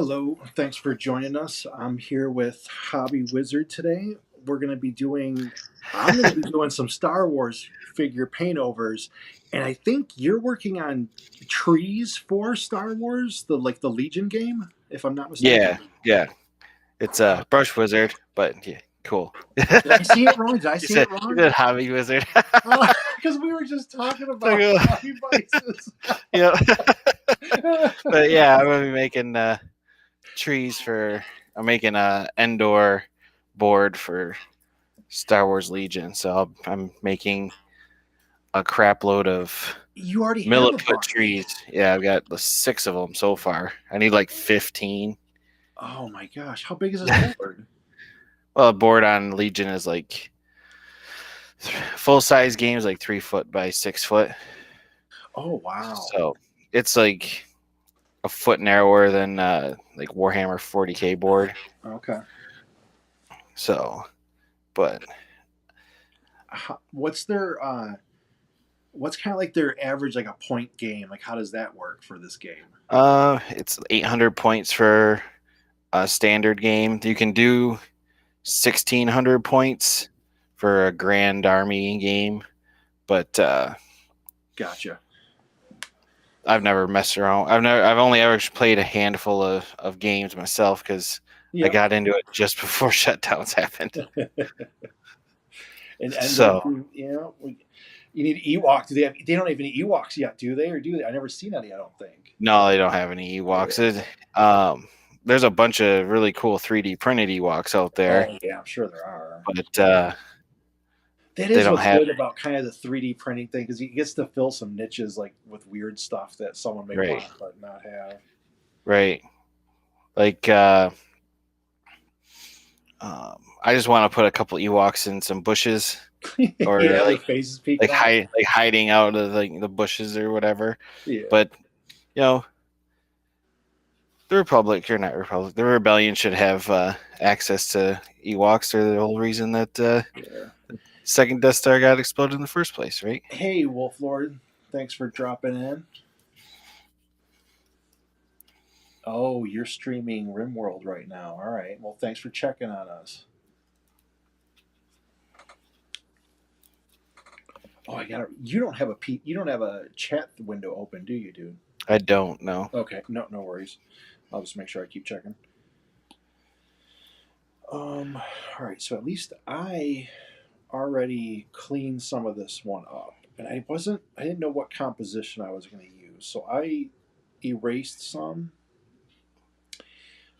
Hello, thanks for joining us. I'm here with Hobby Wizard today. We're going to be doing, I'm going to be doing some Star Wars figure paintovers, and I think you're working on trees for Star Wars, the Legion game, if I'm not Yeah, mistaken. yeah. It's a Brushwizard, but yeah, cool. Did I see it wrong? Did I You see said it you wrong? said hobby wizard. Because we were just talking It's like, about hobby vices. yeah. But yeah, I'm gonna be making trees for. I'm making a Endor board for Star Wars Legion. So I'm making a crap load of You already have a milliput bunch. trees. Yeah, I've got six of them so far. I need like 15. Oh my gosh, how big is this board? Well, a board on Legion is like full size games, like 3 foot by 6 foot. Oh wow. So it's like a foot narrower than like Warhammer 40K board. Okay. So, but What's their what's kind of like their average like a point game? Like how does that work for this game? it's 800 points for a standard game. You can do 1600 points for a Grand Army game, but Gotcha. I've never messed around. I've only ever played a handful of games myself because I Yep. got into it just before shutdowns happened. And Endor, So you need Ewok. Do they have? They don't have any Ewoks yet, do they? Or do they? I never seen any. I don't think. no, they don't have any Ewoks. Yeah. There's a bunch of really cool 3D printed Ewoks out there, Oh yeah, I'm sure there are. but That they is don't what's have good about kind of the 3D printing thing because it gets to fill some niches like with weird stuff that someone may right, want but not have. right. Like I just want to put a couple Ewoks in some bushes, or Yeah, their faces peeking out. hiding out of like the bushes or whatever. Yeah. But you know, the Republic or not Republic, the Rebellion should have access to Ewoks. They're the whole reason that Yeah. second Death Star got exploded in the first place, right? Hey, Wolf Lord, thanks for dropping in. Oh, you're streaming RimWorld right now. All right. Well, thanks for checking on us. Oh, I got it. You don't have a chat window open, do you, dude? I don't know. Okay. No, no worries. I'll just make sure I keep checking. All right. So at least I already cleaned some of this one up, and I didn't know what composition I was going to use, so I erased some.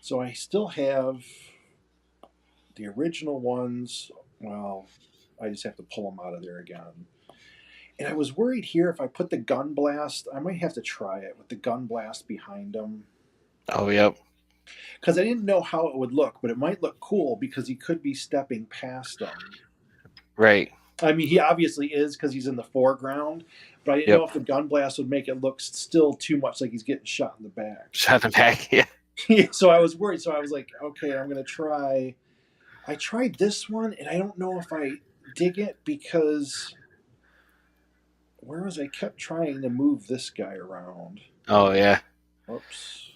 So I still have the original ones. Well, I just have to pull them out of there again. And I was worried here if I put the gun blast, I might have to try it with the gun blast behind them. Oh, yep. Because I didn't know how it would look, but it might look cool because he could be stepping past them. Right. I mean, he obviously is because he's in the foreground, but I didn't know Yep. if the gun blast would make it look still too much like he's getting shot in the back. Shot in the back. Yeah. So I was worried. So I was like, okay, I'm going to try. I tried this one, and I don't know if I dig it because where was I kept trying to move this guy around. Oh, yeah. Oops.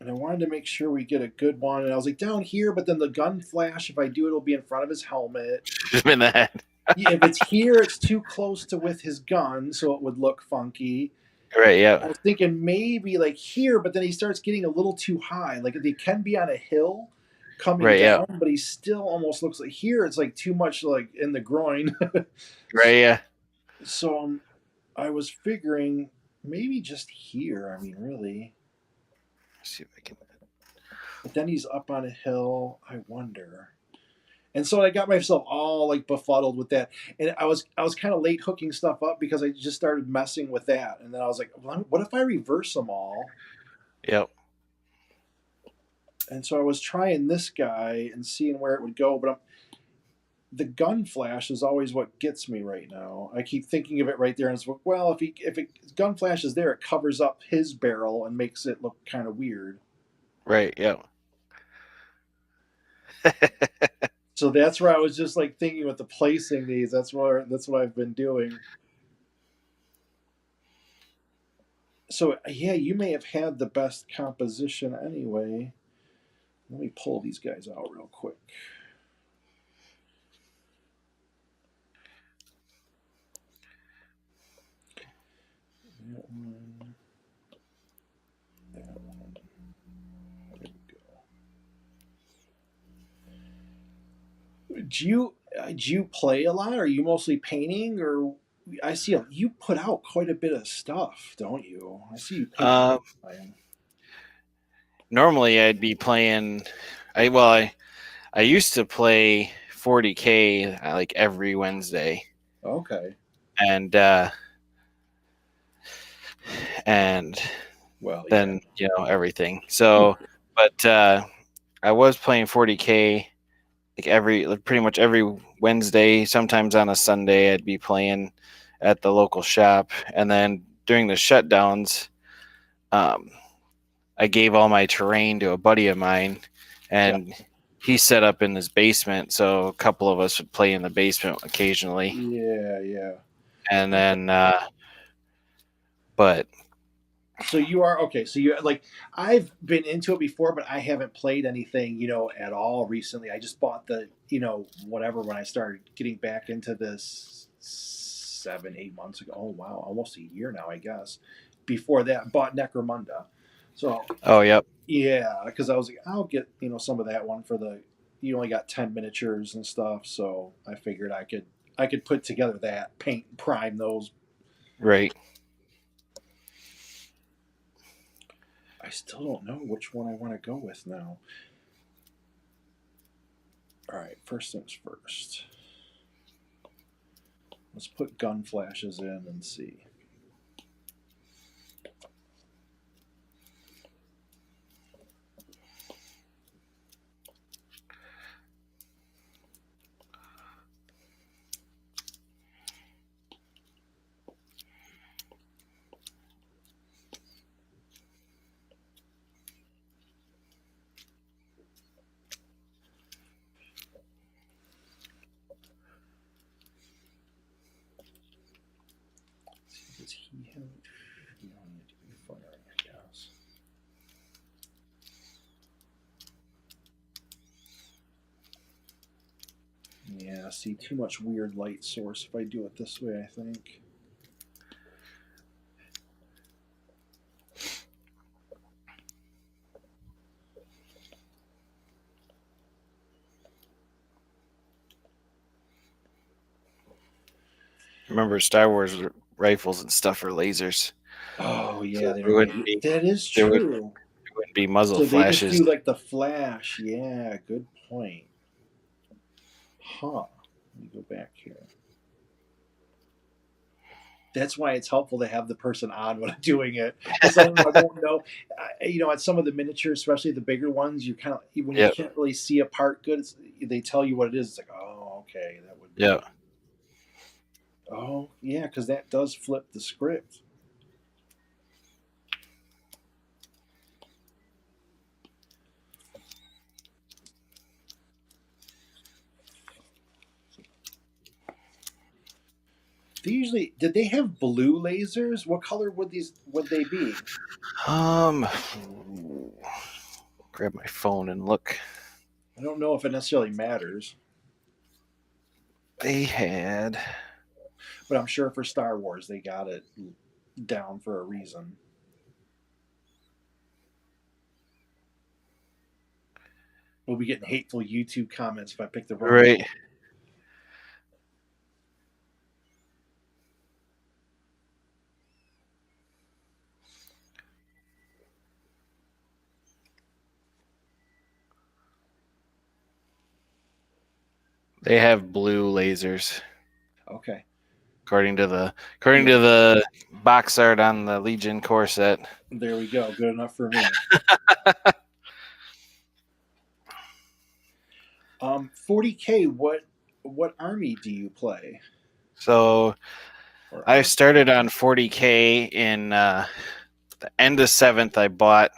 And I wanted to make sure we get a good one. And I was like, down here, but then the gun flash, if I do, it'll be in front of his helmet. Just in the head. If it's here, it's too close to with his gun, so it would look funky. Right. I Yeah. was thinking maybe like here, but then he starts getting a little too high. Like they can be on a hill coming Right. Yeah. down, but he still almost looks like here it's like too much like in the groin. Right. Yeah. So I was figuring maybe just here. I mean, really. Let's see if I can. But then he's up on a hill. I wonder. And so I got myself all like befuddled with that, and I was kind of late hooking stuff up because I just started messing with that, and then I was like, well, what if I reverse them all? Yep. And so I was trying this guy and seeing where it would go, but the gun flash is always what gets me right now. I keep thinking of it right there, and it's like, well, if gun flash is there, it covers up his barrel and makes it look kind of weird. Right. Yep. So that's where I was just like thinking with the placing these. That's what I've been doing. So yeah, you may have had the best composition anyway. Let me pull these guys out real quick. That one. That one. There we go. Do you play a lot? Or are you mostly painting, or I see you put out quite a bit of stuff, don't you? I see you paint all Uh, the time. Normally I'd be playing. I used to play 40K like every Wednesday, Okay. and and Well, yeah. then everything. So, but I was playing 40K like pretty much every Wednesday. Sometimes on a Sunday, I'd be playing at the local shop, and then during the shutdowns, um, I gave all my terrain to a buddy of mine, Yeah. and he set up in his basement. So a couple of us would play in the basement occasionally, Yeah, yeah. and Okay. then but So you are okay. So you like I've been into it before, but I haven't played anything, at all recently. I just bought the, whatever when I started getting back into this 7, 8 months ago. Oh wow, almost a year now, I guess. Before that, bought Necromunda. So oh yep, yeah, because I was like, I'll get some of that one for the. You only got 10 miniatures and stuff, so I figured I could put together that paint and prime those. right. I still don't know which one I want to go with now. All right, first things first. Let's put gun flashes in and see. Does he have? You don't need to be firing, I guess. Yeah, see, too much weird light source if I do it this way, I think. Remember, Star Wars rifles and stuff are lasers, Oh so yeah, they don't need. That is there true. wouldn't be muzzle So they just flashes. do like the flash. Yeah, good point. Huh. Let me go back here. That's why it's helpful to have the person on when I'm doing it, because I won't know. At some of the miniatures, especially the bigger ones, you kind of when you Yep, can't really see a part good, they tell you what it is. It's like, oh, okay, that would be. yep. Oh, yeah, because that does flip the script. Did they have blue lasers? What color would they be? Um, grab my phone and look. I don't know if it necessarily matters, They had. but I'm sure for Star Wars they got it down for a reason. We'll be getting hateful YouTube comments if I pick the wrong Right. one. They have blue lasers, Okay. according Yeah. to the box art on the Legion core set. There we go. Good enough for me. 40K. What army do you play? So Or I army? started on 40K in the end of seventh. I bought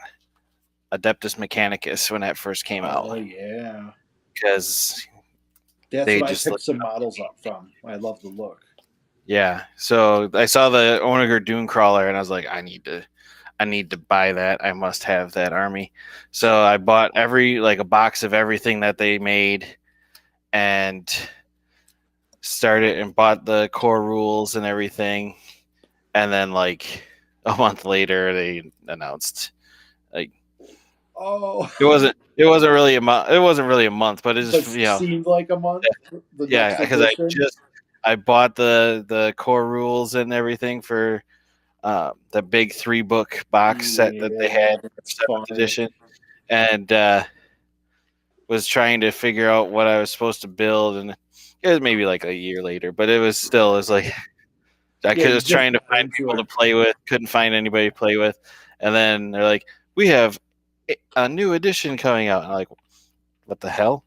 Adeptus Mechanicus when that first came Oh out yeah, because that's they what I just picked look. some models up from. I love the look. Yeah. So I saw the Onager Dune Crawler and I was like, I need to I need to buy that. I must have that army. So I bought a box of everything that they made, and started and bought the core rules and everything. And then like a month later, they announced, like, Oh, it wasn't really a month. It wasn't really a month, but it but just, seemed like a month. The yeah, next because edition. I bought the core rules and everything for the big 3-book box set that they Yeah, had for that's seventh funny. edition, and was trying to figure out what I was supposed to build, and it was maybe like a year later, but it was like Yeah, you was just trying to got find into people to it. play with, couldn't find anybody to play with, and then they're like, "We have a new edition coming out." And I'm like, "What the hell?"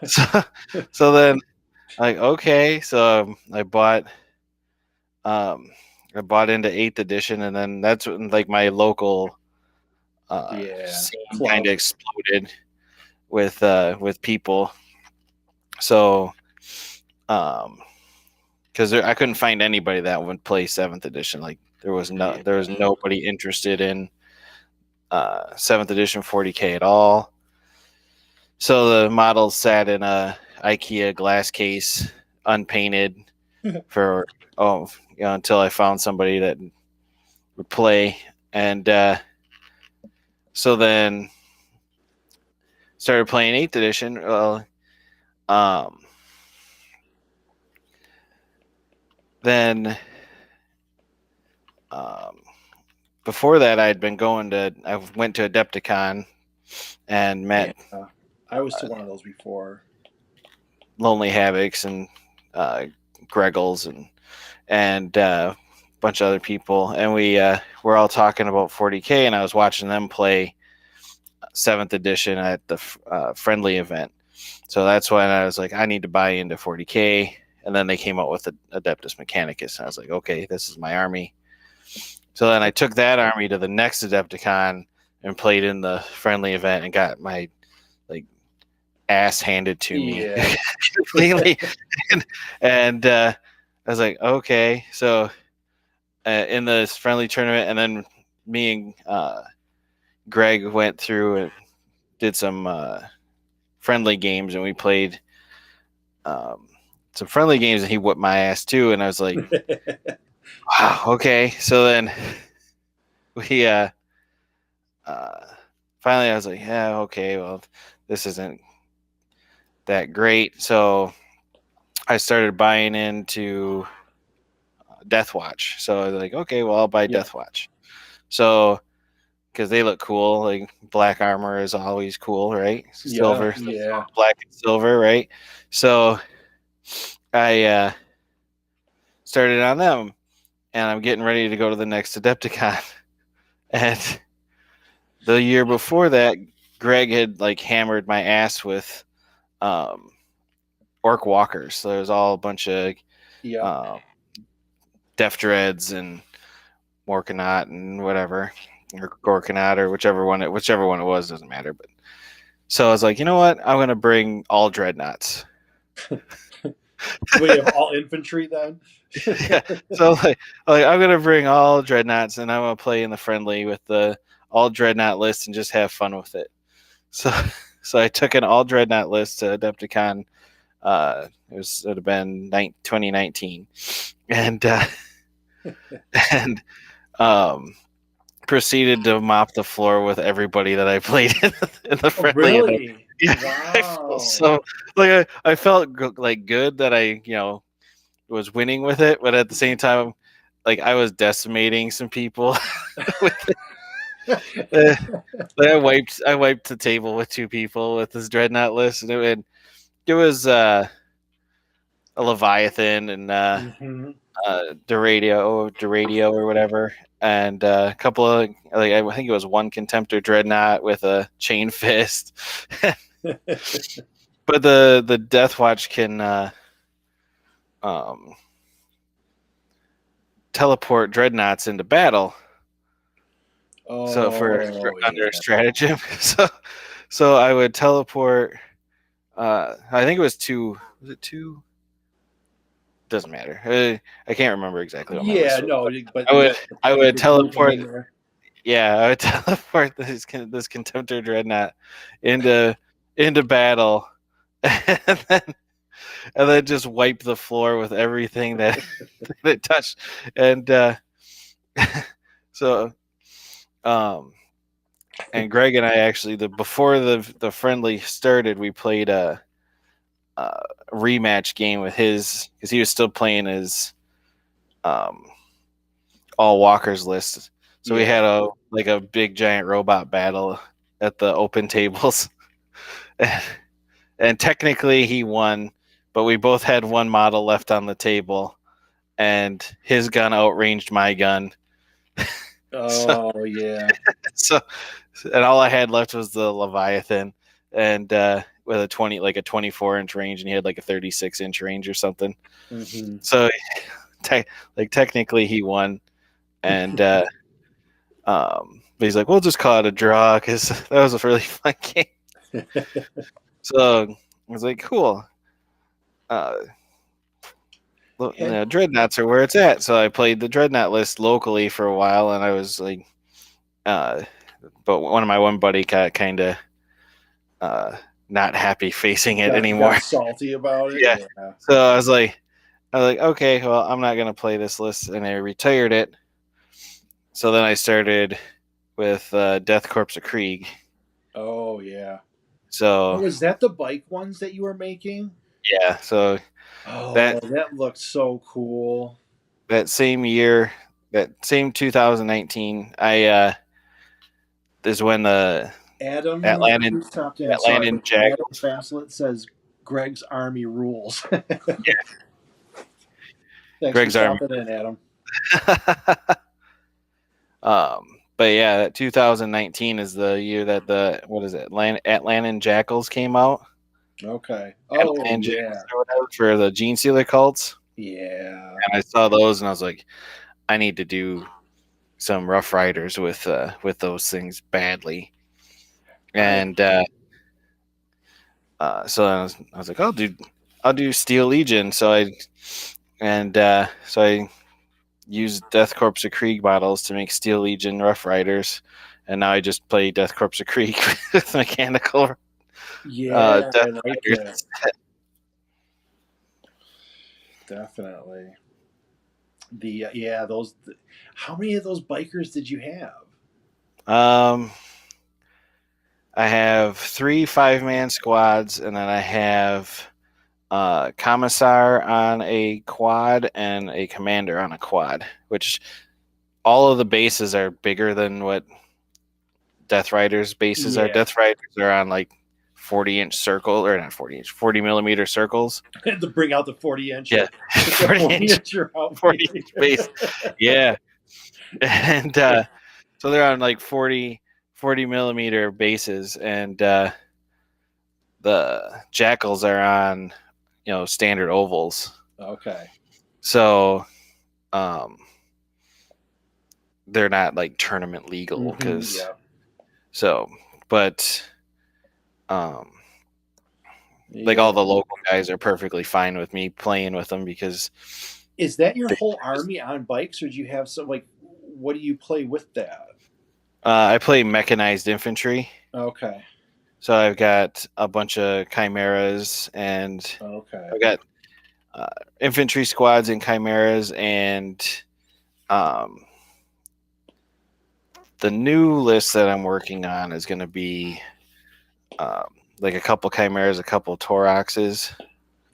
so, so then, like, okay, so um, I bought into 8th edition, and then that's when like my local Yeah, scene kind club. of exploded with people. So, um, because I couldn't find anybody that would play 7th edition. Like there was Yeah. nobody interested in 7th edition 40K at all. So the models sat in a IKEA glass case, unpainted, for until I found somebody that would play, and so then started playing 8th edition. Well, um, then um, before that, I went to Adepticon and Yeah, met I was to one of those before. Lonely Havocs and uh, Greggles and a bunch of other people, and we were all talking about 40K, and I was watching them play 7th edition at the friendly event. So that's when I was like, I need to buy into 40K. And then they came out with Adeptus Mechanicus, and I was like, okay, this is my army. So then I took that army to the next Adepticon and played in the friendly event and got my like ass handed to me Yeah. completely. And I was like, okay. So in this friendly tournament, and then me and Greg went through and did some friendly games, and we played some friendly games, and he whipped my ass too. And I was like, wow, okay. So then we uh, finally I was like, yeah, okay, well, this isn't that great. So I started buying into Death Watch. So I was like, okay, well, I'll buy Yeah. Death Watch. So because they look cool, like black armor is always cool, right? Yeah. Silver, Yeah. black and silver, right? So I started on them, and I'm getting ready to go to the next Adepticon. And the year before that, Greg had like hammered my ass with um, Orc Walkers. So there's all a bunch of Yeah. um, Def Dreads and Morkanaut and whatever, or Gorkanaut, or whichever one it was, doesn't matter. But so I was like, you know what? I'm gonna bring all Dreadnoughts. We have all infantry then. Yeah. So like I'm gonna bring all Dreadnoughts, and I'm gonna play in the friendly with the all Dreadnought list and just have fun with it. So so I took an all Dreadnought list to Adepticon. It would have been 2019, and and um, proceeded to mop the floor with everybody that I played in the Oh, friendly. And really? yeah, I felt Wow. so like I felt like good that I was winning with it, but at the same time, like I was decimating some people. with it. I wiped the table with 2 people with this dreadnought list, and it was a Leviathan and Hmm. Duradio or whatever, and a couple of like I think it was one Contemptor Dreadnought with a Chain Fist. But the Death Watch can um, teleport dreadnoughts into battle. So for Oh under yeah. stratagem, so I would teleport. I think it was two. Was it two? doesn't matter. I can't remember exactly what my Yeah, list was. no, But but I you would got the I point. would Just group them teleport. in there. Yeah, I would teleport this Contemptor Dreadnought into battle, and then just wipe the floor with everything that that it touched. And so um and Greg and I actually before the friendly started, we played a rematch game with his because he was still playing his um all walkers list. So we Yeah. had a big giant robot battle at the open tables. And technically he won, but we both had one model left on the table, and his gun outranged my gun. So, Oh yeah. so and all I had left was the Leviathan, and with a 24-inch range, and he had like a 36-inch range or something. Hmm. So, technically he won, and but he's like, we'll just call it a draw because that was a really fun game. So I was like, cool. Uh, dreadnoughts are where it's at. So I played the dreadnought list locally for a while, and I was like, but one buddy got kind of not happy facing it anymore. Got salty about it. Yeah. Yeah. So I was like, okay, well, I'm not gonna play this list, and I retired it. So then I started with Death Corps of Krieg. Oh yeah. So Oh, was that the bike ones that you were making? yeah, so Oh, that that looked so cool. that same year, that same 2019, I is when the Adam, Atlantan who stopped in? Sorry, Adam Jackals. Faslett says Greg's Army rules. Thanks for Greg's Army. stopping in, Adam. But yeah, that 2019 is the year that the Atlantan Jackals came out. Okay. Oh Atlantan yeah. Jackals or whatever for the Gene Stealer cults, Yeah. and I saw those, and I was like, I need to do some Rough Riders with those things badly. And so I was like, I'll do Steel Legion. So I used Death Corps of Krieg models to make Steel Legion Rough Riders, and now I just play Death Corps of Krieg with mechanical Yeah, Death I like Riders. that. Definitely. The yeah, those. How many of those bikers did you have? Um, I have 3 5-man squads, and then I have commissar on a quad and a commander on a quad, which all of the bases are bigger than what Death Riders bases are. Yeah, Death Riders are on like 40-inch circle, or not 40-inch, 40-millimeter circles. to bring out the 40 inch. Yeah, Get the 40 40-inch, inch out, 40-inch base. Yeah, and so they're on like 40-millimeter bases, and the Jackals are on standard ovals. Okay. So um, they're not like tournament legal because Yeah. so, but um, like Yeah. all the local guys are perfectly fine with me playing with them because Is that your whole army on bikes, or do you have some like? What do you play with that? I play mechanized infantry. Okay. So I've got a bunch of chimeras, and Okay. I've got infantry squads and chimeras, and um, the new list that I'm working on is going to be like a couple chimeras, a couple Toroxes,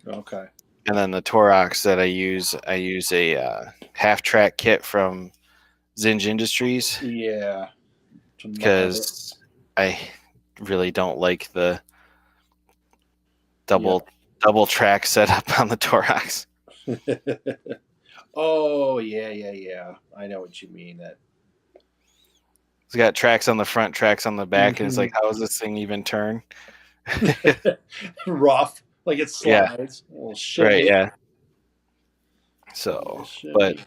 Okay. and then the Torox that I use a half-track kit from Zinj Industries Yeah. because I really don't like the Yeah. double track setup on the Torox. Oh yeah. I know what you mean. That It's got tracks on the front, tracks on the back, and it's like, how does this thing even turn? rough, like it Yeah, slides. Well, right, shimmy. yeah. So, but Shimmy.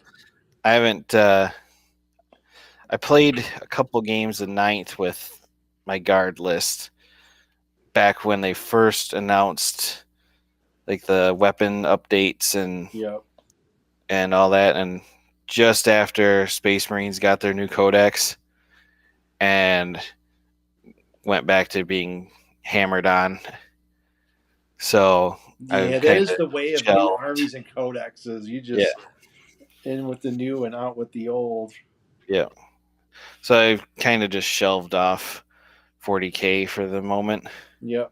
I haven't. I played a couple games of ninth with my guard list back when they first announced like the weapon updates and Yep. and all that. And just after Space Marines got their new codex and went back to being hammered on. So I Yeah, that kind is of the way of new shelved. armies and codexes. You Yeah, just in with the new and out with the old. yeah. So I kind of just shelved off 40K for the moment. Yep.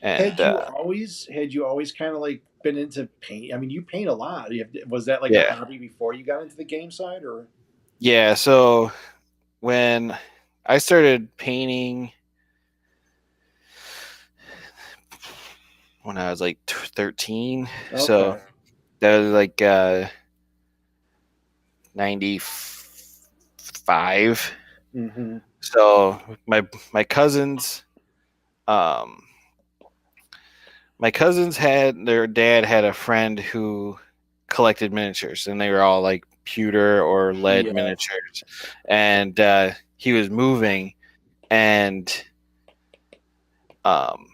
And Had you always kind of like been into paint? I mean, you paint a lot. Was that like a yeah, hobby before you got into the game side, or? yeah. So when I started painting when I was like 13, so Okay. that was like 95. Mm-hmm. So my cousins, um, my cousins had their dad had a friend who collected miniatures, and they were all like pewter or lead Yeah. miniatures, and he was moving, and um,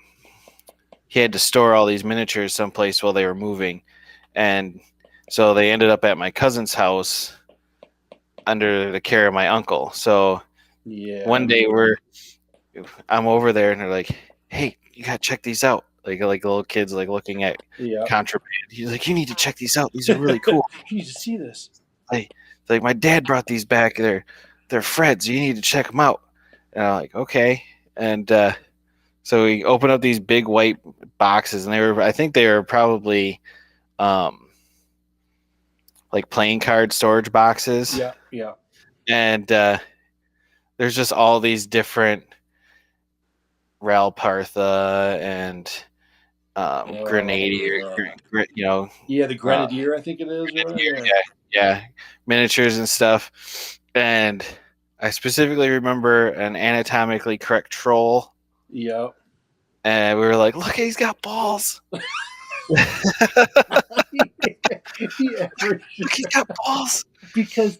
he had to store all these miniatures someplace while they were moving, and so they ended up at my cousin's house under the care of my uncle. So Yeah. one day I'm over there, and they're like, "Hey, you gotta check these out." Like little kids like looking at Yeah. contraband. He's like, "You need to check these out. These are really cool." You need to see this. Like my dad brought these back. They're Fred's. You need to check them out. And I'm like, okay. And so we opened up these big white boxes, and I think they were probably um, like playing card storage boxes. Yeah. Yeah. And there's just all these different Ral Partha and Oh Grenadier, yeah. you know, Yeah, the uh, Grenadier, I think it is, or Grenadier, whatever. yeah, miniatures and stuff. And I specifically remember an anatomically correct troll, Yeah. and we were like, "Look, he's got balls! Yeah, for Look, he's sure. got balls!" Because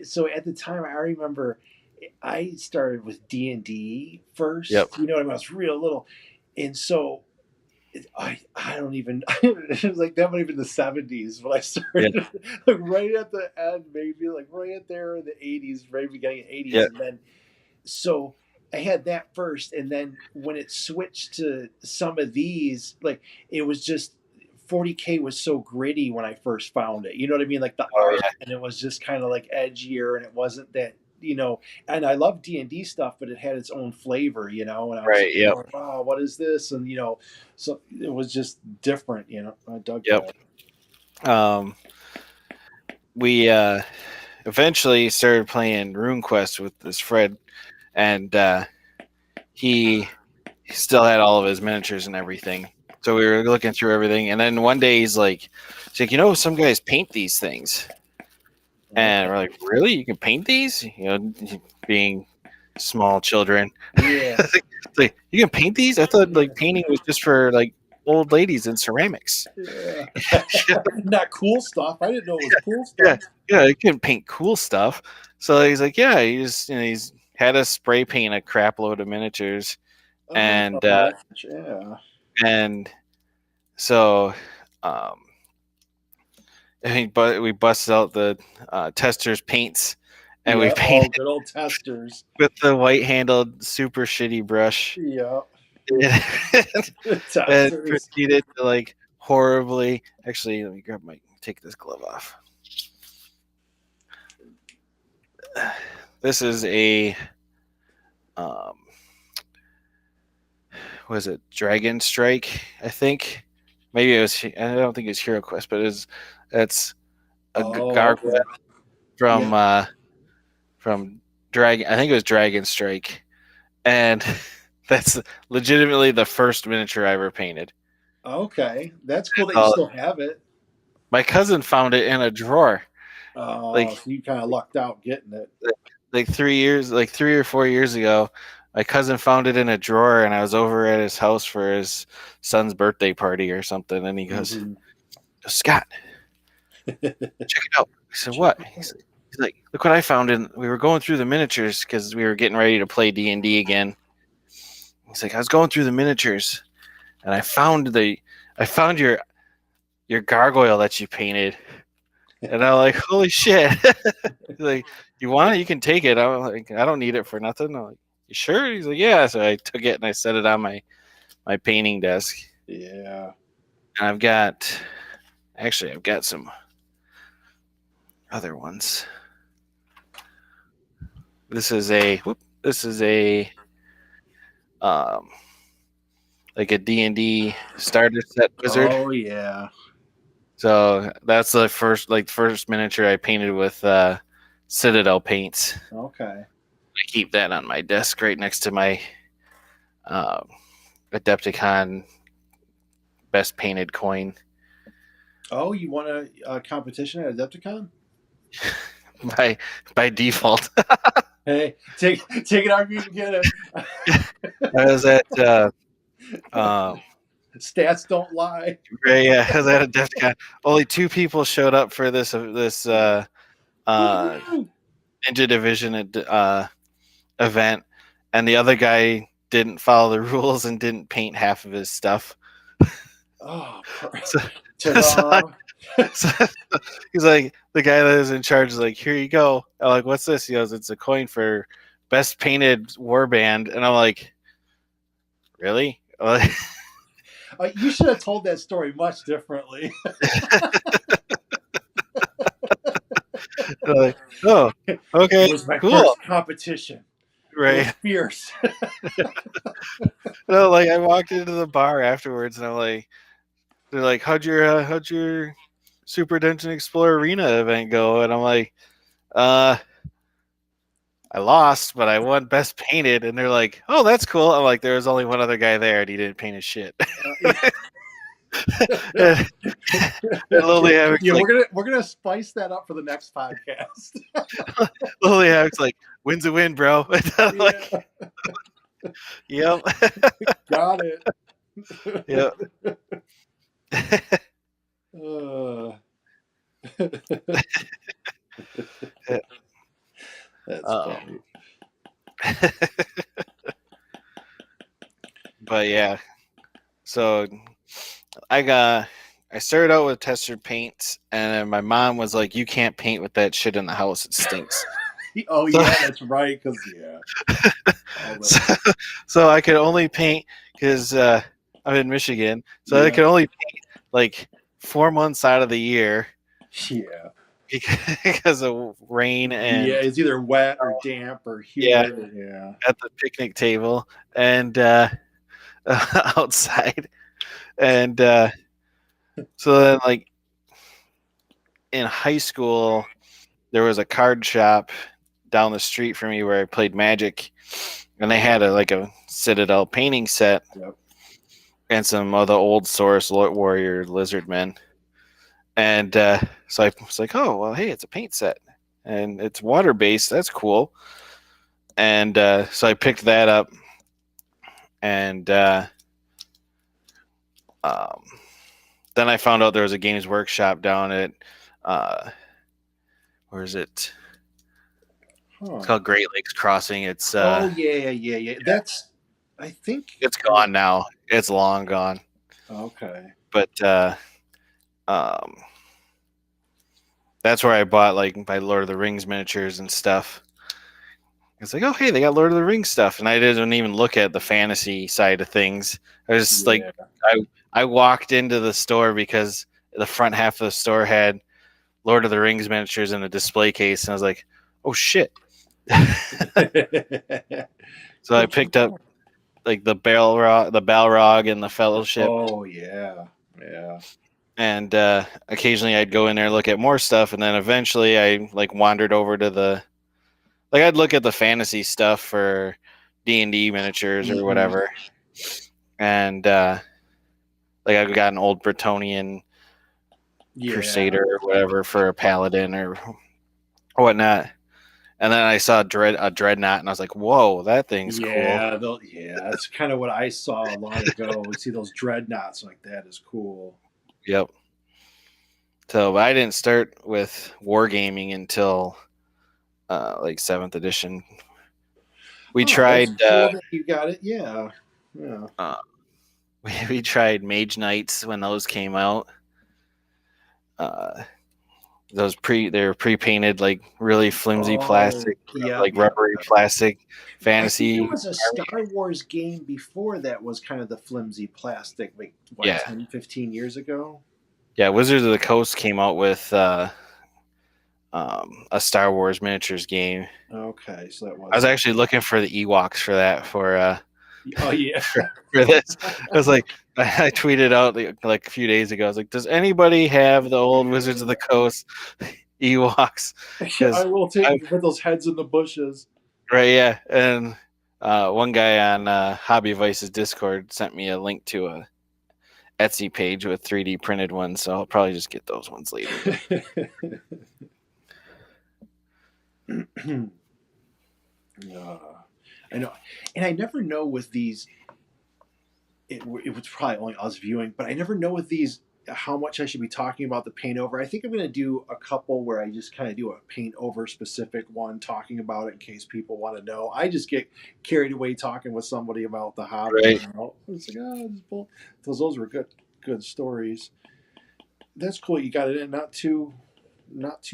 so at the time I remember I started with D&D Yep. first. You know, when I was real little, and so I don't even it was like that might even the 70s when I Yeah. started like right at the end, maybe like right at there in the 80s, right beginning of 80s, Yeah. and then so I had that first, and then when it switched to some of these, like it was just 40K was so gritty when I first found it. You know what I mean? Like the Oh art, yeah. and it was just kind of like edgier, and it wasn't that And I love D&D stuff, but it had its own flavor, and I was Right. like, Yep. oh, wow, what is this? And so it was just different. I dug Yep. that. We eventually started playing RuneQuest with this Fred, and he still had all of his miniatures and everything. So we were looking through everything, and then one day he's like, some guys paint these things, and we're Okay. like, really? You can paint these? Being small children, Yeah. it's like you can paint these? I thought like painting was just for like old ladies in ceramics. Yeah. Not cool stuff. I didn't know it was cool Yeah, stuff. yeah, you can paint cool stuff. So he's like, yeah, he's had us spray paint a crap load of miniatures, Oh, and yeah. and so um, but we busted out the testers paints, and we Yeah. Oh, painted good old testers. with the white handled super shitty brush, Yeah. and Testers. proceeded to like horribly. Actually, let me take this glove off. This is a um, was it Dragon Strike? I think maybe it was. I don't think it's Hero Quest, but it's a Oh, gargoyle okay. from Yeah. from Dragon. I think it was Dragon Strike, and that's legitimately the first miniature I ever painted. Okay. That's cool that you Uh, still have it. my cousin found it in a drawer, Oh, like so you kind of lucked out getting it. like 3 years, like 3 or 4 years ago. My cousin found it in a drawer, and I was over at his house for his son's birthday party or something. And he goes, Mm-hmm. "Scott, check it out." I said, "What?" He's like, "Look what I found." And we were going through the miniatures because we were getting ready to play D&D again. He's like, "I was going through the miniatures, and I found your your gargoyle that you painted. And I'm like, holy shit. He's like, you want it? You can take it. I'm like, I don't need it for nothing. I'm like, you sure? He's like, yeah. So I took it and I set it on my painting desk. Yeah. And I've got some other ones. This is a um like a D&D starter set wizard. Oh yeah. So that's the first miniature I painted with Citadel paints. Okay. I keep that on my desk right next to my uh, Adepticon best painted coin. Oh, you won a competition at Adepticon? by default. Hey, take it out if you can get it. I was at Stats don't lie. right, yeah, I was at Adepticon. Only 2 people showed up for this Ninja Division event, and the other guy didn't follow the rules and didn't paint half of his stuff. Oh, So, ta-da. so he's like, the guy that is in charge is like, here you go. I'm like, what's this? He goes, it's a coin for best painted warband. And I'm like, really? You should have told that story much differently. Like, oh, okay, It was my cool, first competition. It was right? fierce. No, like I walked into the bar afterwards, and I'm like, they're like, how'd your Super Dungeon Explorer Arena event go? And I'm like, I lost, but I won best painted. And they're like, oh, that's cool. I'm like, there was only one other guy there, and he didn't paint his shit. Yeah. And Lily Havoc's Yeah, like, we're gonna spice that up for the next podcast. Lily Havoc's like, win's a win, bro. I'm like, yep. Got it. Yep. That's funny. But yeah, so I started out with tester paints, and then my mom was like, "You can't paint with that shit in the house; it stinks." Oh yeah, that's right. Because So I could only paint because I'm in Michigan, so I could only paint like 4 months out of the year. Yeah. Because of rain and it's either wet or damp or humid. Yeah. at the picnic table and outside, and so then like in high school there was a card shop down the street from me where I played Magic, and they had a Citadel painting set. Yep. And some of the old Saurus Warrior lizard men. And so I was like, oh, well, hey, it's a paint set. And it's water-based. That's cool. And so I picked that up. And then I found out there was a Games Workshop down at, where is it? Huh. It's called Great Lakes Crossing. It's yeah. That's, I think it's gone now. It's long gone. Okay. But that's where I bought my Lord of the Rings miniatures and stuff. It's like, oh hey, they got Lord of the Rings stuff, and I didn't even look at the fantasy side of things. I was just like, I walked into the store because the front half of the store had Lord of the Rings miniatures in a display case, and I was like, oh shit. So I picked up like the Balrog and the Fellowship. Oh yeah. And occasionally I'd go in there and look at more stuff, and then eventually I wandered over to I'd look at the fantasy stuff for D&D miniatures or whatever. And I've got an old Bretonian Crusader or whatever for a paladin or whatnot. And then I saw a dreadnought, and I was like, "Whoa, that thing's cool." Yeah, that's kind of what I saw long ago. We see those dreadnoughts, like that is cool. Yep. So I didn't start with wargaming until 7th edition. We tried. Cool you got it. Yeah. We tried Mage Knights when those came out. uh, they're pre-painted, like really flimsy Oh, plastic, yep, like yep. rubbery plastic I think there fantasy. was a Star Wars game before that was kind of the flimsy plastic, like, what, Yeah, 10, 15 years ago? yeah. Wizards of the Coast came out with a Star Wars miniatures game. Okay, so that I was wasn't. actually looking for the Ewoks for that Oh, yeah. for this. I was like, I tweeted out like a few days ago. I was like, does anybody have the old Wizards of the Coast Ewoks? I Because will take put those heads in the bushes. right, yeah. And one guy on Hobby Vice's Discord sent me a link to a Etsy page with 3D printed ones, so I'll probably just get those ones later. I know, and I never know with these. It was probably only us viewing, but I never know with these how much I should be talking about the paint over. I think I'm going to do a couple where I just kind of do a paint over specific one, talking about it in case people want to know. I just get carried away talking with somebody about the hobby. Right. It's like, those were good stories. That's cool. You got it in not too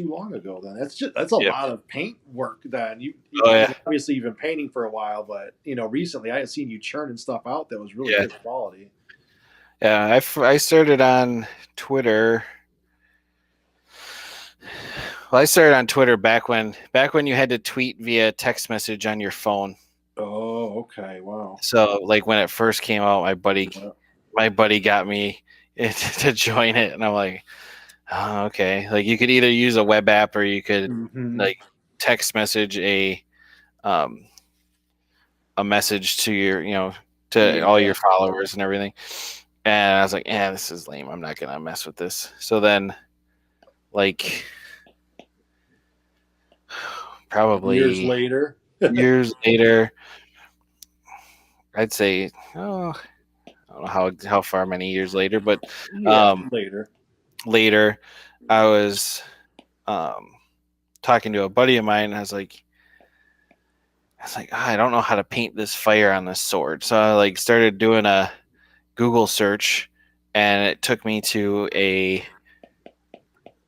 long ago. Then that's a Yep. lot of paint work. Then Oh I yeah. mean, obviously you've been painting for a while, but recently I had seen you churning stuff out that was really Yeah. good quality. Yeah. I started on Twitter. Well, I started on Twitter back when you had to tweet via text message on your phone. Oh, okay, wow. So like when it first came out, Yeah. my buddy got me to join it, and I'm like, oh, okay. Like you could either use a web app or you could Mm-hmm. like text message um a message to your to all Yeah. your followers and everything. And I was like, yeah, this is lame. I'm not gonna mess with this. So then, like, Years probably later. years later, I'd say, oh, I don't know how far many years later, but Yeah, um, later. later, I was um, talking to a buddy of mine. And I was like, I don't know how to paint this fire on this sword. So I like started doing a Google search, and it took me to a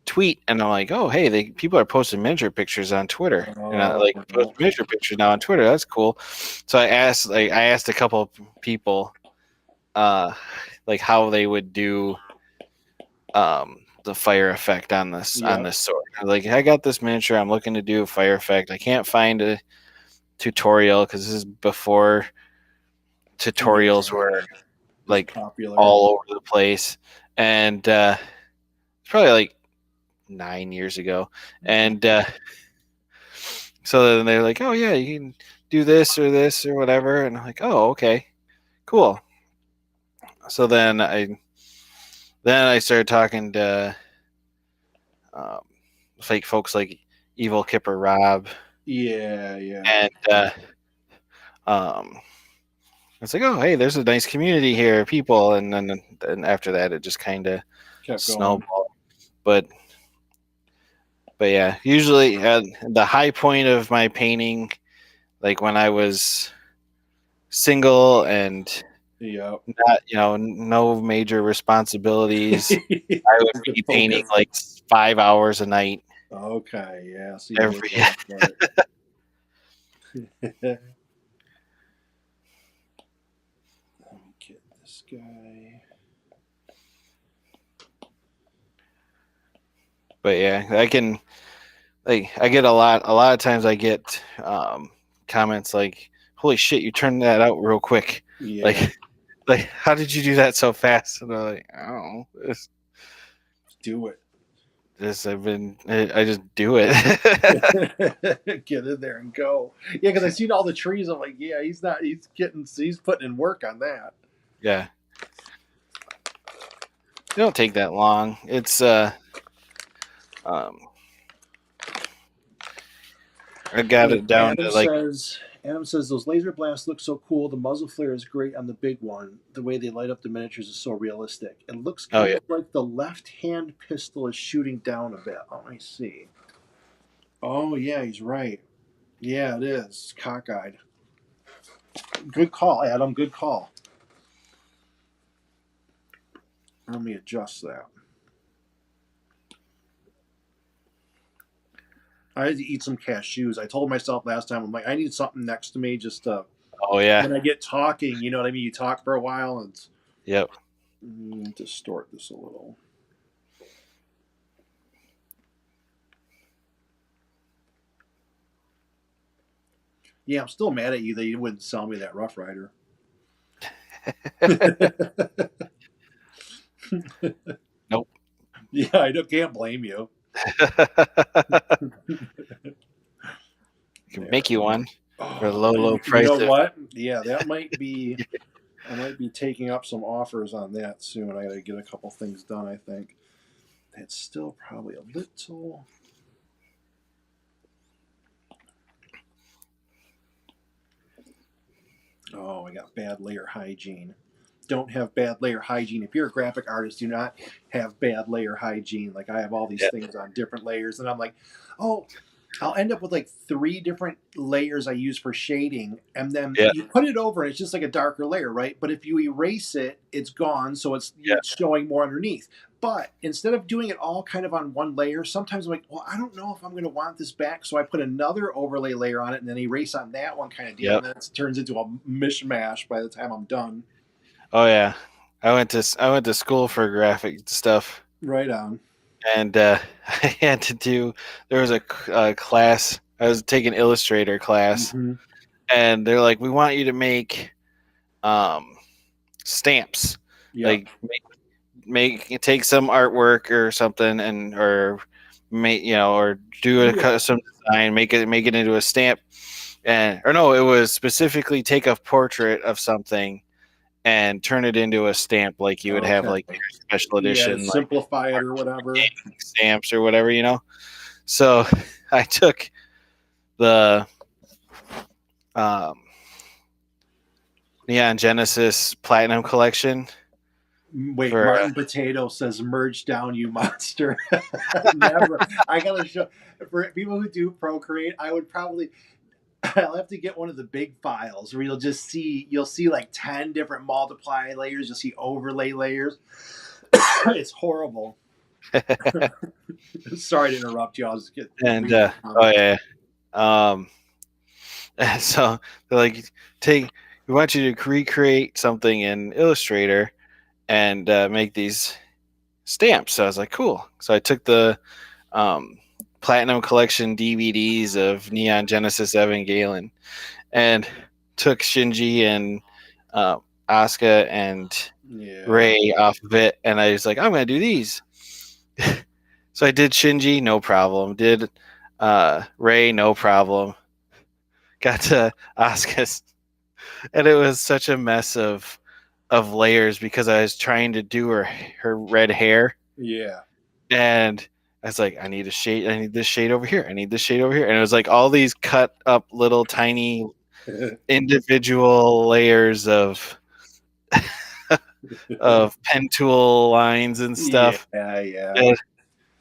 tweet, and I'm like, oh, hey, people are posting miniature pictures on Twitter, and I like post Oh, miniature pictures now on Twitter. That's cool. So I asked a couple of people, like how they would do the fire effect on yeah. this sword. Like, I got this miniature, I'm looking to do a fire effect. I can't find a tutorial because this is before tutorials were It's like popular. all over the place, and it's probably like 9 years ago, and so then they're like, oh yeah, you can do this or whatever, and I'm like, oh, okay, cool. So then I started talking to um, fake folks like Evil Kipper Rob, Yeah, yeah. and um, it's like, oh, hey, there's a nice community here, people, and then after that, it just kind of Kept going. snowballed. But yeah, usually the high point of my painting, like when I was single and Yeah. not, no major responsibilities, I would Just to be painting focus. like 5 hours a night Okay, yeah. So you were every. going for it. Let me get this guy. But yeah, I can, like, I get a lot of times I get comments like, "Holy shit, you turned that out real quick!" Yeah, Like, how did you do that so fast? And I'm like, I don't know. do it. I just do it. Get in there and go. Yeah, because I seen all the trees. I'm like, yeah, he's putting in work on that. Yeah, it don't take that long. It's um, I got Look, it down to like, Adam says those laser blasts look so cool. The muzzle flare is great on the big one. The way they light up the miniatures is so realistic. It looks oh kind yeah, of like the left hand pistol is shooting down a bit. Oh, I see. Oh yeah, he's right. Yeah, it is. Cockeyed. Good call, Adam. Good call. Let me adjust that. I had to eat some cashews. I told myself last time, I'm like, I need something next to me just to, Oh yeah. when I get talking, you know what I mean? You talk for a while and Yep. distort this a little. Yeah, I'm still mad at you that you wouldn't sell me that Rough Rider. Nope. Yeah, I can't blame you. Can There. make you one for a Oh, low you price know of. what? Yeah, that might be. I might be taking up some offers on that soon. I got to get a couple things done. I think that's still probably a little. Oh, I got bad layer hygiene. Don't have bad layer hygiene. If you're a graphic artist, do not have bad layer hygiene. Like I have all these Yeah. things on different layers, and I'm like, oh, I'll end up with like 3 different layers I use for shading, and then Yeah. you put it over, and it's just like a darker layer, right? But if you erase it, it's gone, so it's Yeah. you're showing more underneath. But instead of doing it all kind of on one layer, sometimes I'm like, well, I don't know if I'm going to want this back, so I put another overlay layer on it, and then erase on that one kind of deal, Yep. and then it turns into a mishmash by the time I'm done. Oh yeah. I went to school for graphic stuff, Right on. and I had to do. There was a class. I was taking Illustrator class, Mm-hmm. and they're like, "We want you to make um, stamps. Yeah. Like take some artwork or something, and or make or do a Yeah. custom design, make it into a stamp, and or no, it was specifically take a portrait of something and turn it into a stamp, like you would have Okay. like your special Yeah, to edition like simplify it or whatever. stamps or whatever. So I took the um, Neon Genesis Platinum Collection Wait, for Martin Potato says, "Merge down, you monster." Never. I gotta show for people who do Procreate. I would probably. I'll have to get one of the big files where you'll see like 10 different multiply layers. You'll see overlay layers. It's horrible. Sorry to interrupt you. I was just and reading the oh comments. yeah. Um, so they're like, we want you to recreate something in Illustrator and make these stamps. So I was like, cool. So I took the um, Platinum Collection DVDs of Neon Genesis Evangelion and took Shinji and uh, Asuka and Yeah. Ray off of it, and I was like, I'm gonna do these. So I did Shinji, no problem. Did Ray, no problem. Got to Asuka's, and it was such a mess of layers because I was trying to do her red hair, Yeah. and I was like, I need a shade. I need this shade over here. I need this shade over here, and it was like all these cut up little tiny individual layers of pen tool lines and Yeah. stuff. Yeah. And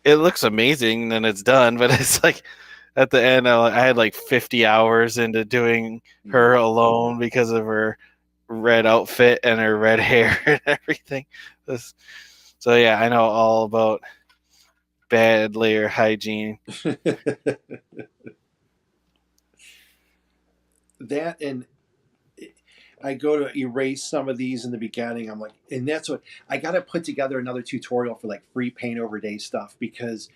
it looks amazing when it's done, but it's like at the end, I had like 50 hours into doing her alone because of her red outfit and her red hair and everything. So yeah, I know all about bad layer hygiene. That and I go to erase some of these in the beginning. I'm like, and that's what I got to put together another tutorial for like free paint over day stuff because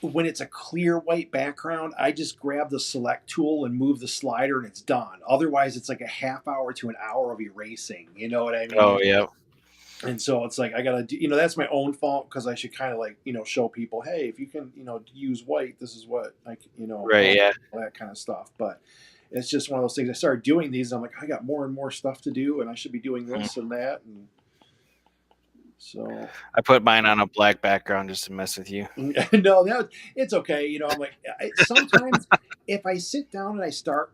when it's a clear white background, I just grab the select tool and move the slider and it's done. Otherwise, it's like a half hour to an hour of erasing. You know what I Oh mean? yeah, And so it's like I gotta do, that's my own fault because I should kind of like show people, hey, if you can use white, this is what right, yeah. all that kind of stuff. But it's just one of those things. I started doing these, and I'm like, I got more and more stuff to do, and I should be doing this and that, and so I put mine on a black background just to mess with you. no, it's okay. I'm like sometimes if I sit down and I start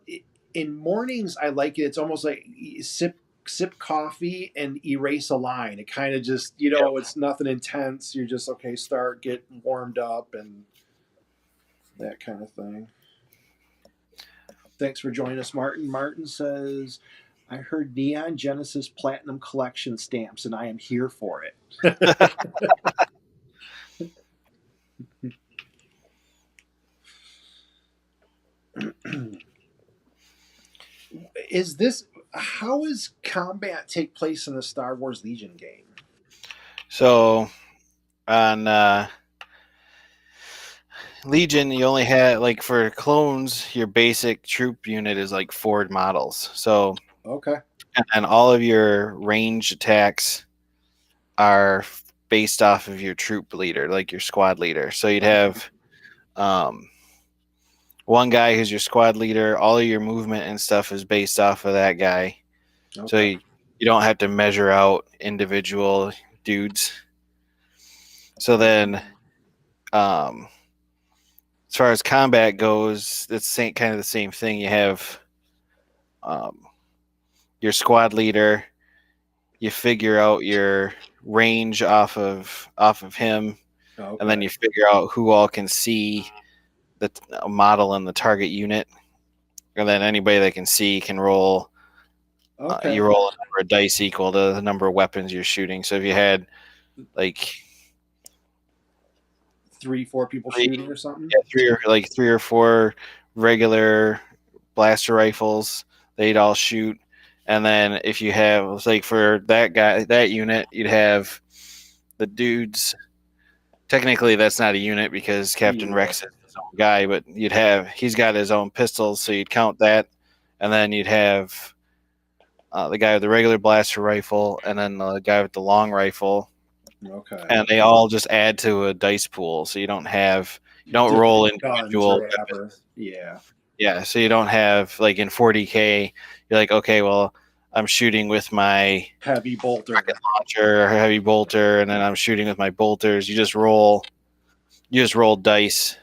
in mornings, I like it. It's almost like sip coffee and erase a line. It kind of just Yep. it's nothing intense. You're just okay. Start, get warmed up, and that kind of thing. Thanks for joining us, Martin. Martin says, I heard Neon Genesis Platinum Collection stamps, and I am here for it. Is this how does combat take place in the Star Wars Legion game? So on Legion, you only had like for clones, your basic troop unit is like 4 models. So Okay. and all of your range attacks are based off of your troop leader, like your squad leader. So you'd Okay. have um, one guy who's your squad leader. All of your movement and stuff is based off of that guy. So Okay. you don't have to measure out individual dudes. So then, um, as far as combat goes, it's kind of the same thing. You have um, your squad leader. You figure out your range off of him, and then Okay. you figure out who all can see the model and the target unit, and then anybody that can see can roll. You Okay. roll a number of dice equal to the number of weapons you're shooting. So if you had like 3, 4 people shooting three, or something. yeah, three or four regular blaster rifles, they'd all shoot. And then if you have like for that guy, that unit, you'd have the dudes. Technically, that's not a unit because Captain Yeah. Rex is his own guy, but he's got his own pistols, so you'd count that, and then you'd have the guy with the regular blaster rifle, and then the guy with the long rifle, Okay. and they all just add to a dice pool, so you don't roll Different guns or individual weapons. whatever. Yeah. Yeah, so you don't have like in 40K, you're like, okay, well, I'm shooting with my Heavy bolter. rocket launcher or heavy bolter, and then I'm shooting with my bolters. You just roll dice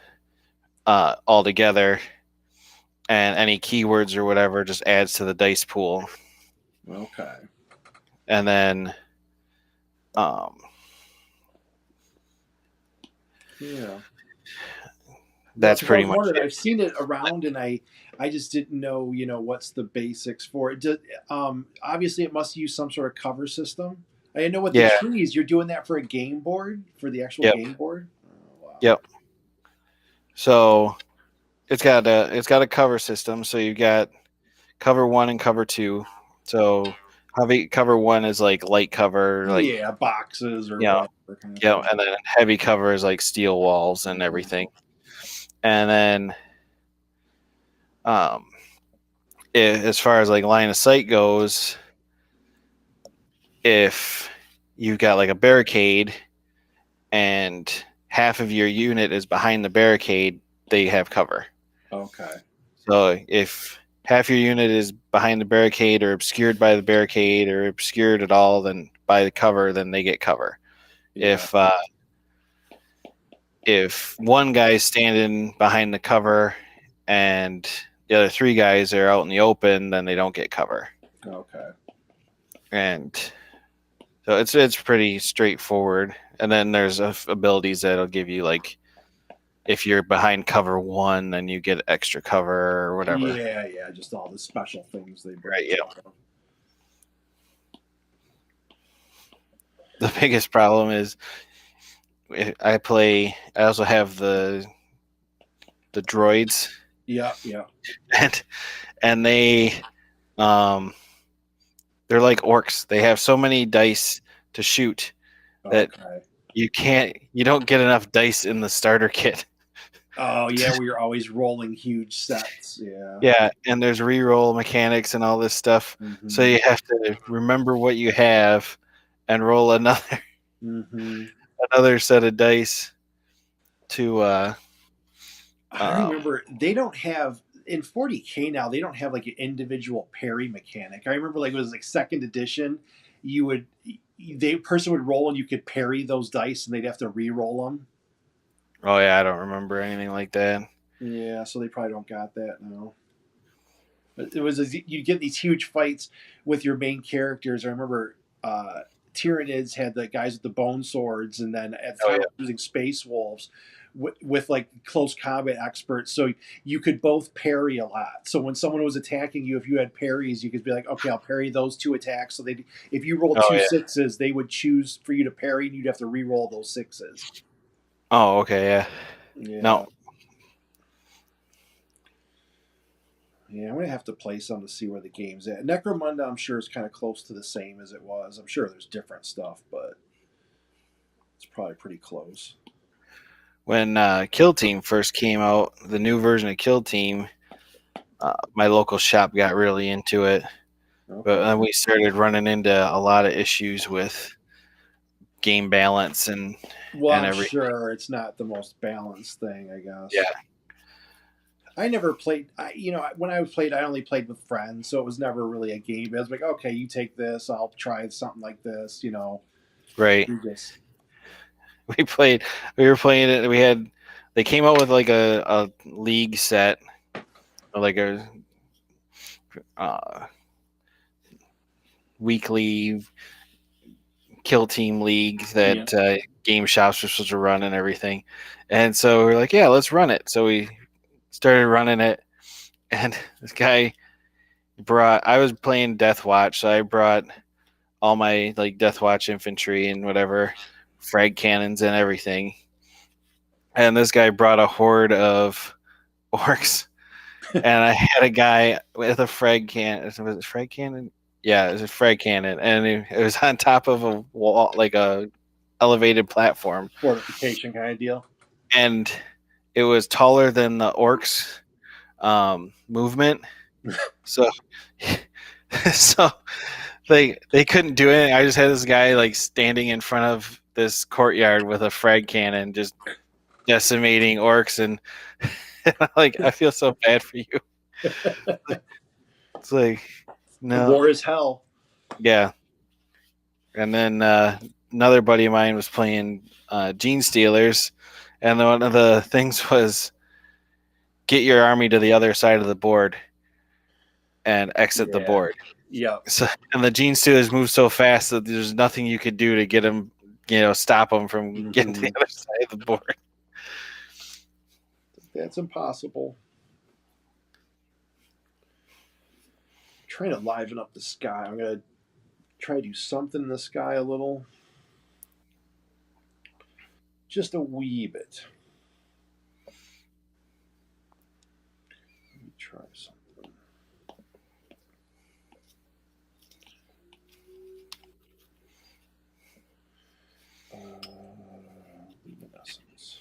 all together, and any keywords or whatever just adds to the dice pool, Okay. and then um, Yeah. Yeah, that's because I pretty was much wondering. it. I've seen it around, and I just didn't know, what's the basics for it. Obviously, it must use some sort of cover system. I know with the Yeah. trees, you're doing that for a game board, for the actual Yep. game board. Oh, wow. Yep. So it's got a cover system. So you got cover one and cover two. So heavy cover one is like light cover, like Yeah, boxes or you know, whatever kind of thing. and then heavy cover is like steel walls and Mhm. everything. And then um, as far as like line of sight goes, if you've got like a barricade and half of your unit is behind the barricade, they have cover. Okay. So if half your unit is behind the barricade or obscured by the barricade or obscured at all, then by the cover, then they get cover. Yeah. If one guy's standing behind the cover and the other 3 guys are out in the open, then they don't get cover. Okay. And so it's pretty straightforward. And then there's abilities that'll give you like if you're behind cover one, then you get extra cover or whatever. Yeah, yeah, just all the special things they bring. Right? Yeah. The biggest problem is I also have the droids, Yeah, yeah. and and um they're like orcs. They have so many dice to shoot that Okay. you don't get enough dice in the starter kit. Oh, yeah, we are always rolling huge sets. Yeah. Yeah, and there's reroll mechanics and all this stuff. So Mm-hmm. you have to remember what you have and roll another Mm-hmm. another set of dice to I um remember they don't have in 40K now. They don't have like an individual parry mechanic. I remember like it was like second edition. You would the person would roll and you could parry those dice and they'd have to re-roll them. oh yeah, I don't remember anything like that. Yeah, so they probably don't got that now. But it was you get these huge fights with your main characters. I remember Tyranids had the guys with the bone swords, and then at the Oh time yeah. using space wolves with like close combat experts, so you could both parry a lot. So when someone was attacking you, if you had parries, you could be like, okay, I'll parry those 2 attacks. So they, if you rolled Oh two yeah. sixes, they would choose for you to parry, and you'd have to re-roll those sixes. Oh okay, yeah. Yeah. No. Yeah, I'm gonna have to play some to see where the game's at. Necromunda, I'm sure, is kind of close to the same as it was. I'm sure there's different stuff, but it's probably pretty close. When Kill Team first came out, the new version of Kill Team, my local shop got really into it. But Okay. then we started running into a lot of issues with game balance and Well, I'm everything. sure it's not the most balanced thing, I Yeah, guess. I never played. When I played, I only played with friends, so it was never really a game. I was like, okay, you take this, I'll try something like this. right. We just We played. We were playing it. They came out with like a league set, or like a uh, weekly Kill Team league yeah. that game shops were supposed to run and everything. And so we are like, yeah, let's run it. So we started running it, and this guy brought. I was playing Death Watch, so I brought all my like Death Watch infantry and whatever frag cannons and everything. And this guy brought a horde of orcs, and I had a guy with a frag cannon. Was it frag cannon? Yeah, it was a frag cannon, and it was on top of a wall, like a elevated platform, Fortification kind of deal. and it was taller than the orcs' movement. So, so they couldn't do it. I just had this guy like standing in front of this courtyard with a frag cannon, just decimating orcs, and like I feel so bad for you. It's like no, War is hell. yeah. And then another buddy of mine was playing Gene Stealers, and one of the things was get your army to the other side of the board and exit the Yeah. board. Yep. So, and the Gene Stealers move so fast that there's nothing you could do to get them, stop them from getting to the other side of the board. That's impossible. I'm trying to liven up the sky. I'm gonna try to do something in the sky a little, just a wee bit. Let me try something. Luminescence.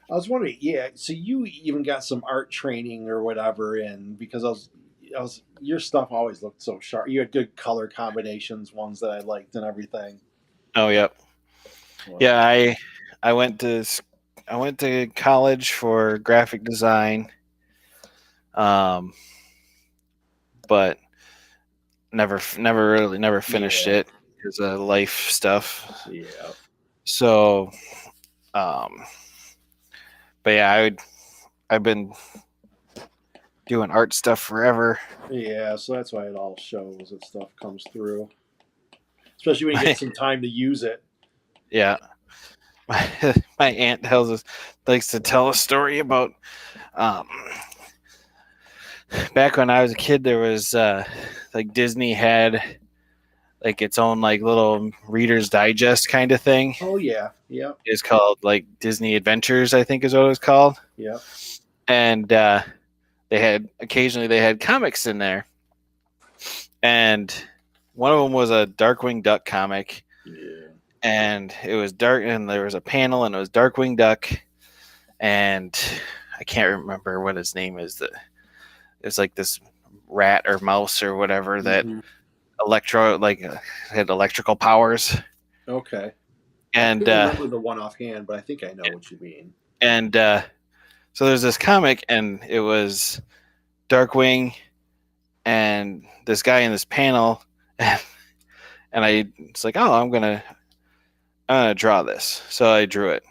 I was wondering, yeah. So you even got some art training or whatever, and because your stuff always looked so sharp. You had good color combinations, ones that I liked, and everything. Oh, yep. Wow. Yeah, I went to college for graphic design, but never finished Yeah. it because of life stuff. Yeah. So, but yeah, I've been doing art stuff forever. Yeah, so that's why it all shows that stuff comes through. Especially when you get some time to use it. Yeah. My aunt likes to tell a story about back when I was a kid. There was like Disney had like its own like little Reader's Digest kind of thing. Oh yeah, yep, It's called like Disney Adventures, I think is what it was called. yep. And occasionally they had comics in there, and one of them was a Darkwing Duck comic. Yeah. And it was dark, and there was a panel, and it was Darkwing Duck, and I can't remember what his name is. It's like this rat or mouse or whatever that had electrical powers. Okay. And I remember the one offhand, but I think I know what you mean. And so there's this comic, and it was Darkwing and this guy in this panel, and it's like, oh, I'm gonna draw this. So I drew it,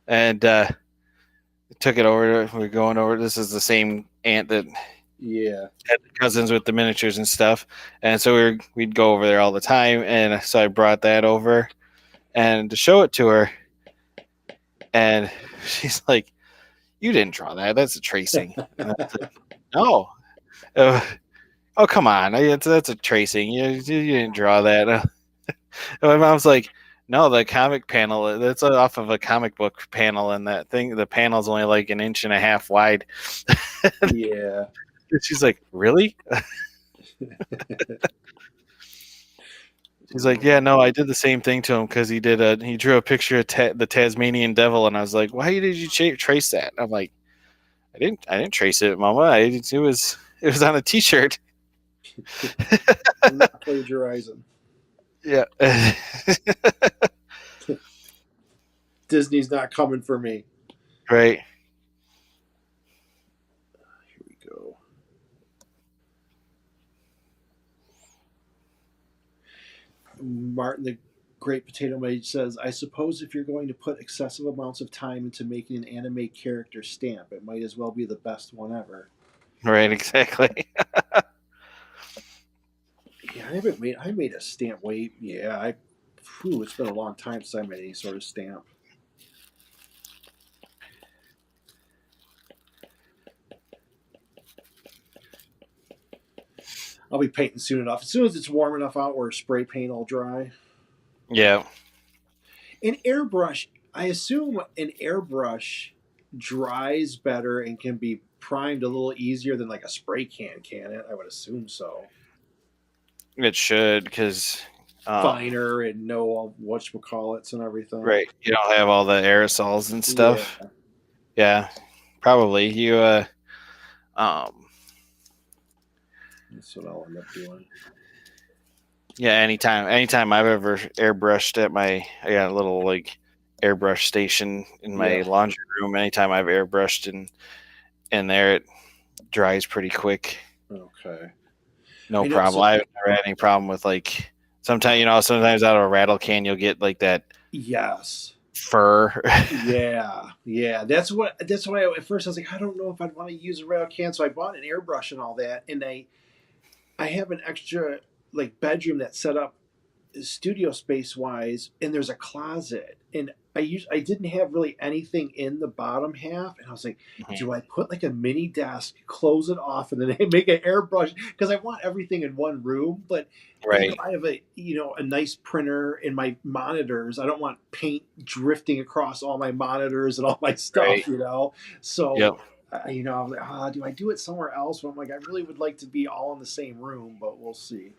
and took it over. We're going over. This is the same aunt that had cousins with the miniatures and stuff, and so we'd go over there all the time. And so I brought that over, and to show it to her, and she's like, "You didn't draw that. That's a tracing." And I was like, no. Oh, come on. That's a tracing. You didn't draw that. And my mom's like, No, the comic panel. That's off of a comic book panel, and that thing, the panel's only like an inch and a half wide. Yeah. And she's like, "Really?" She's like, "Yeah, no, I did the same thing to him because he drew a picture of the Tasmanian devil," and I was like, "Why did you trace that?" I'm like, I didn't trace it, Mama. It was on a T-shirt." I'm not plagiarizing. Yeah. Disney's not coming for me. Right. Here we go. Martin the Great Potato Mage says, I suppose if you're going to put excessive amounts of time into making an anime character stamp, it might as well be the best one ever. Right. Exactly. Yeah, I made a stamp way. Yeah, it's been a long time since I made any sort of stamp. I'll be painting soon enough. As soon as it's warm enough out where spray paint will dry. Yeah. An airbrush, I assume an airbrush dries better and can be primed a little easier than like a spray can it? I would assume so. It should, because Finer and no whatchamacallits and everything. right, you don't have all the aerosols and stuff. Yeah, probably. That's what I'll end up doing. Yeah, anytime I've ever airbrushed I got a little like airbrush station in my laundry room. Anytime I've airbrushed in there, it dries pretty quick. Okay. No problem. I've never had any problem with like sometimes out of a rattle can you'll get like that. Yes. Fur. Yeah. That's why at first I was like, I don't know if I'd want to use a rattle can, so I bought an airbrush and all that, and I have an extra like bedroom that's set up studio space wise, and there's a closet, and I didn't have really anything in the bottom half, and I was like, do I put like a mini desk, close it off, and then make an airbrush, because I want everything in one room, but right. I have a nice printer and my monitors. I don't want paint drifting across all my monitors and all my stuff, right. So yep. I was like, do I do it somewhere else? But I'm like, I really would like to be all in the same room, but we'll see.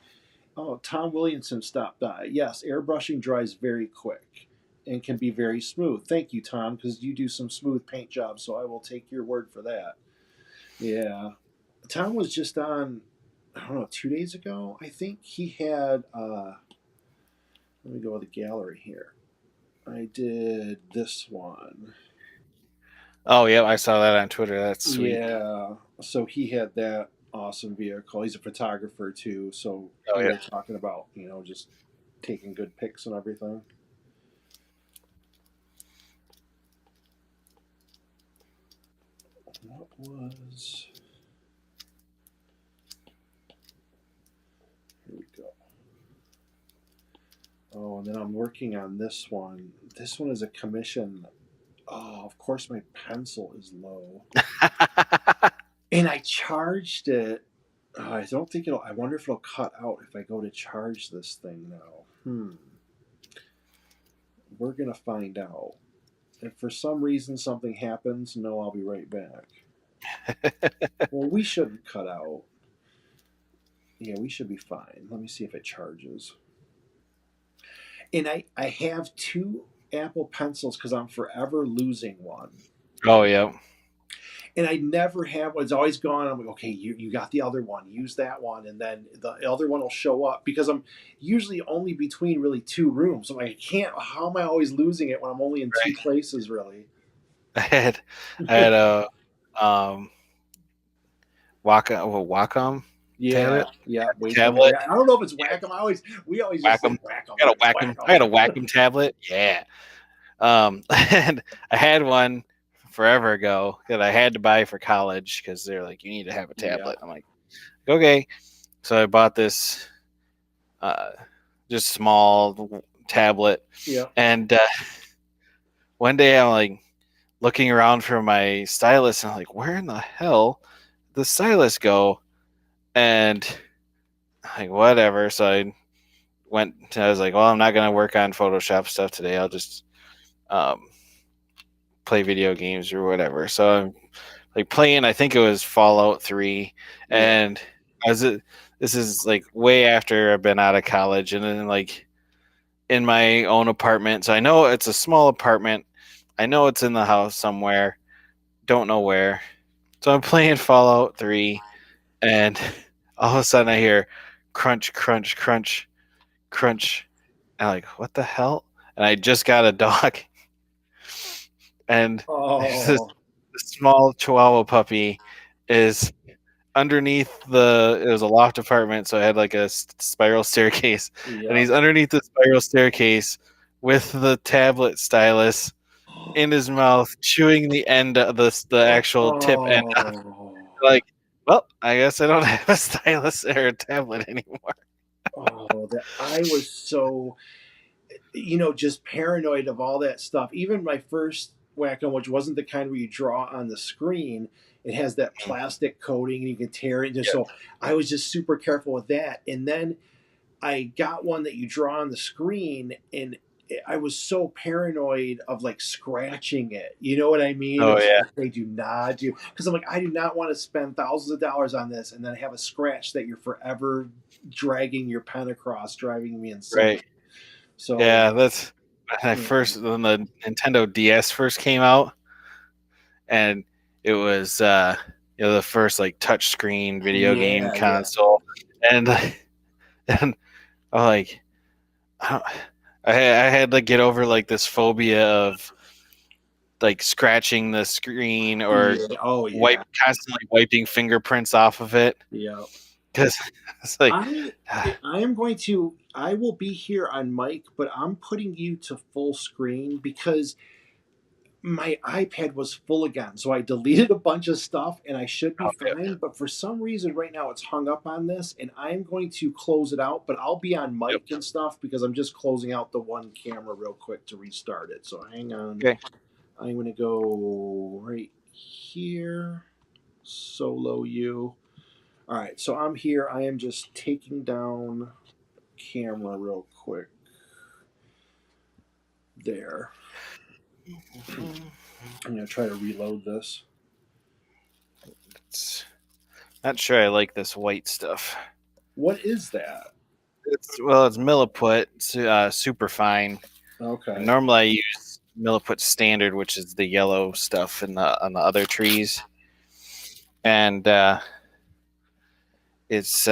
Oh, Tom Williamson stopped by. Yes, airbrushing dries very quick and can be very smooth. Thank you, Tom, because you do some smooth paint jobs, so I will take your word for that. Yeah. Tom was just on, I don't know, 2 days ago, I think. He had, let me go to the gallery here. I did this one. Oh, yeah, I saw that on Twitter. That's sweet. Yeah. So he had that awesome vehicle. He's a photographer too, so we were talking about just taking good pics and everything. What was? Here we go. Oh, and then I'm working on this one. This one is a commission. Oh, of course my pencil is low, and I charged it. I don't think I wonder if it'll cut out if I go to charge this thing now. We're gonna find out. If for some reason something happens, no, I'll be right back. Well, we shouldn't cut out. Yeah, we should be fine. Let me see if it charges. And I have 2 Apple Pencils because I'm forever losing one. Oh, yeah. And I never have one. It's always gone. I'm like, okay, you got the other one. Use that one. And then the other one will show up because I'm usually only between really 2 rooms. So I'm like, how am I always losing it when I'm only in 2 places, really? I had a Wacom tablet. Yeah. Tablet. I don't know if it's Wacom. We always just say Wacom. I got a Wacom tablet. Yeah. And I had one forever ago that I had to buy for college because they're like, you need to have a tablet. I'm like, okay. So I bought this just small tablet. Yeah. And one day I'm like looking around for my stylus, and I'm like, where in the hell did the stylus go? And I'm like, whatever. So I I was like, well, I'm not gonna work on Photoshop stuff today. I'll just um, play video games or whatever. So I'm like playing. I think it was Fallout 3, Yeah. and this is like way after I've been out of college, and then like in my own apartment. So I know it's a small apartment. I know it's in the house somewhere. Don't know where. So I'm playing Fallout 3, and all of a sudden I hear crunch, crunch, crunch, crunch. And I'm like, what the hell? And I just got a dog, and this Oh. small Chihuahua puppy is underneath it was a loft apartment, so I had like a spiral staircase, and Yeah. he's underneath the spiral staircase with the tablet stylus in his mouth, chewing the end of the actual tip end off. Oh. Like, well, I guess I don't have a stylus or a tablet anymore. Oh, that I was so, just paranoid of all that stuff. Even my first Wacom, which wasn't the kind where you draw on the screen, it has that plastic coating and you can tear it. Yeah. So I was just super careful with that. And then I got one that you draw on the screen, and I was so paranoid of like scratching it. You know what I mean? Oh It's yeah, like they do not do, because I'm like, I do not want to spend thousands of dollars on this and then have a scratch that you're forever dragging your pen across, driving me insane. right. So Yeah, that's when the Nintendo DS first came out, and it was the first like touchscreen video game yeah, yeah. console, and and I'm like, I, I had to get over like this phobia of like scratching the screen or Yeah. Oh yeah. constantly wiping fingerprints off of it Yeah. because it's like I I am going to I will be here on mic, but I'm putting you to full screen because my iPad was full again. So I deleted a bunch of stuff and I should be okay, fine. But for some reason right now it's hung up on this and I'm going to close it out, but I'll be on yep, mic and stuff because I'm just closing out the one camera real quick to restart it. So hang on. okay. I'm going to go right here. Solo you. All right. So I'm here. I am just taking down camera real quick. There. I'm going to try to reload this. It's not sure I like this white stuff. What is that? It's milliput, super fine. Okay. And normally I use milliput standard, which is the yellow stuff on the other trees, and it's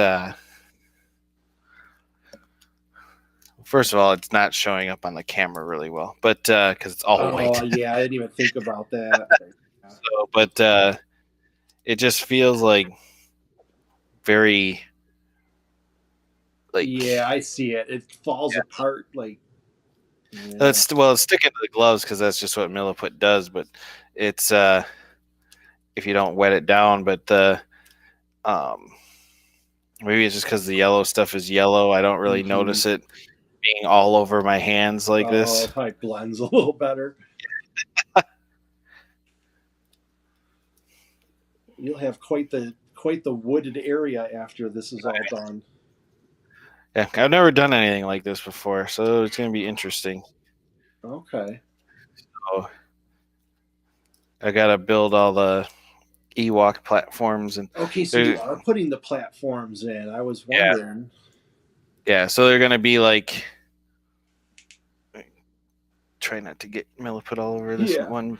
first of all, it's not showing up on the camera really well, but because it's all white. Oh yeah, I didn't even think about that. So, but it just feels like very like Yeah, I see it. It falls yeah. apart like. Yeah. It's sticking to the gloves because that's just what milliput does. But it's if you don't wet it down, but the maybe it's just because the yellow stuff is yellow. I don't really notice it being all over my hands like this. It probably blends a little better. You'll have quite the wooded area after this is all done. Yeah, I've never done anything like this before, so it's going to be interesting. Okay. So I got to build all the Ewok platforms and okay, so you are putting the platforms in. I was wondering. Yeah, so they're going to be like. Try not to get milliput all over this one.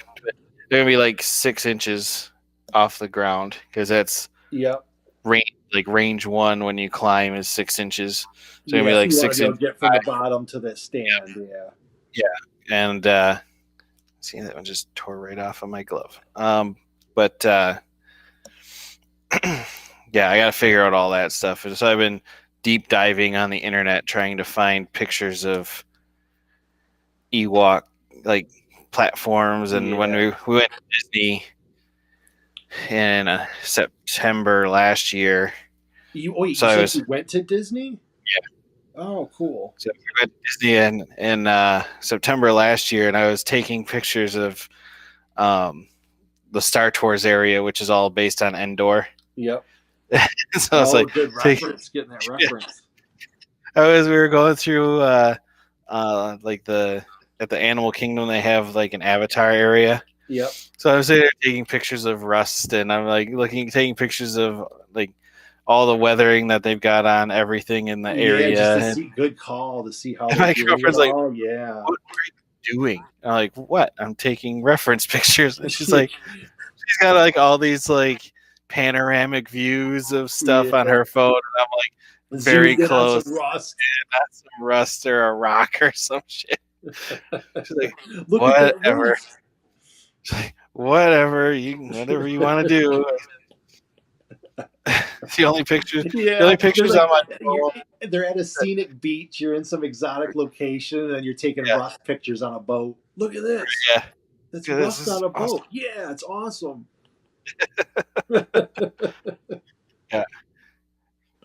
They're going to be like 6 inches off the ground because that's range 1 when you climb is 6 inches. So it'll be like 6 inches. Get from the bottom to the stand. Yeah. And see, that one just tore right off of my glove. But yeah, I got to figure out all that stuff. So I've been deep diving on the internet trying to find pictures of Ewok like platforms. And when we went to Disney in September last year. You went to Disney? Yeah. Oh, cool. So we went to Disney in September last year, and I was taking pictures of the Star Tours area, which is all based on Endor. Yep. So it's like good reference, getting that reference. We were going through like the at the Animal Kingdom they have like an avatar area. Yep. So I'm sitting there taking pictures of Rust, and I'm like taking pictures of like all the weathering that they've got on everything in the Yeah, just area. to And see, good call, to see how they're my doing it girlfriend's like, all. Yeah. "What are you doing?" I'm like, "What? I'm taking reference pictures." And she's like, she's got like all these like panoramic views of stuff on Yeah. her phone, and I'm like very Zoomed in on some close, rust. not some rust or a rock or some shit. She's like, Look at that whatever. rust. She's like, whatever you want to do. the only pictures, the Yeah, only they're pictures on like my you're phone. they're at a scenic beach. You're in some exotic location, and you're taking Yeah, rust pictures on a boat. Look at this. yeah. That's Yeah, this rust on is a awesome. boat. Yeah, it's awesome. Yeah,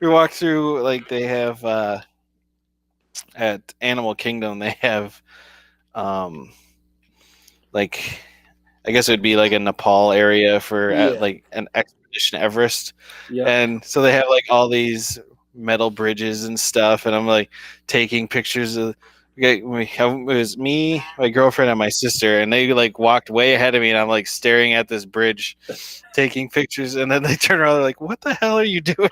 we walked through like they have at Animal Kingdom. They have um like I guess it would be like a Nepal area for Yeah. like an expedition Everest, Yep. and so they have like all these metal bridges and stuff, and I'm like taking pictures of. Okay, it was me, my girlfriend, and my sister, and they like walked way ahead of me, and I'm like staring at this bridge, taking pictures, and then they turn around, they're like, "What the hell are you doing?"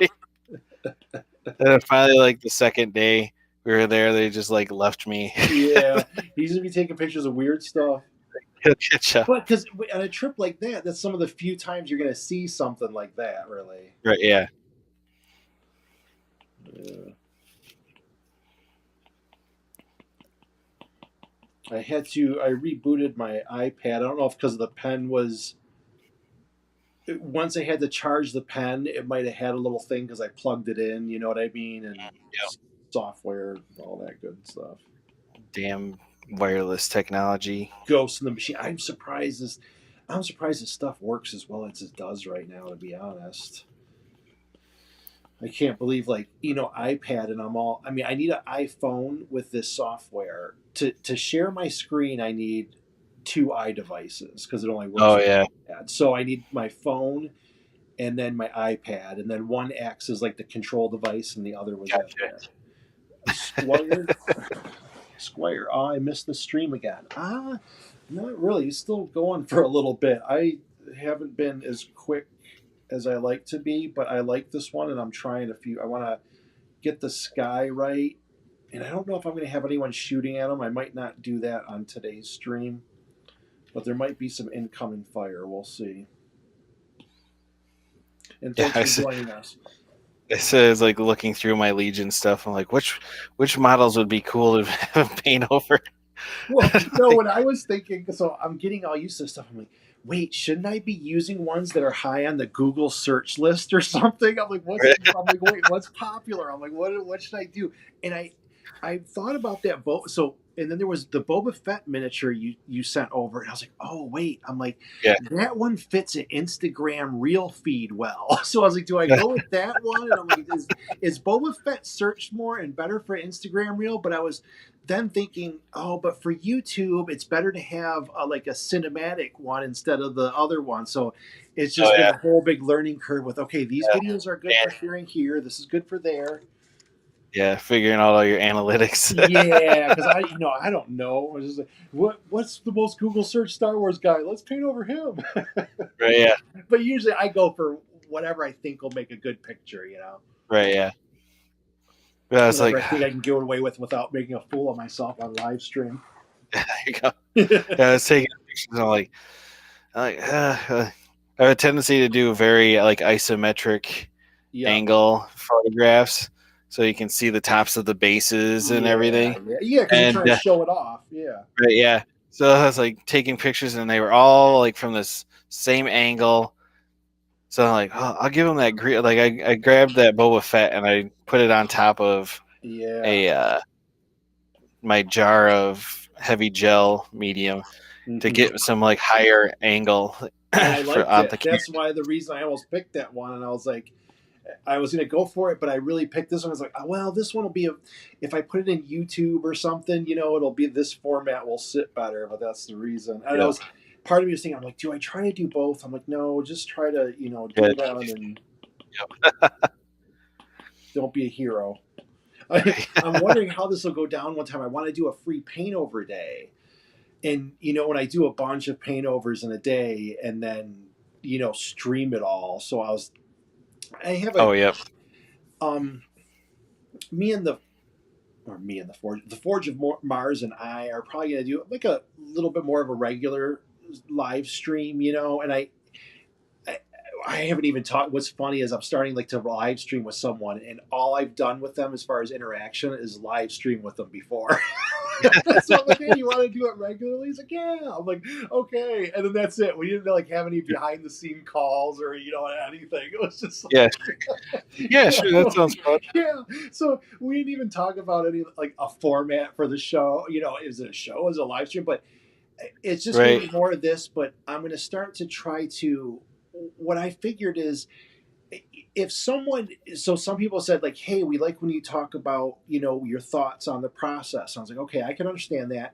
And then finally, like the second day we were there, they just like left me. Yeah. He's gonna be taking pictures of weird stuff. He'll get you. But because on a trip like that, that's some of the few times you're gonna see something like that. Really. Right? Yeah. Yeah. I rebooted my iPad. I don't know if because the pen was once I had to charge the pen, it might have had a little thing because I plugged it in. You know what I mean? And Yep. software, all that good stuff. Damn wireless technology. Ghost in the Machine. I'm surprised this stuff works as well as it does right now. To be honest, I can't believe iPad and I'm all. I mean, I need an iPhone with this software to share my screen. I need two iDevices because it only works Oh with yeah. iPad. So I need my phone and then my iPad, and then one acts as like the control device, and the other was at Gotcha. the Squire. Squire. Oh, I missed the stream again. Not really. It's still going for a little bit. I haven't been as quick as I like to be, but I like this one, and I'm trying a few. I want to get the sky right, and I don't know if I'm going to have anyone shooting at them. I might not do that on today's stream, but there might be some incoming fire. We'll see. And Yeah, thanks for joining us. it says like looking through my Legion stuff. I'm like, which models would be cool to have paint over? Well, no, Like, when I was thinking, so I'm getting all used to stuff. I'm like, wait, shouldn't I be using ones that are high on the Google search list or something? I'm like, wait, what's popular? I'm like, what should I do? And I thought about that so and then there was the Boba Fett miniature you sent over, and I was like, oh wait, I'm like, yeah, that one fits an Instagram reel feed well. So I was like, do I go with that one? And I'm like, is Boba Fett searched more and better for Instagram reel? But I was then thinking, oh, but for YouTube, it's better to have like a cinematic one instead of the other one. So it's oh just been yeah, a whole big learning curve with, okay, these yeah, videos are good for sharing here. This is good for there. yeah. Figuring out all your analytics. Yeah, because I don't know. I was just like, what's the most Google search Star Wars guy? Let's paint over him. Right. Yeah. But usually I go for whatever I think will make a good picture. Right. Yeah. But I was Whatever like, I think I can get away with without making a fool of myself on live stream. there you go. Yeah, I was taking pictures. And I'm I have a tendency to do very like isometric Yeah. angle photographs, so you can see the tops of the bases and everything. Yeah, because you're And trying to show it off. Yeah. right, yeah, so I was like taking pictures, and they were all like from this same angle. So I'm like, oh, I'll give him that green. Like I grabbed that Boba Fett and I put it on top of Yeah. a my jar of heavy gel medium to get some like higher angle And I for liked on it. the camera. That's why the reason I almost picked that one. And I was like, I was going to go for it, but I really picked this one. I was like, oh, well, this one will be, if I put it in YouTube or something, it'll be this format will sit better. But that's the reason. And part of me was thinking, I'm like, do I try to do both? I'm like, no, just try to, do one and don't be a hero. I'm wondering how this will go down one time. I want to do a free paint over day. And, when I do a bunch of paint overs in a day and then, stream it all. So I have Oh, yep. um, me and the, or me and the Forge of Mars and I are probably going to do like a little bit more of a regular live stream, and I, I haven't even talked. What's funny is I'm starting like to live stream with someone, and all I've done with them as far as interaction is live stream with them before. So I'm like, hey, you want to do it regularly? He's like, yeah. I'm like, okay. And then that's it. We didn't like have any behind the scene calls or anything. It was just Yeah. like, Yeah, sure. That sounds fun. yeah. So we didn't even talk about any like a format for the show. Is it a show? Is it a live stream? But it's just going to Right. be more of this. But I'm going to start to try to. What I figured is if someone, so some people said like, hey, we like when you talk about your thoughts on the process. I was like, okay, I can understand that.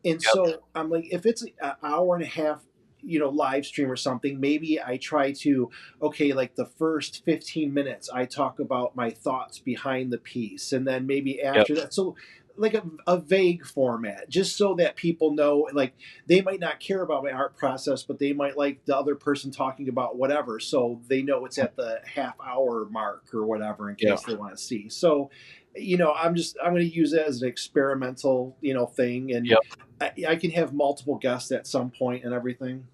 And Yep. so I'm like, if it's an hour and a half live stream or something, maybe I try to, okay, like the first 15 minutes I talk about my thoughts behind the piece, and then maybe Yep. after that, so like a vague format, just so that people know, like they might not care about my art process, but they might like the other person talking about whatever, so they know it's at the half hour mark or whatever in Yep. case they want to see. So I'm going to use it as an experimental thing, and Yep. I can have multiple guests at some point and everything.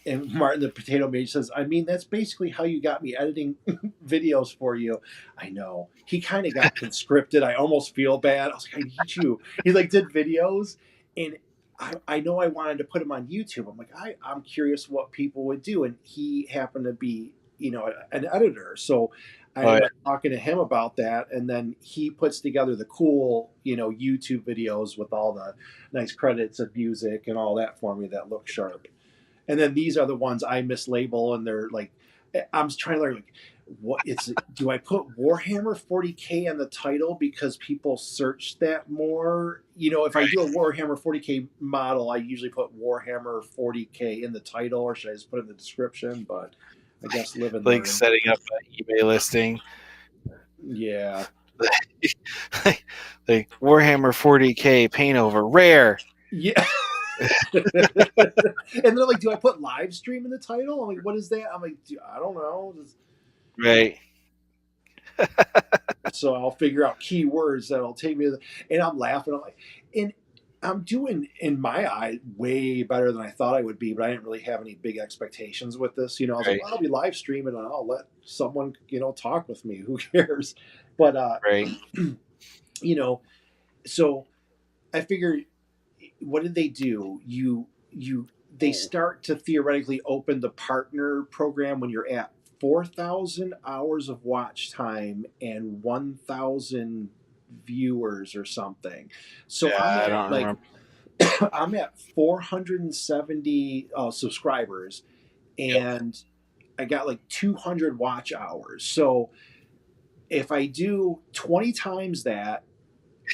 And Martin the Potato Mage says, I mean, that's basically how you got me editing videos for you. I know. He kind of got conscripted. I almost feel bad. I was like, I need you. He like did videos, and I know I wanted to put him on YouTube. I'm like, I'm curious what people would do. And he happened to be, an editor. So I Oh, yeah. ended up talking to him about that. And then he puts together the cool, YouTube videos with all the nice credits of music and all that for me that look sharp. And then these are the ones I mislabel, and they're like, I'm trying to learn like, what it's. Do I put Warhammer 40K on the title because people search that more? If I do a Warhammer 40K model, I usually put Warhammer 40K in the title, or should I just put it in the description? But I guess live and Like learn. setting up an eBay listing. Yeah. Like Warhammer 40K paint over rare. Yeah. And they're like, do I put live stream in the title? I'm like, what is that? I'm like, I don't know. Right. So I'll figure out keywords that'll take me to and I'm laughing. I'm like, and I'm doing in my eye way better than I thought I would be, but I didn't really have any big expectations with this. I was like, Right. well, I'll be live streaming and I'll let someone, talk with me. Who cares? But Right. So I figure, what did they do? They start to theoretically open the partner program when you're at 4,000 hours of watch time and 1,000 viewers or something. So I'm Yeah, I at don't like remember. I'm at 470 subscribers, Yep. and I got like 200 watch hours. So if I do 20 times that,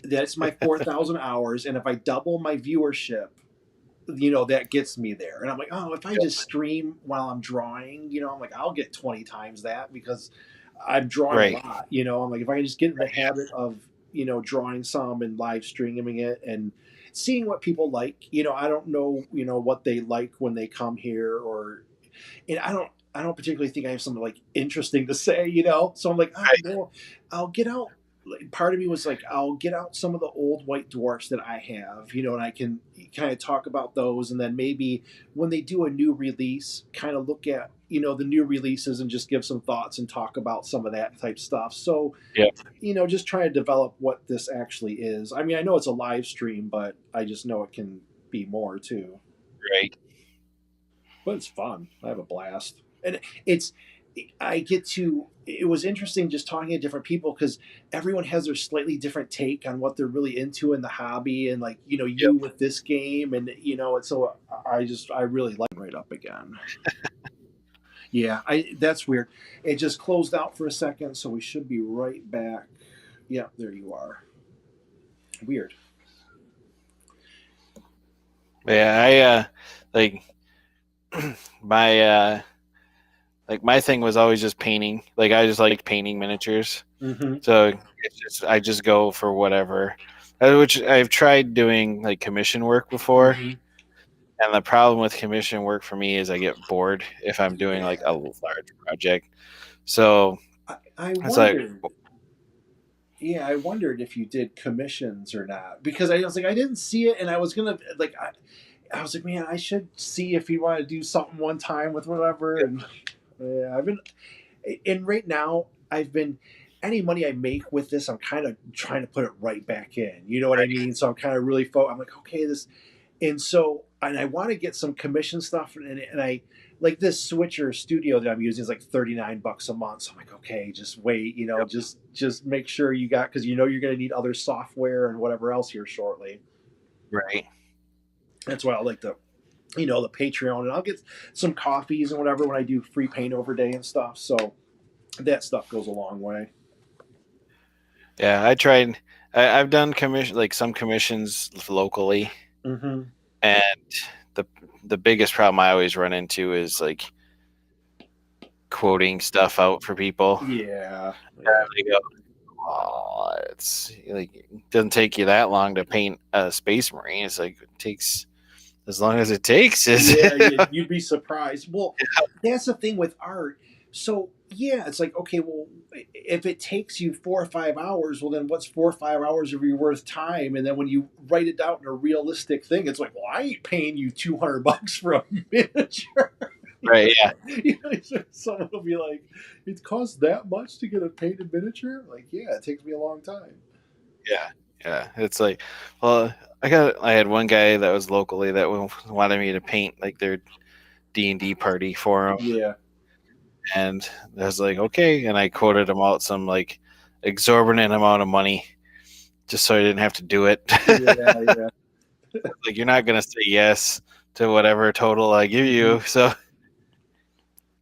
that's my 4,000 hours, and if I double my viewership, that gets me there. And I'm like, oh, if I Yep. just stream while I'm drawing, I'm like, I'll get 20 times that because I'm drawing a Right. lot. I'm like, if I can just get in the habit of, drawing some and live streaming it and seeing what people like, I don't know, what they like when they come here, or, and I don't particularly think I have something like interesting to say, So I'm like, oh, Right. well, I'll get out. Part of me was like, I'll get out some of the old white dwarfs that I have, and I can kind of talk about those, and then maybe when they do a new release, kind of look at the new releases and just give some thoughts and talk about some of that type stuff. So Yep. just try to develop what this actually is. I mean, I know it's a live stream, but I just know it can be more too. Right. But it's fun. I have a blast, and it's I get to. It was interesting just talking to different people because everyone has their slightly different take on what they're really into in the hobby, and like Yep. you with this game, and and so I really like it right up again. Yeah, that's weird. It just closed out for a second, so we should be right back. Yeah, there you are. Weird. Yeah, I like my like my thing was always just painting. Like I just like painting miniatures. Mm-hmm. So it's just I just go for whatever. Which I've tried doing like commission work before, Mm-hmm. and the problem with commission work for me is I get bored if I'm doing like a Yeah. large project. So I it's like, wondered. Yeah, I wondered if you did commissions or not because I was like, I didn't see it, and I was gonna like, I was like, man, I should see if you want to do something one time with whatever. And yeah, I've been, and right now I've been, any money I make with this, I'm kind of trying to put it right back in. You know what I mean? So I'm kind of really, I'm like, okay, this, and so, and I want to get some commission stuff, and I like this switcher studio that I'm using is like $39 a month. So I'm like, okay, just wait, just make sure you got, because you're going to need other software and whatever else here shortly. right. That's why I like the Patreon, and I'll get some coffees and whatever when I do free paint over day and stuff. So that stuff goes a long way. Yeah, I tried. I've done commission like some commissions locally, Mm-hmm. and the the biggest problem I always run into is like quoting stuff out for people. Yeah, And yeah, they go, "Oh, it's like it doesn't take you that long to paint a Space Marine. It's like it takes as long as it takes." Is yeah, yeah. You'd be surprised. Well, that's the thing with art. So yeah, it's like, okay, well, if it takes you 4 or 5 hours, well, then what's 4 or 5 hours of your worth time? And then when you write it out in a realistic thing, it's like, well, I ain't paying you $200 for a miniature. right? Yeah, Someone will be like, it costs that much to get a painted miniature? Like, yeah, it takes me a long time. yeah, yeah. It's like, well, I had one guy that was locally that wanted me to paint like their D&D party for him, Yeah, and I was like, okay, and I quoted him out some like exorbitant amount of money just so I didn't have to do it. yeah, yeah. Like you're not gonna say yes to whatever total I give Mm-hmm. you. So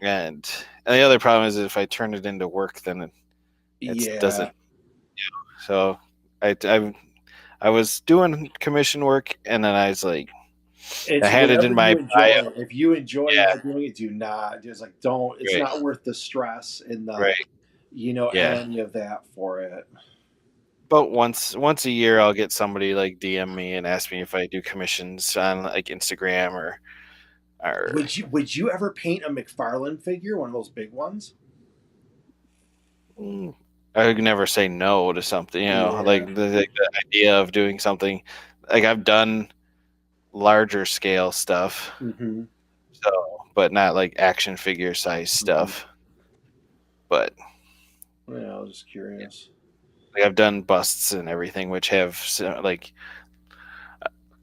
and the other problem is if I turn it into work, then it Yeah. doesn't. So I I was doing commission work, and then I was like, I It's had it whatever in you my bio. enjoy. If you enjoy Yeah, not doing it, do not. Just like don't. It's right, not worth the stress and the, right, yeah. any of that for it. But once a year, I'll get somebody like DM me and ask me if I do commissions on like Instagram or Would you ever paint a McFarlane figure, one of those big ones? mm, I would never say no to something. Yeah. Like the idea of doing something. Like I've done larger scale stuff, Mm-hmm. so but not like action figure size Mm-hmm. stuff. But Yeah, I was just curious. like I've done busts and everything, which have like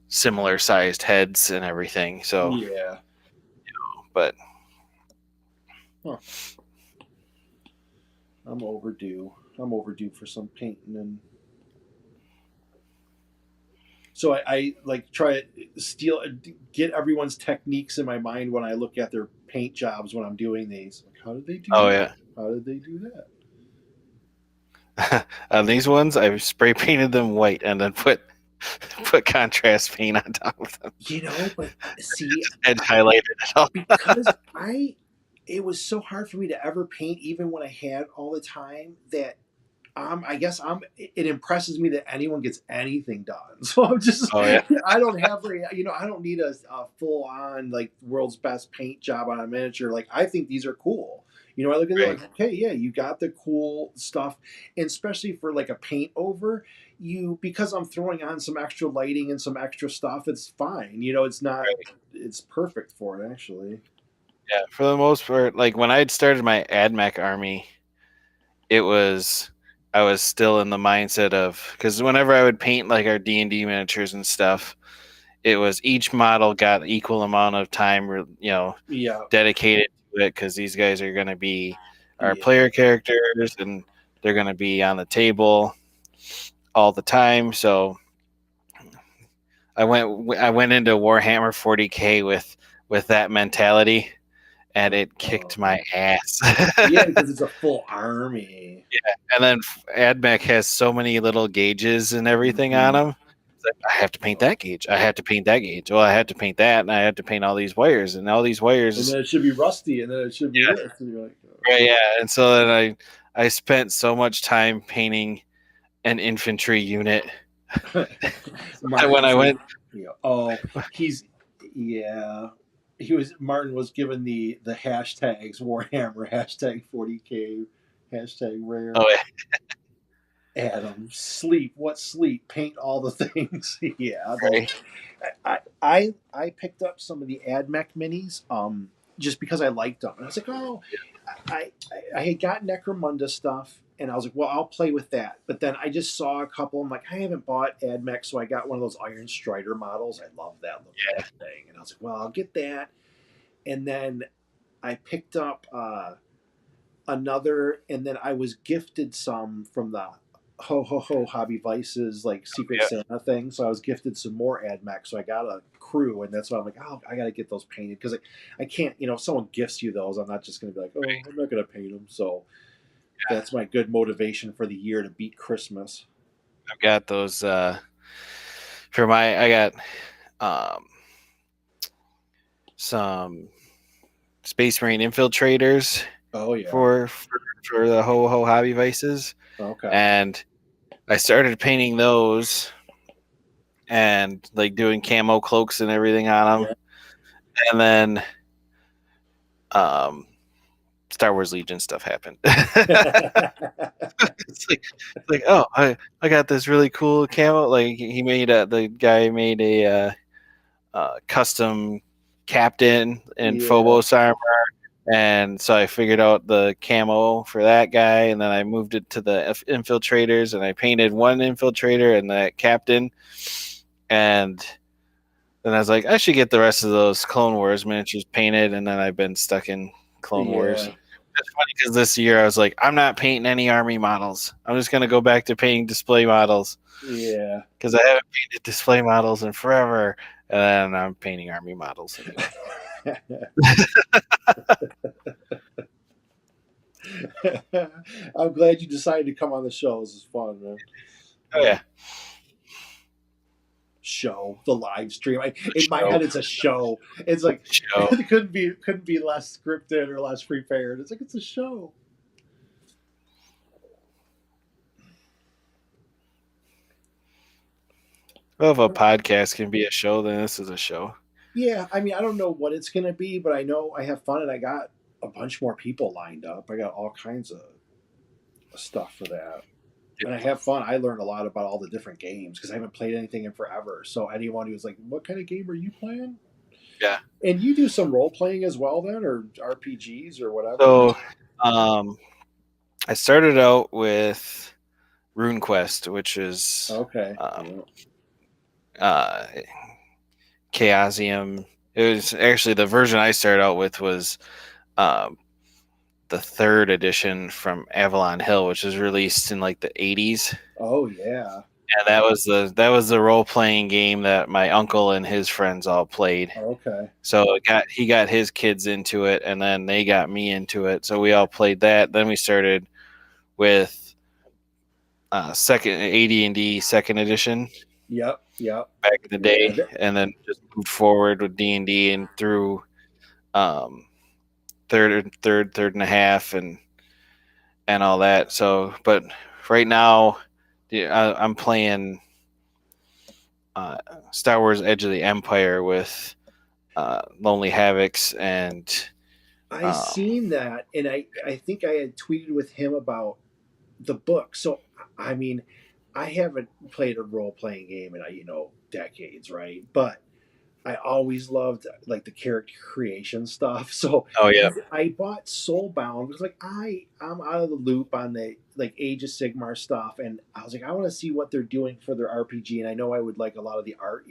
similar sized heads and everything. So, Yeah. but Huh. I'm overdue. I'm overdue for some painting, and so I like try to get everyone's techniques in my mind when I look at their paint jobs when I'm doing these. Like, how did they do oh that? yeah, How did they do that? on these ones I've spray painted them white and then put contrast paint on top of them But see, and highlighted it all. because it was so hard for me to ever paint, even when I had all the time, that I guess it impresses me that anyone gets anything done. So I'm just, Oh yeah, I don't have I don't need a full on like world's best paint job on a miniature. Like I think these are cool. I look at it right, like, okay, yeah, you got the cool stuff, and especially for like a paint over, because I'm throwing on some extra lighting and some extra stuff, it's fine. It's not, right. it's perfect for it actually. Yeah, for the most part, like when I had started my AdMech army, it was I was still in the mindset of because whenever I would paint like our D&D miniatures and stuff, it was each model got equal amount of time, Yeah, dedicated to it because these guys are going to be our yeah. player characters and they're going to be on the table all the time. So I went into Warhammer 40K with that mentality, and it kicked Oh. my ass. Yeah, because it's a full army. And then AdMech has so many little gauges and everything on Mhm. them. It's I have to paint that gauge. I have to paint that gauge. Well, I have to paint that, and I have to paint all these wires, and all these And wires. then it should be rusty, and then it should be Yeah, this. And you're like, right, yeah. And so then I spent so much time painting an infantry unit. When Martin I says, went, oh, he's, yeah. Martin was given the hashtags Warhammer, hashtag 40K, hashtag rare. oh yeah, Adam, sleep. What sleep? Paint all the things. Yeah, those. right, I picked up some of the AdMech minis, just because I liked them, and I was like, oh, I had got Necromunda stuff, and I was like, well, I'll play with that. But then I just saw a couple. I'm like, I haven't bought AdMech, so I got one of those Iron Strider models. I love that little thing, and I was like, well, I'll get that. And then I picked up another, and then I was gifted some from the Ho Ho Ho Hobby Vices like Secret yeah, Santa thing. So I was gifted some more AdMech. So I got a crew, and that's why I'm like, oh, I got to get those painted because I can't, if someone gifts you those, I'm not just going to be like, oh, I'm not going to paint them. So that's my good motivation for the year to beat Christmas. I've got those for my. I got some Space Marine infiltrators. Oh yeah. For the Ho Ho Hobby Vices. Okay. And I started painting those and like doing camo cloaks and everything on them. Yeah. And then Star Wars Legion stuff happened. it's like, oh, I got this really cool camo. Like the guy made a custom captain in Phobos armor. And so I figured out the camo for that guy, and then I moved it to the infiltrators, and I painted one infiltrator and that captain. And then I was like, I should get the rest of those Clone Wars miniatures painted, and then I've been stuck in Clone Wars. It's funny because this year I was like, I'm not painting any army models. I'm just going to go back to painting display models. Yeah. Because I haven't painted display models in forever, and then I'm painting army models anyway. I'm glad you decided to come on the show. This is fun, man. Oh yeah. Show the live stream. In my head, it's a show. It's like it couldn't be less scripted or less prepared. It's like it's a show. Well, if a podcast can be a show, then this is a show. Yeah, I mean, I don't know what it's going to be, but I know I have fun, and I got a bunch more people lined up. I got all kinds of stuff for that. And I have fun. I learned a lot about all the different games because I haven't played anything in forever. So anyone who's like, what kind of game are you playing? Yeah. And you do some role playing as well then, or RPGs or whatever? So I started out with RuneQuest, which is okay. Chaosium. It was actually the version I started out with was the third edition from Avalon Hill, which was released in like the 80s. Oh yeah. And that was the role playing game that my uncle and his friends all played. Okay. So he got his kids into it, and then they got me into it. So we all played that. Then we started with second AD&D second edition. Yep. Back in the day, and then just moved forward with D&D and through third and a half and all that. So, but right now, I'm playing Star Wars: Edge of the Empire with Lonely Havocs, and I seen that, and I think I had tweeted with him about the book. So I mean, I haven't played a role playing game in decades, right? But I always loved like the character creation stuff. So I bought Soulbound because like I'm out of the loop on the like Age of Sigmar stuff, and I was like, I want to see what they're doing for their RPG, and I know I would like a lot of the art,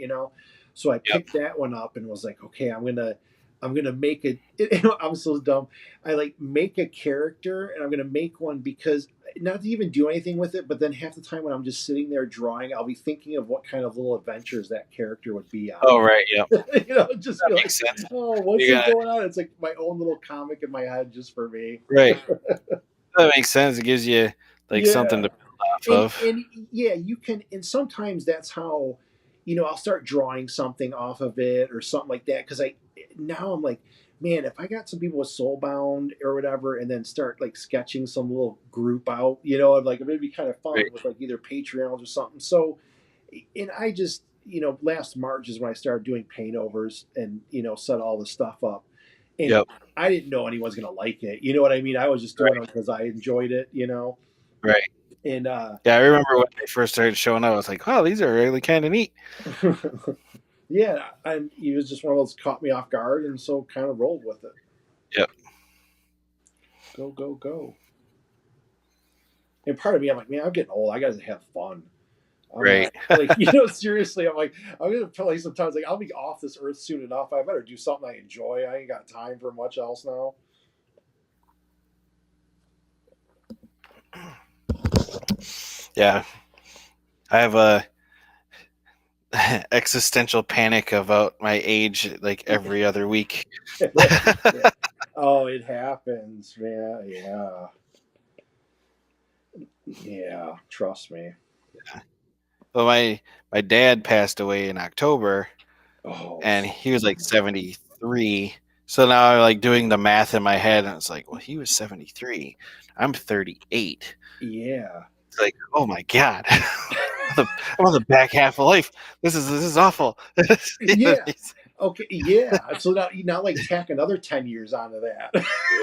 So I picked that one up and was like, okay, I'm gonna make it. I'm so dumb. I like make a character, and I'm gonna make one because not to even do anything with it, but then half the time when I'm just sitting there drawing, I'll be thinking of what kind of little adventures that character would be on. Oh right, yeah. Just that makes sense. Oh, what's going on? It's like my own little comic in my head just for me. Right. That makes sense. It gives you like something to build off of. And yeah, you can, and sometimes that's how I'll start drawing something off of it or something like that. Because now I'm like, man, if I got some people with Soulbound or whatever, and then start like sketching some little group out, and like it'd be kind of fun Right. with like either Patreons or something. So, and I just, last March is when I started doing paintovers and set all the stuff up, and Yep. I didn't know anyone's gonna like it. You know what I mean? I was just doing Right. it because I enjoyed it. Right. And Yeah, I remember when they first started showing up. I was like, "Oh, these are really kind of neat." yeah, and he was just one of those caught me off guard, and so kind of rolled with it. Yep. Go, go, go. And part of me, I'm like, man, I'm getting old. I got to have fun. I'm Right. not like, seriously, I'm like, I'm going to play sometimes, like, I'll be off this earth soon enough. I better do something I enjoy. I ain't got time for much else now. Yeah, I have a existential panic about my age like every other week. Yeah. Oh, it happens, man. Yeah. Yeah. Trust me. Well, my dad passed away in October, Oh, and he was like 73. So now I'm like doing the math in my head, and it's like, well, he was 73. I'm 38. yeah. It's like, oh my god, I'm on the back half of life. This is awful. Yeah. Okay. Yeah. So now like tack another 10 years onto that.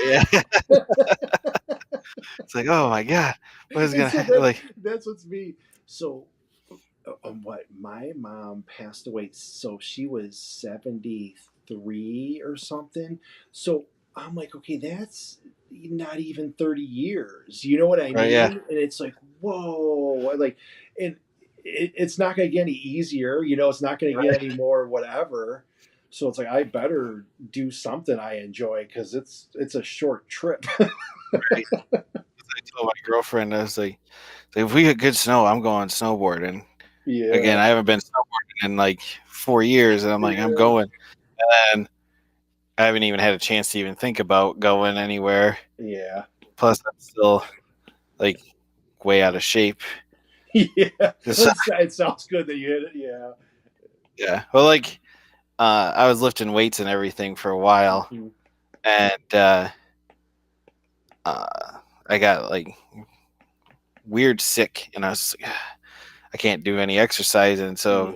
Yeah, it's like, oh my god, what is And so gonna like? that's what's me. So, what my mom passed away. So she was 73 or something. So I'm like, okay, that's not even 30 years. You know what I Right? Yeah, mean? And it's like, whoa, like, and it's not going to get any easier. It's not going to get right, any more whatever. So it's like I better do something I enjoy because it's a short trip. right. I told my girlfriend, I was like, if we get good snow, I'm going snowboarding. Again, Yeah, I haven't been snowboarding in like 4 years, and I'm like, I'm yeah, going. And I haven't even had a chance to even think about going anywhere. yeah. Plus, I'm still like way out of shape. Yeah, Just, it sounds good that you hit it. Yeah. yeah. Well, like I was lifting weights and everything for a while, Mhm. and I got like weird sick, and I was like, I can't do any exercise, and so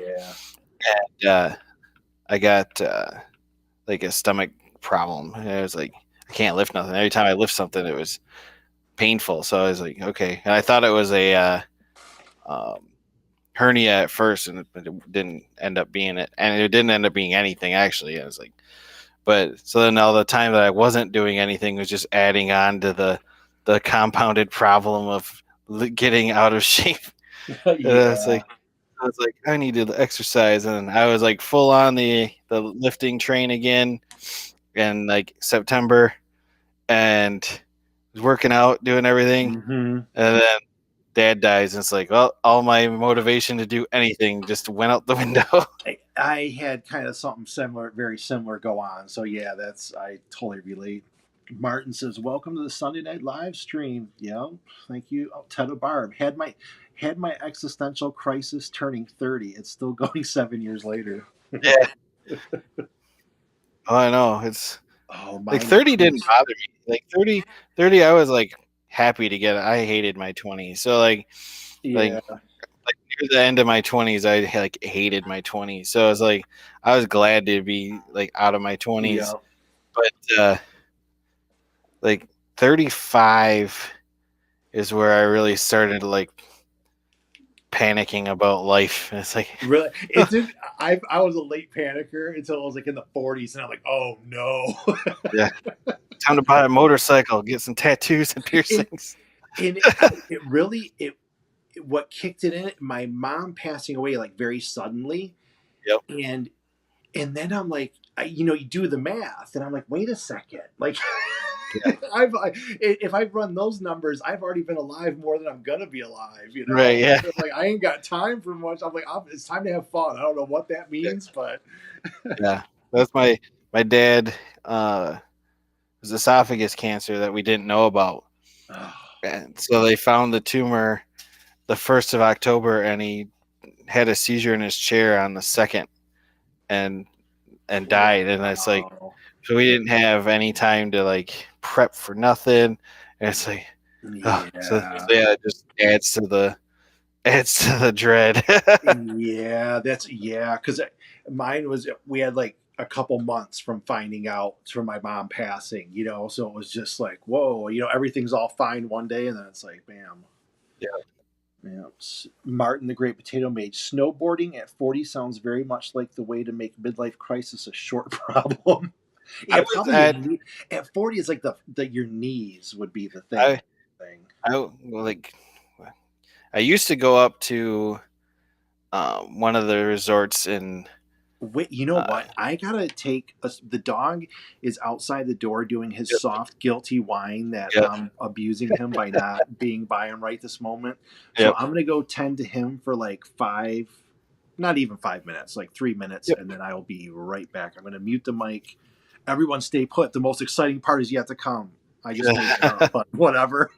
Yeah. uh, I got like a stomach problem. And it was like I can't lift nothing. Every time I lift something, it was painful. So I was like, okay. And I thought it was a um, hernia at first, and it didn't end up being it. And it didn't end up being anything actually. I was like, but so then all the time that I wasn't doing anything was just adding on to the compounded problem of getting out of shape. And Yeah. I was like, I need to exercise, and I was like full on the lifting train again in like September, and was working out, doing everything, Hmm. and then dad dies, and it's like, well, all my motivation to do anything just went out the window. I had kind of something similar, very similar go on. So yeah, I totally relate. Martin says, "Welcome to the Sunday Night Live stream." Yeah, thank you. Oh, Ted Barb had my existential crisis turning 30. It's still going 7 years later. Yeah. Oh, I know. It's Oh, like mine 30 didn't increased. bother me. Like 30, I was like happy to get it. I hated my 20s. So like Yeah, near the end of my 20s, I like hated my 20s. So I was like, I was glad to be like out of my 20s. yeah. But like 35 is where I really started like panicking about life. And it's like, Really, it did. I was a late panicker until I was like in the 40s, and I'm like, oh no. yeah, time to buy a motorcycle, get some tattoos and and piercings. and it really what kicked it in. My mom passing away like very suddenly, Yep. and then I'm like, you do the math, and I'm like, wait a second, like. Yeah. If I run those numbers, I've already been alive more than I'm gonna be alive. Right. Yeah. Like I ain't got time for much. I'm like, it's time to have fun. I don't know what that Yeah. means, but Yeah. That's my dad was esophagus cancer that we didn't know about. And so they found the tumor the 1st of October, and he had a seizure in his chair on the second and died, and it's like, Wow. so we didn't have any time to like prep for nothing, and it's like, oh, Yeah. yeah, it just adds to the dread. Yeah, because mine was we had like a couple months from finding out from my mom passing, so it was just like, whoa, everything's all fine one day, and then it's like, bam. Yeah. Yeah. Martin the Great Potato made snowboarding at 40 sounds very much like the way to make midlife crisis a short problem. I Yeah, was probably at 40 is like the your knees would be the thing. I well, like I used to go up to one of the resorts in Wait, you know what? I gotta take the dog is outside the door doing his yep, soft, guilty whine that yep, I'm abusing him by not being by him right this moment. So yep, I'm gonna go tend to him for like not even 5 minutes, like 3 minutes, yep. and then I'll be right back. I'm gonna mute the mic. Everyone stay put. The most exciting part is yet to come. I just made it up, but whatever.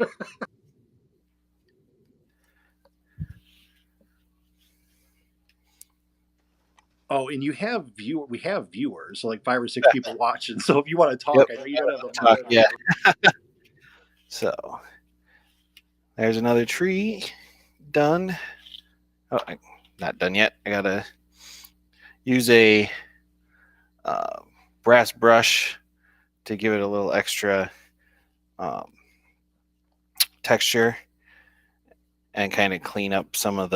Oh, and we have viewers, so like 5 or 6 people watching. So if you want to talk, Yep. I know you don't have the Talk, mic. yeah. So there's another tree done. Oh, not done yet. I gotta use a brass brush to give it a little extra um, texture and kind of clean up some of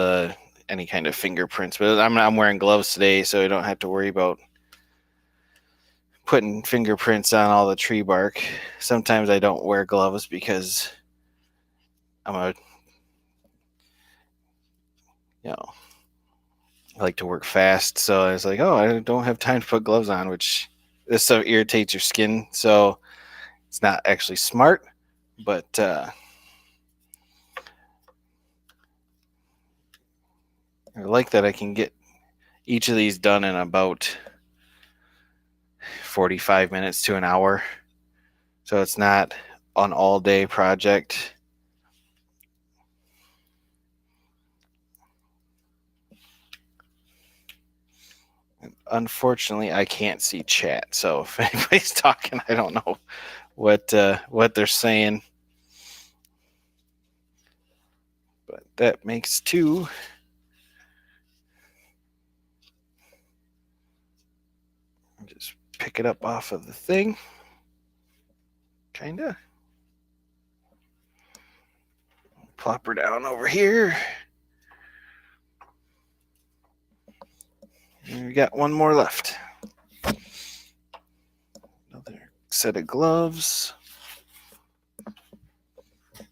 any kind of fingerprints. But I'm wearing gloves today, so I don't have to worry about putting fingerprints on all the tree bark. Sometimes I don't wear gloves because I'm a I like to work fast, so I was like, oh, I don't have time to put gloves on, which this stuff irritates your skin, so it's not actually smart, but I like that I can get each of these done in about 45 minutes to an hour, so it's not an all-day project. Unfortunately, I can't see chat, so if anybody's talking, I don't know what they're saying. But that makes 2. Just pick it up off of the thing. Kinda. Plop her down over here. And we got one more left. Another set of gloves. So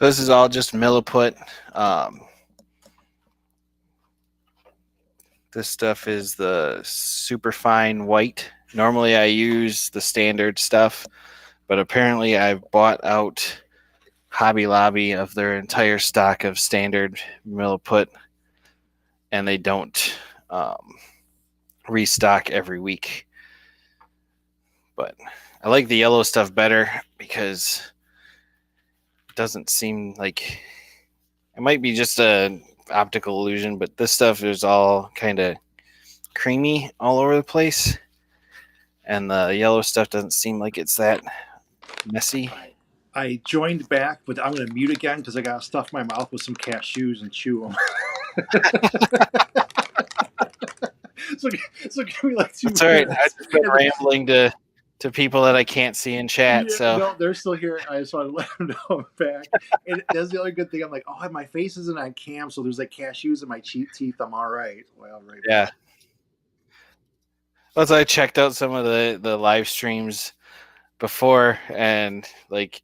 this is all just milliput. This stuff is the super fine white. Normally I use the standard stuff, but apparently I've bought out Hobby Lobby of their entire stock of standard milliput, and they don't restock every week. But I like the yellow stuff better because it doesn't seem like it might be just a optical illusion, but this stuff is all kind of creamy all over the place, and the yellow stuff doesn't seem like it's that messy. I joined back, but I'm going to mute again because I got to stuff my mouth with some cashews and chew them. so give me like 2 That's all right. minutes. I've just been rambling to people that I can't see in chat. Yeah, so no, they're still here. I just want to let them know I'm back. And that's the only good thing. I'm like, oh, my face isn't on cam, so there's like cashews in my teeth. I'm all right. Well, right. Yeah. Plus, I checked out some of the live streams before, and like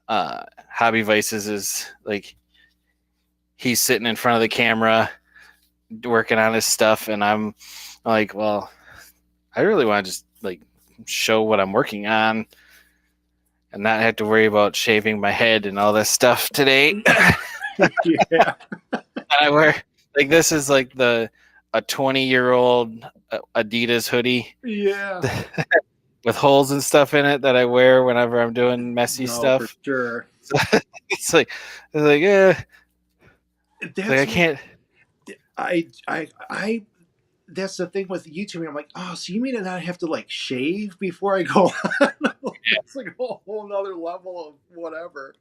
Hobby Vices is like he's sitting in front of the camera working on his stuff, and I'm like, well, I really want to just like show what I'm working on and not have to worry about shaving my head and all this stuff today. Yeah. I wear like this is like a 20-year-old Adidas hoodie. Yeah. With holes and stuff in it that I wear whenever I'm doing messy stuff. For sure. So it's like yeah. It's like That's I what can't. I that's the thing with YouTube. I'm like, oh, so you mean that I have to like shave before I go on? That's like a whole nother level of whatever.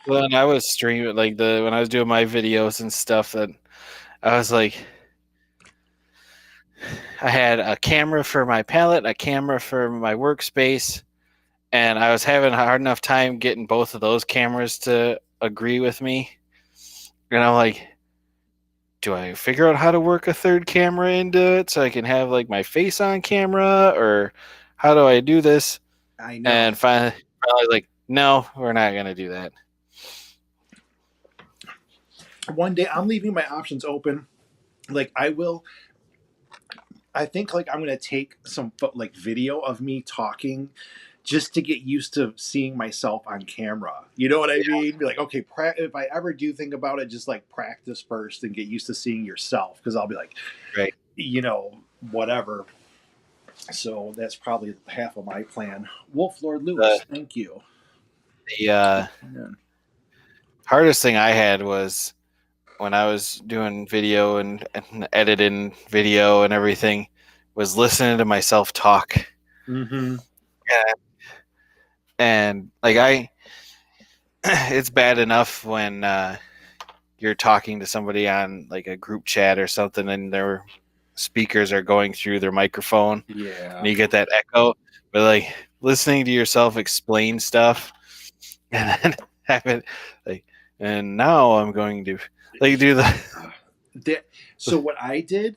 When I was streaming, like when I was doing my videos and stuff, that I was like, I had a camera for my palette, a camera for my workspace, and I was having a hard enough time getting both of those cameras to agree with me. And I'm like, do I figure out how to work a third camera into it so I can have like my face on camera, or how do I do this? I And know. finally like, no, we're not gonna do that. One day I'm leaving my options open. Like I will. I think like I'm gonna take some like video of me talking just to get used to seeing myself on camera. You know what I mean? Be like, okay, if I ever do think about it, just like practice first and get used to seeing yourself, because I'll be like, Right. whatever. So that's probably half of my plan. Wolf Lord The Lewis, thank you. the Yeah. hardest thing I had was when I was doing video and editing video and everything, was listening to myself talk. Mm-hmm. Yeah. And like it's bad enough when you're talking to somebody on like a group chat or something, and their speakers are going through their microphone, and Yeah. you get that echo. But like listening to yourself explain stuff, and then have it like, and now I'm going to like do So what I did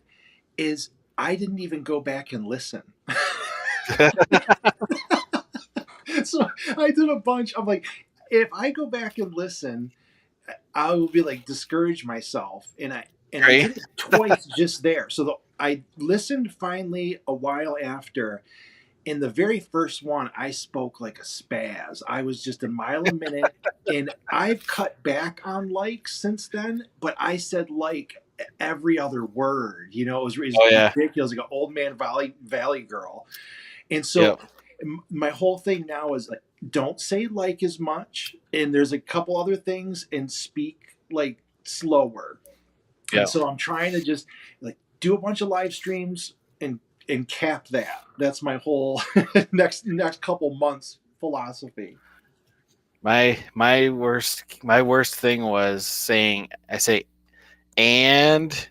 is I didn't even go back and listen. So I did a bunch. I'm like, if I go back and listen, I will be like discourage myself, and I right. did it twice just there. So I listened finally a while after. In the very first one, I spoke like a spaz. I was just a mile a minute, and I've cut back on like since then. But I said like every other word. It was Oh yeah. ridiculous, like an old man valley girl. And so Yep. my whole thing now is like, don't say like as much, and there's a couple other things, and speak like slower. And Yep. so I'm trying to just like do a bunch of live streams and cap that. That's my whole next couple months philosophy. My worst thing was saying I say and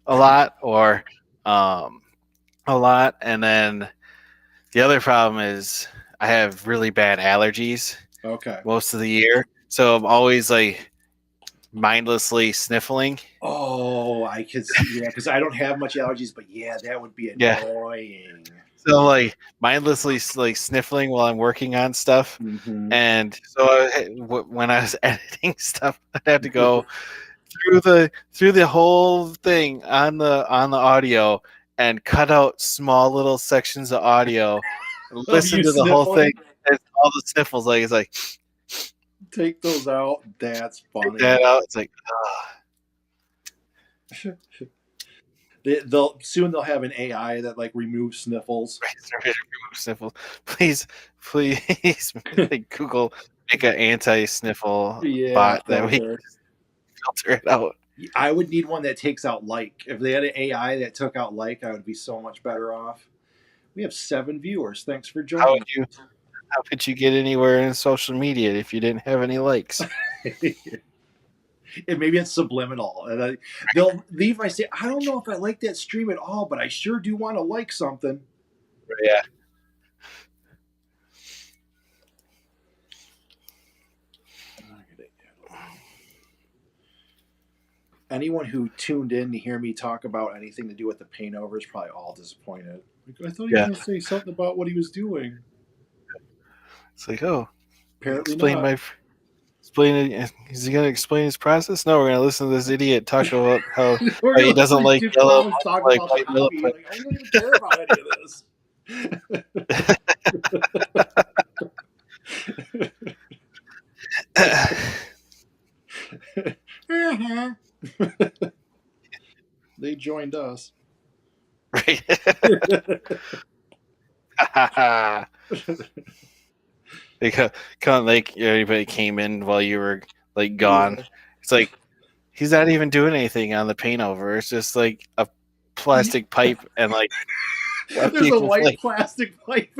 a lot, or um a lot, and then the other problem is I have really bad allergies Okay. most of the year, so I'm always like mindlessly sniffling. Oh, I could see. Yeah, because I don't have much allergies, but yeah, that would be Yeah, annoying. so like mindlessly like sniffling while I'm working on stuff, Mm-hmm. and so when I was editing stuff, I'd have to go through the whole thing on the audio and cut out small little sections of audio, Of listen you to the whole thing, sniffling, and all the sniffles, like it's like take those out. That's take funny. that out. It's like They'll soon they'll have an AI that like removes sniffles. sniffles. Please, like Google make an anti-sniffle Yeah, bot that we can filter. filter it out. I would need one that takes out like. If they had an AI that took out like, I would be so much better off. We have 7 viewers. Thanks for How joining. would you? How could you get anywhere in social media if you didn't have any likes? And maybe it's subliminal. And they'll leave. I say, I don't know if I like that stream at all, but I sure do want to like something. Yeah. Anyone who tuned in to hear me talk about anything to do with the paintover is probably all disappointed. Like, I thought he was Yeah. going to say something about what he was doing. It's like, oh, Apparently explain not. explain it. Is he going to explain his process? No, we're going to listen to this idiot talk about how We're he going to doesn't listen to like two yellow, clowns talk like about the white hobby. millet. Like, I don't even care about any of this. They joined us. Right. Because kind of like everybody came in while you were like gone. Yeah. It's like he's not even doing anything on the paint over. It's just like a plastic pipe and like There's a people white play. plastic pipe.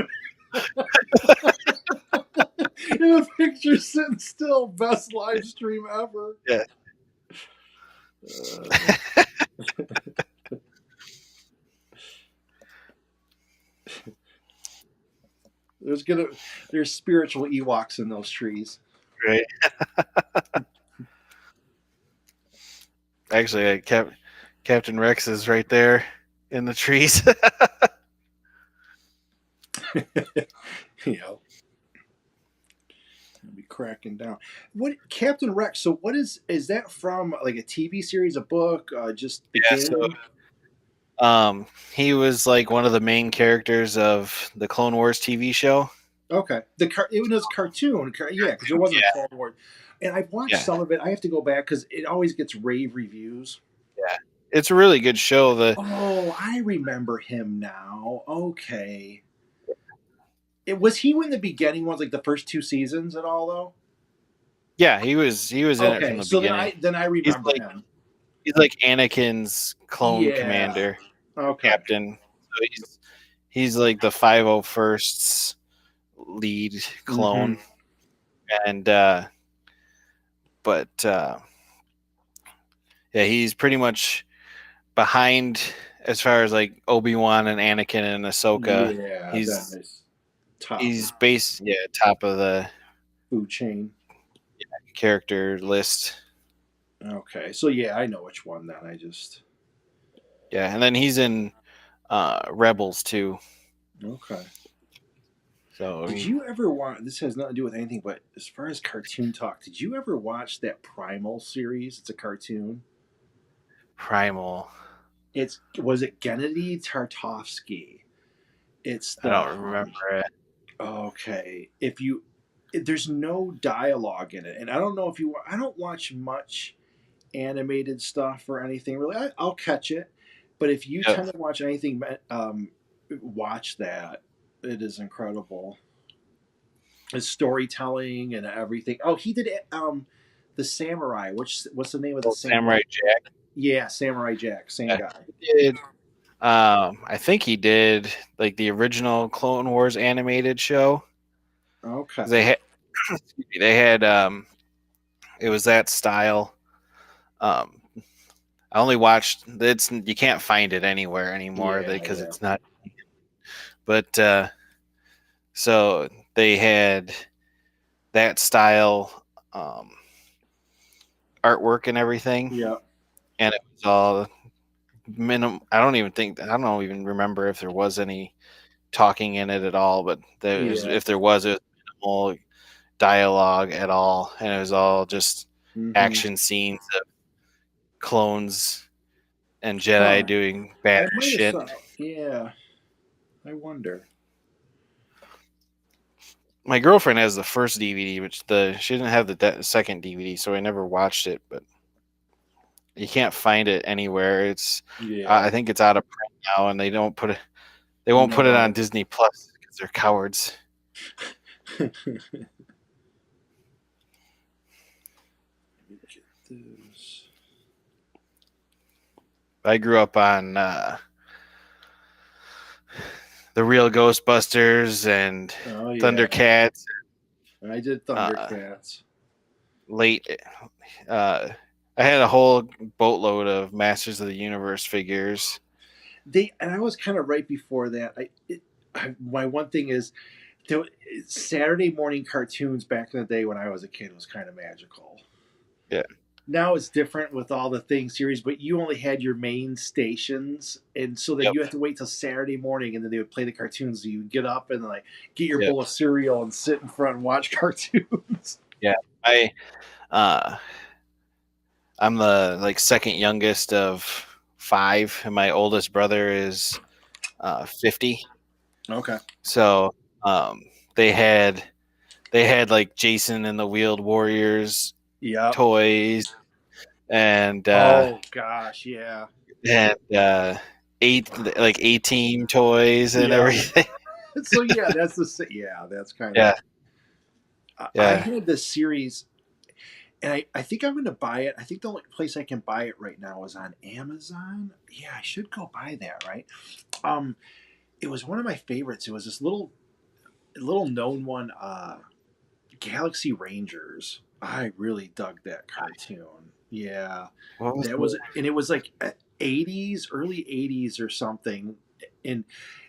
In a picture sitting still. Best live stream ever. Yeah. There's spiritual Ewoks in those trees. Right. Actually, Captain Rex is right there in the trees. You know, I'll be cracking down. What Captain Rex? So what is that from? Like a TV series, a book, just the Yeah. So game? he was like one of the main characters of the Clone Wars TV show. Okay, it was cartoon. Yeah, because there wasn't a Yeah. Clone Wars, and I've watched Yeah. some of it. I have to go back because it always gets rave reviews. Yeah. It's a really good show. Oh, I remember him now. Okay. Was he in the beginning ones, like the first two seasons at all though? Yeah, he was in it from Okay, the so then beginning. I He's remember like him. he's like Anakin's clone Yeah. commander, Okay. captain. So he's like the 501st's lead Mm-hmm. clone, and but yeah, he's pretty much behind as far as like Obi-Wan and Anakin and Ahsoka. Yeah, that He's is top he's base top of the food chain. character list. Okay, so yeah, I know which one then. I just Yeah, and then he's in Rebels too. okay. So Did you ever watch? This has nothing to do with anything, but as far as cartoon talk, did you ever watch that Primal series? It's a cartoon. Primal. It's was it Gennady Tartovsky? It's I the don't remember it. okay. If you there's no dialogue in it, and I don't know if you. I don't watch much animated stuff or anything really. I'll catch it, but if you Yep. tend to watch anything, watch that. It is incredible. His storytelling and everything. Oh, he did the samurai. What's the name of the Well, Samurai samurai? Jack. Yeah, Samurai Jack, same Yeah, guy. he did. I think he did like the original Clone Wars animated show. They Okay. had, they had, it was that style. Um, I only watched it's you can't find it anywhere anymore Yeah, because yeah. it's not. But so they had that style artwork and everything, Yeah. and it was all minimum. I don't even remember if there was any talking in it at all, but Yeah. if there was, it was minimal dialogue at all, and it was all just Mm-hmm. action scenes of clones and Jedi Huh. doing bad I might have shit. saw. Yeah. I wonder. My girlfriend has the first DVD, which she didn't have the second DVD, so I never watched it. But you can't find it anywhere. It's Yeah. I think it's out of print now, and they don't put it. They won't put it on No. Disney Plus because they're cowards. Get this. I grew up on the real Ghostbusters and Oh yeah. Thundercats. I did Uh, Thundercats. late, I had a whole boatload of Masters of the Universe figures. I was kind of right before that. My one thing is there, Saturday morning cartoons back in the day when I was a kid was kind of magical. Yeah, Now it's different with all the thing series, but you only had your main stations, and so then yep, you have to wait till Saturday morning, and then they would play the cartoons. So you would get up and like get your yep, bowl of cereal and sit in front and watch cartoons. yeah. I uh, I'm the like second youngest of five, and my oldest brother is 50. Okay. So um, they had they had like Jason and the Wheeled Warriors Yep. toys and Oh gosh, yeah. eight like A-Team toys and Yeah. everything. So yeah, that's kind of. Yeah, I yeah, had this series, and I think I'm going to buy it. I think the only place I can buy it right now is on Amazon. Yeah, I should go buy that, right? Um, it was one of my favorites. It was this little known one, Galaxy Rangers. I really dug that cartoon. Yeah, What was that the was, and it was like 80s, early 80s or something, and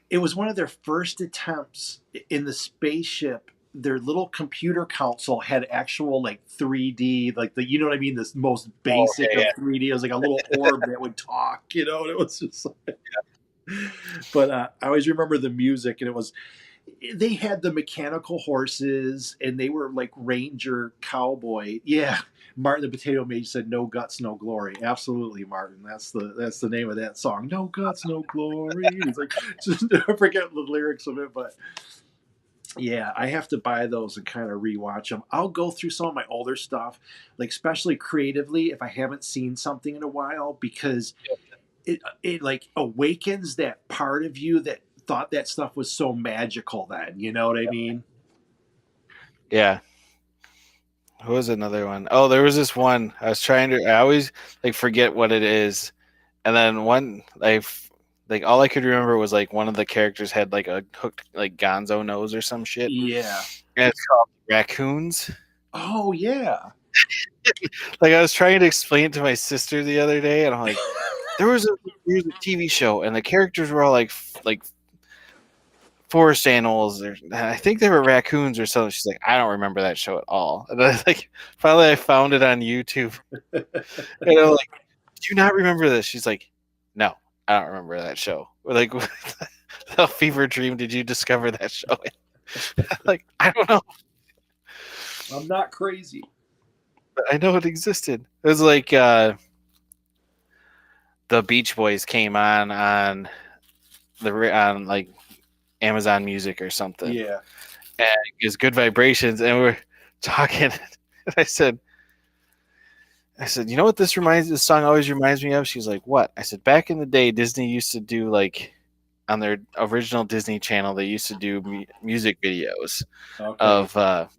it was one of their first attempts in the spaceship. Their little computer console had actual like 3D, like the, you know what I mean, this most oh, basic okay, of 3D. It was like a little orb that would talk, and it was just like, but I always remember the music, and it was, they had the mechanical horses, and they were like Ranger Cowboy. Yeah, Martin the Potato Mage said, "No guts, no glory." Absolutely, Martin. That's the name of that song. No guts, no glory. He's like, just I forget the lyrics of it, but yeah, I have to buy those and kind of rewatch them. I'll go through some of my older stuff, like especially creatively, if I haven't seen something in a while, because it like awakens that part of you that thought that stuff was so magical then, you know what I mean? yeah. What was another one? Oh, there was this one. I always like forget what it is. And then one like all I could remember was like one of the characters had like a hooked like gonzo nose or some shit. Yeah. And it's called Raccoons. Oh yeah. Like I was trying to explain it to my sister the other day, and I'm like, there was a TV show, and the characters were all like forest animals, or I think they were raccoons or something. She's like, I don't remember that show at all. And I like finally I found it on YouTube, and I'm like, do you not remember this? She's like, no, I don't remember that show. We're like, what the fever dream did you discover that show in? Like, I don't know, I'm not crazy. but I know it existed. It was like the Beach Boys came on on like Amazon Music or something, Yeah. and it gives good vibrations. And we're talking, and I said, you know what this song always reminds me of? She's like, what? I said, back in the day, Disney used to do like on their original Disney Channel, they used to do music videos Okay. of,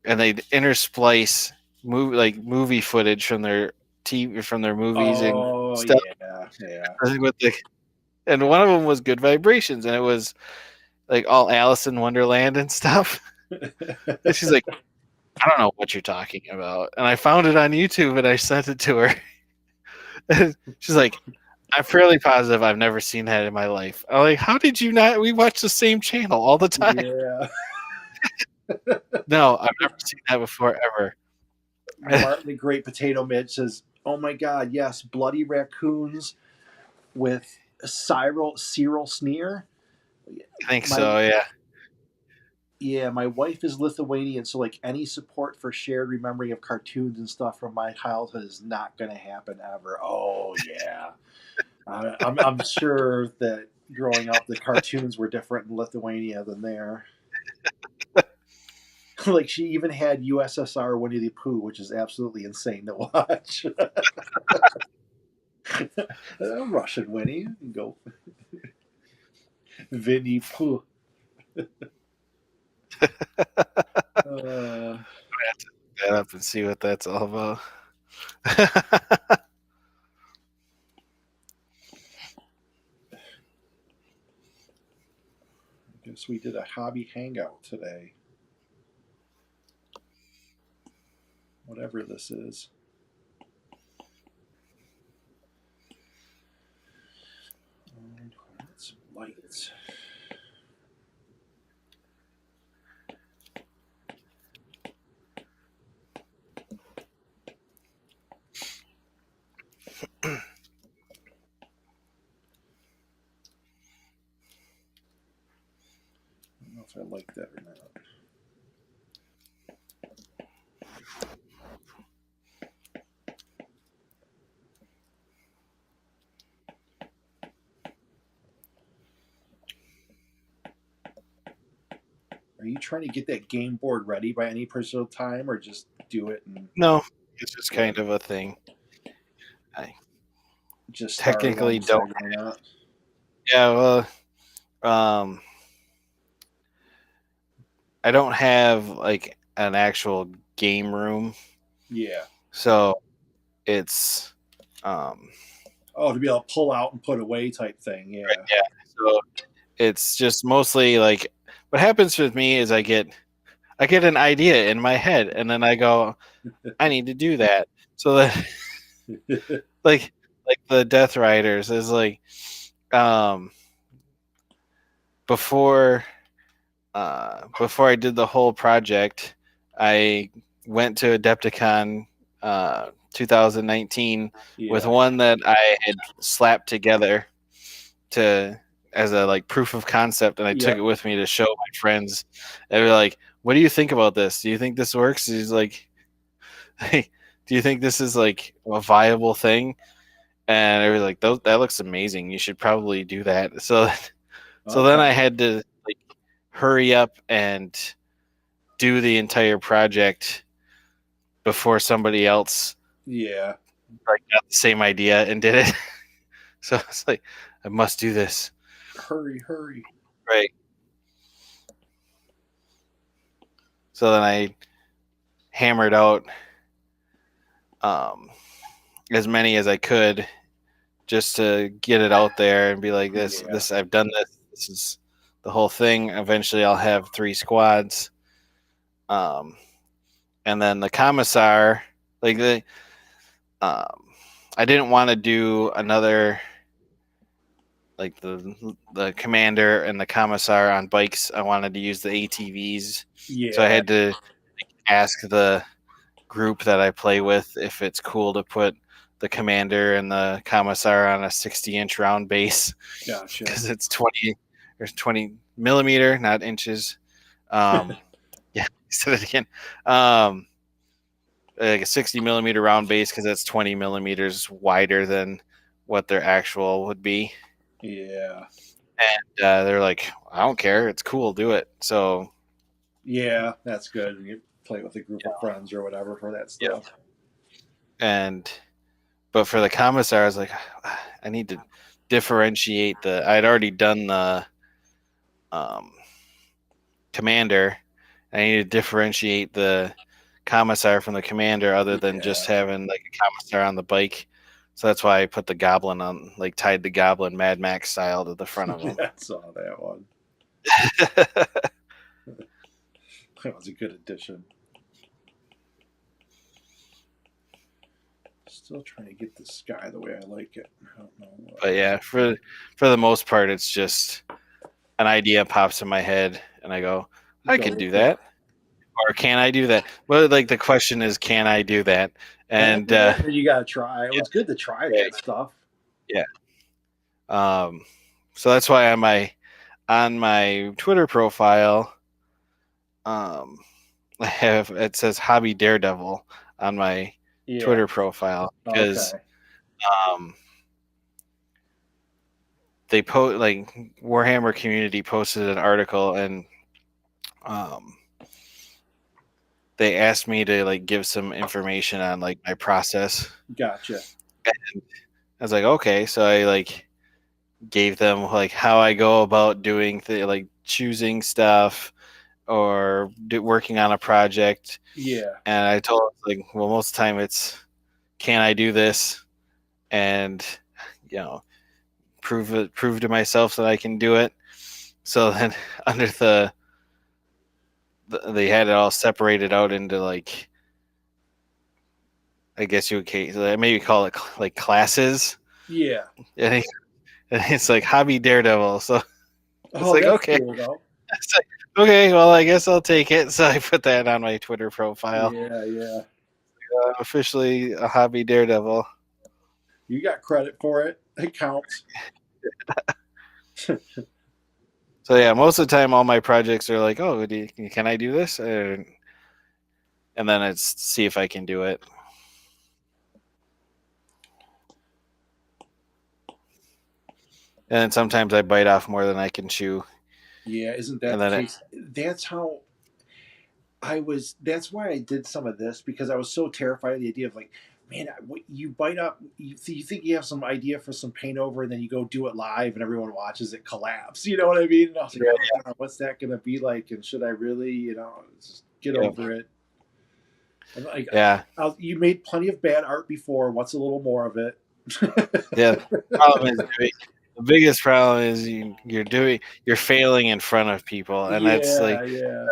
and they'd intersplice movie footage from their TV, from their movies and Oh stuff. yeah. Yeah. With the, and one of them was Good Vibrations, and it was like all Alice in Wonderland and stuff. And she's like, I don't know what you're talking about. And I found it on YouTube and I sent it to her. And she's like, I'm fairly positive I've never seen that in my life. I'm like, how did you not? We watch the same channel all the time. Yeah. No, I've never seen that before ever. Martin the Great Potato Midge says, "Oh my God, yes, bloody raccoons with Cyril Sneer." I think My so, yeah. Yeah, my wife is Lithuanian, so like any support for shared remembering of cartoons and stuff from my childhood is not going to happen ever. Oh yeah, I'm sure that growing up, the cartoons were different in Lithuania than there. Like she even had USSR Winnie the Pooh, which is absolutely insane to watch. Russian Winnie, go Vinny Pooh. Uh, I have to look that up and see what that's all about. I guess we did a hobby hangout today. Whatever this is. And some lights. I don't know if I like that or not. Are you trying to get that game board ready by any particular time, or just do it and No, it's just kind of a thing. I just start technically don't. alongside or not? Yeah, well, I don't have like an actual game room Yeah. So it's um, Oh, to be able to pull out and put away type thing. Yeah. yeah. So it's just mostly like what happens with me is I get an idea in my head and then I go, I need to do that. So that like the Death Riders is like um before before I did the whole project, I went to Adepticon 2019 with Yeah. one that I had slapped together to as a like proof of concept, and I took it Yep. with me to show my friends. They were like, "What do you think about this? Do you think this works?" He's like, "Hey, do you think this is like a viable thing?" And I was like, "That looks amazing. You should probably do that." So then Okay. I had to like hurry up and do the entire project before somebody else Yeah. like got the same idea and did it. So it's like I must do this. Hurry, hurry. Right. So then I hammered out um, as many as I could just to get it out there and be like Yeah. this I've done this. This is the whole thing. Eventually I'll have 3 squads. Um, and then the commissar like the um, I didn't want to do another like the commander and the commissar on bikes. I wanted to use the ATVs, so I Yeah. had to ask the group that I play with if it's cool to put the commander and the commissar on a 60-inch round base Gotcha. because it's 20 or 20 millimeter, not inches. Um, yeah, I said it again. Um, like a 60 millimeter round base because that's 20 millimeters wider than what their actual would be. Yeah. And they're like, I don't care. It's cool. Do it. So, Yeah. That's good. You play with a group of friends or whatever for that yeah. stuff. And, but for the commissar, I was like, I need to differentiate I'd already done the um, commander. I need to differentiate the commissar from the commander other than just Yeah. having like a commissar on the bike. So that's why I put the goblin on, like tied the goblin Mad Max style to the front of him. Yeah. I saw that one. That was a good addition. Still trying to get the sky the way I like it. I don't know what. But yeah, for the most part, it's just an idea pops in my head, and I go, I Go could do with it. that, or can I do that? Well, like the question is, can I do that? Can I And do that? You got to try. It yeah, was good to try right, that stuff. yeah. Um, so that's why on my Twitter profile, I have it says Hobby Daredevil on my Yeah. Twitter profile because Okay. um, they like Warhammer community posted an article and um, they asked me to like give some information on like my process. Gotcha. And I was like, okay, so I like gave them like how I go about doing like choosing stuff or working on a project, Yeah. and I told them, like, well, most of the time it's can I do this, and you know, prove to myself that I can do it. So then under they had it all separated out into like I guess you would maybe call it like classes. Yeah. And it's like hobby daredevil. So it's Oh, like that's okay, cool though. it's like okay. Well, I guess I'll take it. So I put that on my Twitter profile. Yeah. Yeah. Officially a hobby daredevil. You got credit for it. It counts. So yeah, most of the time, all my projects are like, oh, can I do this? And then it's see if I can do it. And then sometimes I bite off more than I can chew. Yeah. Isn't that And the then case? That's how I was. That's why I did some of this because I was so terrified of the idea of like, man, you bite up. You think you have some idea for some paint over, and then you go do it live, and everyone watches it collapse. You know what I mean? And I was like, oh, God, what's that going to be like? And should I really, just get yeah. over it? I'm like, Yeah. you made plenty of bad art before. What's a little more of it? Yeah. Problem is the biggest problem is you're failing in front of people, and that's Yeah, like yeah.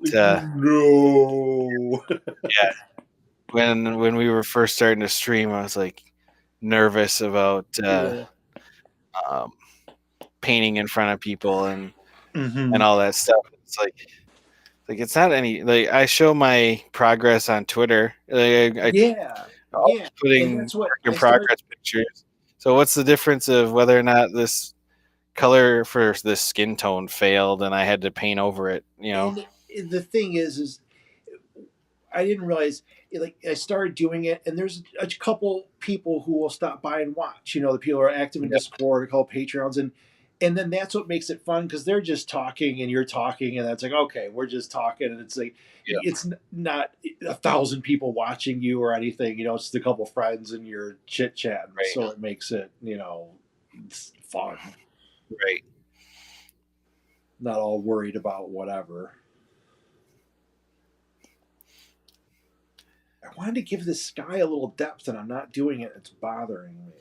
Like, uh, no. yeah. When we were first starting to stream, I was like nervous about Yeah. um, painting in front of people and Hmm. all that stuff. It's like it's not any like I show my progress on Twitter. I Yeah, yeah. always And putting that's what work in I started. progress pictures. So what's the difference of whether or not this color for this skin tone failed and I had to paint over it? You know? And the thing is I didn't realize like I started doing it, and there's a couple people who will stop by and watch. You know, the people who are active in Yeah. Discord, called Patreons, and then that's what makes it fun because they're just talking and you're talking, and that's like okay, we're just talking, and it's like Yeah. it's not 1,000 people watching you or anything. You know, it's just a couple friends and you're chit chatting, Right. so it makes it it's fun, Right. not all worried about whatever. I wanted to give this sky a little depth, and I'm not doing it. It's bothering me.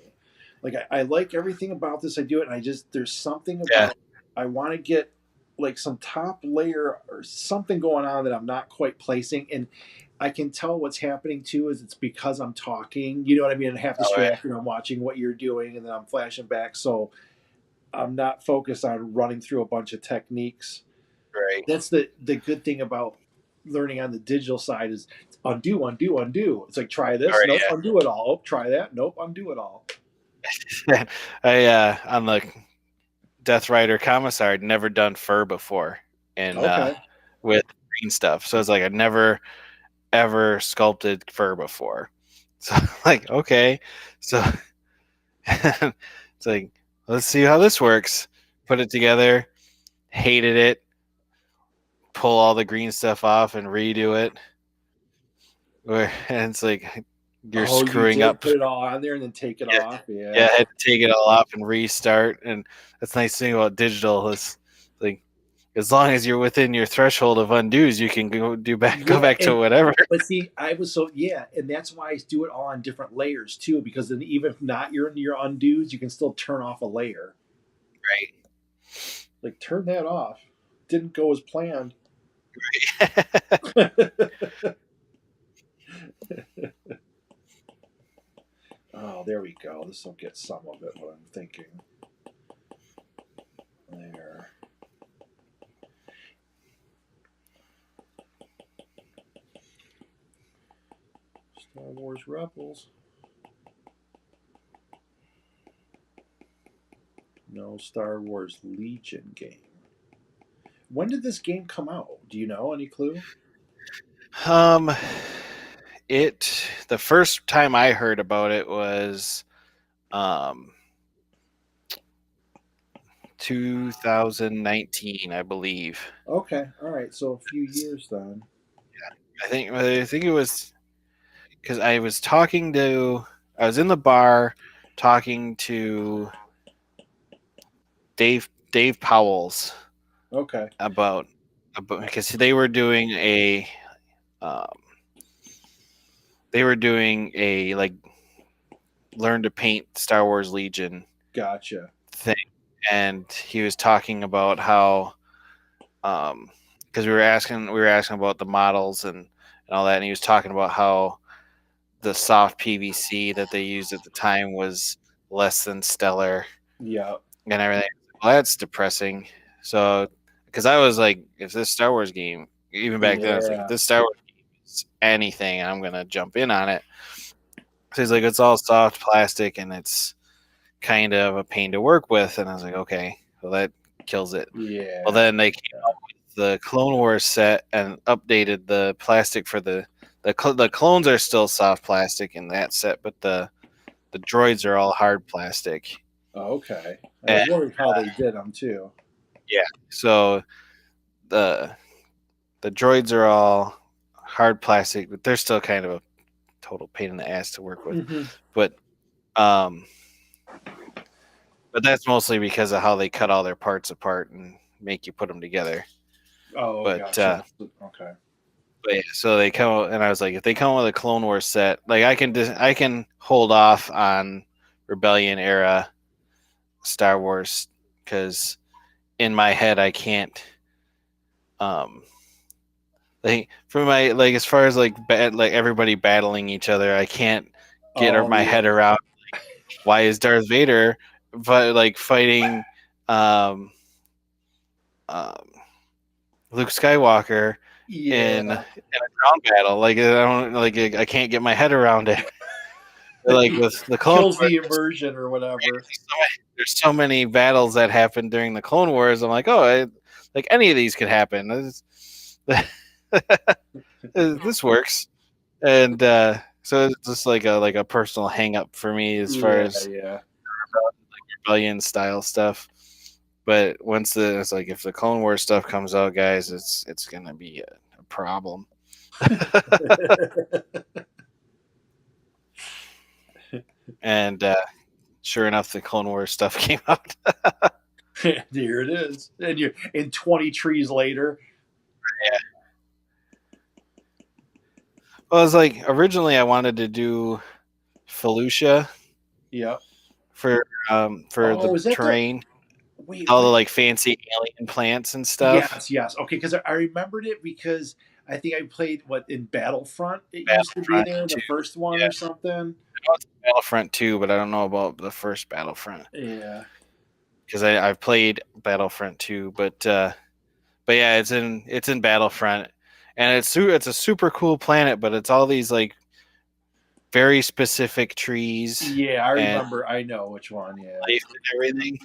Like I like everything about this. I do it, and I just there's something Yeah. about I want to get like some top layer or something going on that I'm not quite placing, and I can tell what's happening too is it's because I'm talking. You know what I mean? And half Oh, yeah. distracted. I'm watching what you're doing, and then I'm flashing back, so I'm not focused on running through a bunch of techniques. Right. That's the good thing about learning on the digital side is undo, undo, undo. It's like try All this, nope, right. undo it all. Oh, try that, nope, undo it all. Yeah. I on the Death Rider commissar, I'd never done fur before, and Okay. with green stuff. So it's like I'd never ever sculpted fur before. So like okay, so it's like let's see how this works. Put it together. Hated it. Pull all the green stuff off and redo it. And it's like you're Oh, you screwing did up. put it all on there and then take it Yeah, off. yeah. Yeah. I had to take it all off and restart. And that's the nice thing about digital is like as long as you're within your threshold of undos, you can go Yeah, back to and whatever. but see, I was so yeah, and that's why I do it all on different layers too, because then even if not you're in your undos, you can still turn off a layer. Right. Like turn that off. Didn't go as planned. Oh, there we go. This will get some of it. What I'm thinking. There. Star Wars Rebels. No Star Wars Legion game. When did this game come out? Do you know? Any clue? um, the first time I heard about it was um 2019, I believe. Okay, all right. So a few years then. I think it was because I was in the bar talking to Dave Powell's Okay, about because um, they were doing a like learn to paint Star Wars Legion gotcha. thing, and he was talking about how because we were asking about the models and all that, and he was talking about how the soft PVC that they used at the time was less than stellar Yeah, and everything. Well, that's depressing. So, because I was like, if this Star Wars game, even back then, I was like, if yeah, this Star Wars game is anything, I'm gonna jump in on it. So he's like, it's all soft plastic and it's kind of a pain to work with, and I was like, okay, well that kills it. Well, yeah. then they came out with the Clone Wars set and updated the plastic for the clones are still soft plastic in that set, but the droids are all hard plastic. Okay. I And was wondering how they did them too. yeah, so the the droids are all hard plastic, but they're still kind of a total pain in the ass to work with. Hmm. But um, but that's mostly because of how they cut all their parts apart and make you put them together. Oh, But gotcha. Okay. So they come, and I was like, if they come with a Clone Wars set, like I can hold off on Rebellion era Star Wars because in my head I can't. Like for my like as far as like like everybody battling each other, I can't get Oh my head yeah. around why is Darth Vader, but like fighting um, um, Luke Skywalker in Yeah. a ground battle. Like I don't like I can't get my head around it. Like with the Clone Kills Wars, the immersion or whatever. there's so many battles that happen during the Clone Wars. I'm like, like any of these could happen. This works, and so it's just like a personal hang up for me as far Yeah, as yeah. rebellion style stuff. But once it's like if the Clone Wars stuff comes out, guys, it's gonna be a problem. And sure enough, the Clone Wars stuff came out. Here it is. And you're in 20 trees later. Yeah. Well, it was like originally I wanted to do Felucia Yeah. for Oh, the is that the terrain, wait, all the what? like fancy alien plants and stuff. Yes, yes. Okay, because I remembered it because I think I played what in Battlefront it used to be Battlefront there, the 2. first one Yeah, or something. I know it's Battlefront 2, but I don't know about the first Battlefront Yeah. because I've played Battlefront 2, but yeah, it's in Battlefront, and it's a super cool planet, but it's all these like very specific trees Yeah, I and remember. I know which one. Yeah. life and everything.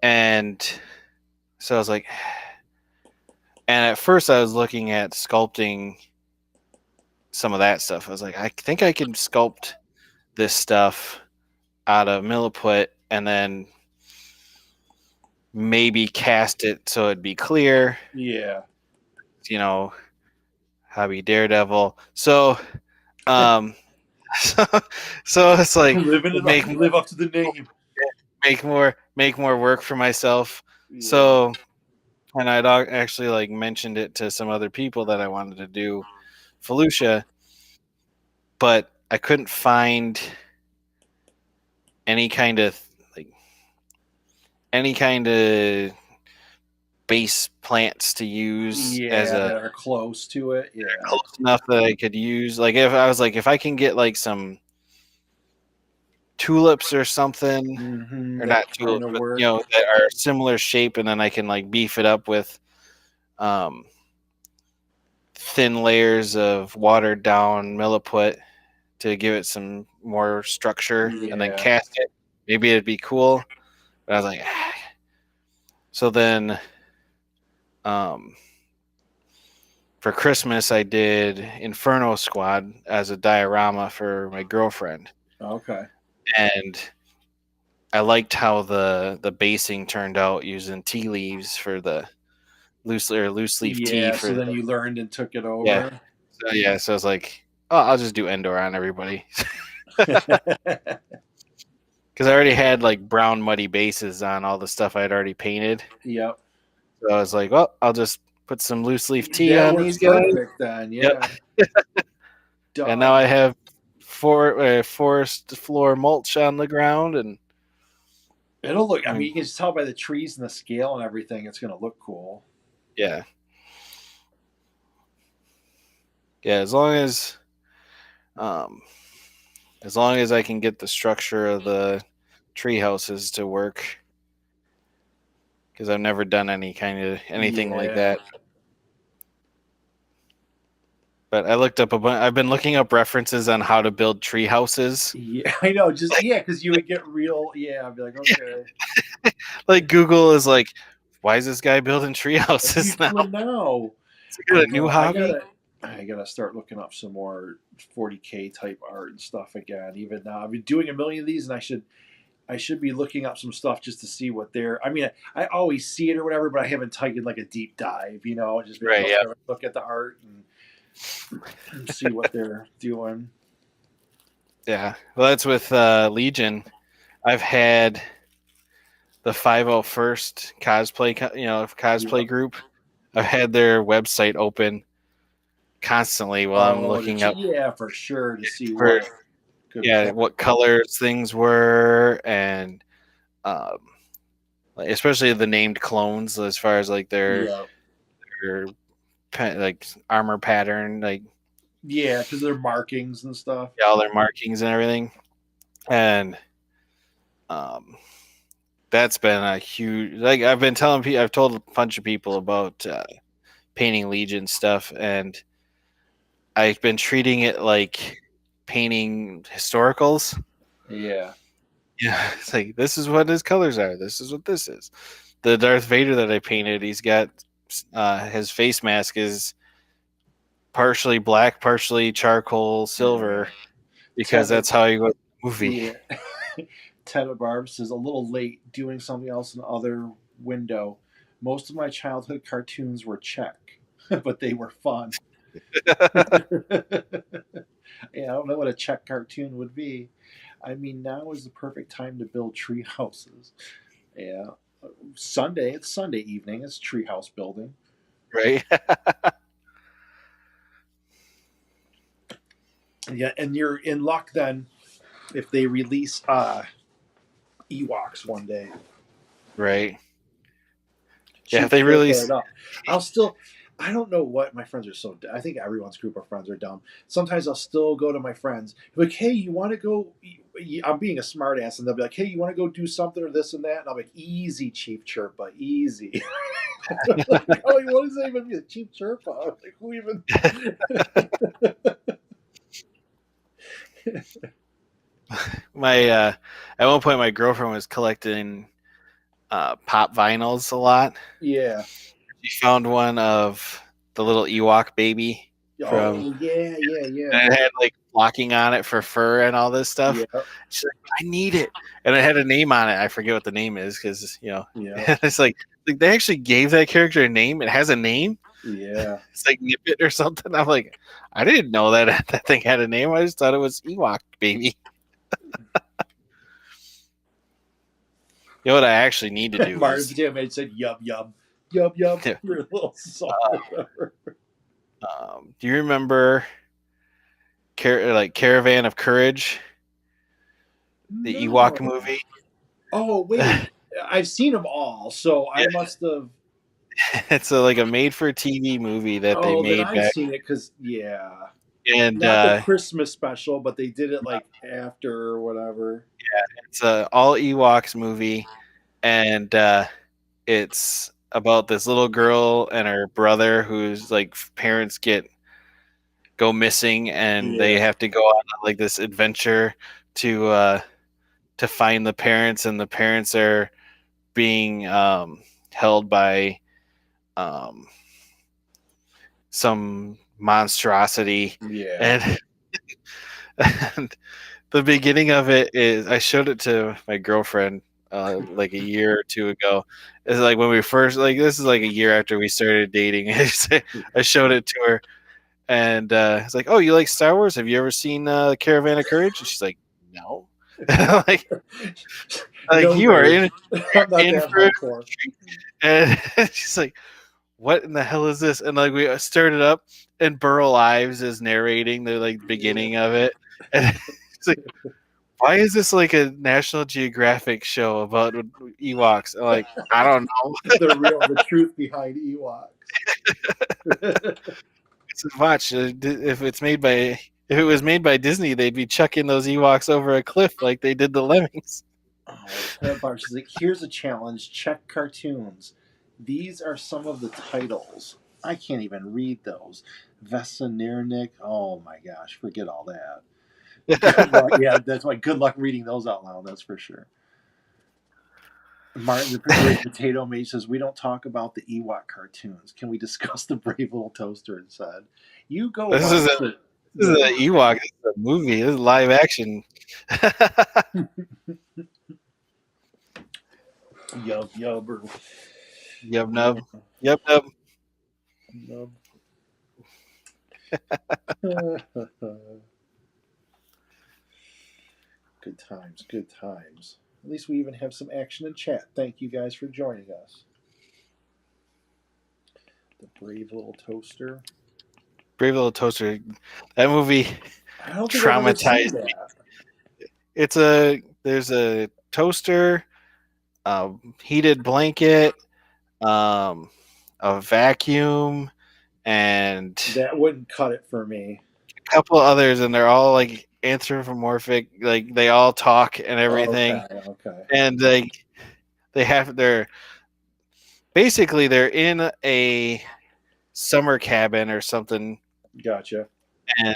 And so I was like, and at first I was looking at sculpting some of that stuff. I was like, I think I can sculpt this stuff out of milliput and then maybe cast it so it'd be clear, Yeah. you know, hobby daredevil. So, um, so, so it's like Living it up, live up to the name. make more work for myself. Yeah. So, and I'd actually like mentioned it to some other people that I wanted to do Felucia, but I couldn't find any kind of like any kind of base plants to use as Yeah, a that are close to it. Yeah. close enough that I could use. Like if I was like if I can get like some tulips or something, Mm-hmm. or That not kind tulips, of but work. you know that are similar shape, and then I can like beef it up with um, thin layers of watered down milliput to give it some more structure, and then Yeah. cast it. Maybe it'd be cool. But I was like, ah. So then um, for Christmas, I did Inferno Squad as a diorama for my girlfriend, Okay. and I liked how the basing turned out using tea leaves for the loose leaf tea Yeah. for So then the you learned and took it yeah. over. So yeah, so I was like, oh, I'll just do Endor on everybody because I already had like brown muddy bases on all the stuff I had already painted. Yep. So I was like, well, I'll just put some loose leaf tea That on works these guys. perfect then. Yep. Yeah. And now Done. I have forest floor mulch on the ground, and It'll look. I I mean, mean, you can just tell by the trees and the scale and everything. It's going to look cool. yeah, yeah. Um, as long as I can get the structure of the tree houses to work, because I've never done anything like Yeah. that. But I looked up I've been looking up references on how to build tree houses. Yeah. I know. Just yeah, because you would get real. Yeah. I'd be like, okay. Like Google is like, why is this guy building tree What are you houses now? doing now? Is he got a new hobby? I gotta start looking up some more 40K type art and stuff again. Even now, I've been doing a million of these, and I should be looking up some stuff just to see what they're. I mean, I always see it or whatever, but I haven't taken like a deep dive. You know, just Right. Yeah. look at the art and see what they're doing. Yeah. Well, that's with Legion. I've had the 501st cosplay, cosplay Yeah. group. I've had their website open constantly while I'm looking up yeah, for sure, to see for what could what colors things were, and um, especially the named clones as far as like yeah, their like armor pattern, like yeah, because they're markings and stuff. all their markings and everything, and um, that's been a huge like I've been telling people, I've told a bunch of people about painting Legion stuff, and I've been treating it like painting historicals. Yeah, Yeah, it's like this is what his colors are. This is what this is. The Darth Vader that I painted, he's got his face mask is partially black, partially charcoal silver, because Ted, that's how you go to the movie. yeah, Ted Barbs is a little late doing something else in the other window. Most of my childhood cartoons were Czech, but they were fun. Yeah, I don't know what a Czech cartoon would be. I mean, now is the perfect time to build tree houses. Yeah, Sunday. It's Sunday evening. It's treehouse building. Right? Yeah, and you're in luck then if they release Ewoks one day. Right. Yeah, Cheap they trick really. it up. I'll still. I don't know what my friends are so. I think everyone's group of friends are dumb. Sometimes I'll still go to my friends, like, "Hey, you want to go?" I'm being a smartass, and they'll be like, "Hey, you want to go do something or this and that?" And I'm like, "Easy, Chief Chirpa, easy." Like, oh, what does that even mean, Chief Chirpa? Like, who even? My at one point, my girlfriend was collecting pop vinyls a lot. Yeah. She found one of the little Ewok baby from, Oh yeah, yeah, yeah, and it had like flocking on it for fur and all this stuff. yeah, She's like, I need it, and it had a name on it. I forget what the name is because yeah, it's like they actually gave that character a name. It has a name. yeah. It's like Nippet or something. I'm like, I didn't know that that thing had a name. I just thought it was Ewok baby. You know what I actually need to do Martin is, Potato Man said, "Yub yub, yub yub." yeah, Your little song. do you remember like Caravan of Courage, the No. Ewok movie? Oh wait, I've seen them all, so I must have. It's like a made-for-TV movie that they Oh, then made I've back, seen it because yeah, and not the Christmas special, but they did it like after or whatever. it's a all Ewoks movie, and it's about this little girl and her brother whose like parents go missing, and they Yeah, have to go on like this adventure to find the parents, and the parents are being held by um, some monstrosity, yeah, and, and the beginning of it is I showed it to my girlfriend like a year or two ago. It's like when we first like this is like a year after we started dating. I showed it to her, and it's like, "Oh, you like Star Wars? Have you ever seen Caravan of Courage?" And she's like, "No." like no, you are nerd. in I'm not in that for a hardcore. treat. And she's like, what in the hell is this? And like we started up, and Burl Ives is narrating the like Yeah. beginning of it, and it's like, why is this like a National Geographic show about Ewoks? I'm like, I don't know. The truth behind Ewoks. Watch if it's made by if it was made by Disney, they'd be chucking those Ewoks over a cliff like they did the Lemmings. Oh, Ted Barsh is like, here's a challenge. Check cartoons. These are some of the titles. I can't even read those. Vesanirnik. Oh my gosh, forget all that. Good luck. Yeah, that's why. Good luck reading those out loud. That's for sure. Martin the Great Potato Mage says we don't talk about the Ewok cartoons. Can we discuss the Brave Little Toaster instead? You go This is watch a it. this is an Ewok. This is a movie. This is live action. Yub yub or Yub nub. Yub nub. nub. Good times, good times. At least we even have some action in chat. Thank you guys for joining us. The Brave Little Toaster. Brave Little Toaster. That movie I don't think I've ever seen traumatized me. that. There's a toaster, a heated blanket, um, a vacuum, and That wouldn't cut it for me. a couple others, and they're all like anthropomorphic. Like they all talk and everything, Okay, okay, and like they're basically they're in a summer cabin or something, gotcha. and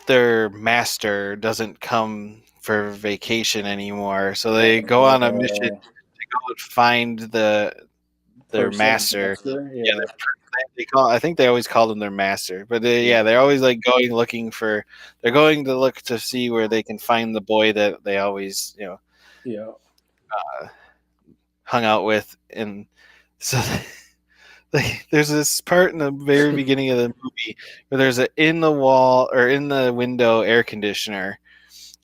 their master doesn't come for vacation anymore, so they go on a mission Uh, to go and find their person, master. master, Yeah, yeah, they call. I think they always called them their master, but yeah, they're always like going looking for. They're going to look to see where they can find the boy that they always yeah. hung out with, and so. There's this part in the very beginning of the movie where there's a in the wall or in the window air conditioner.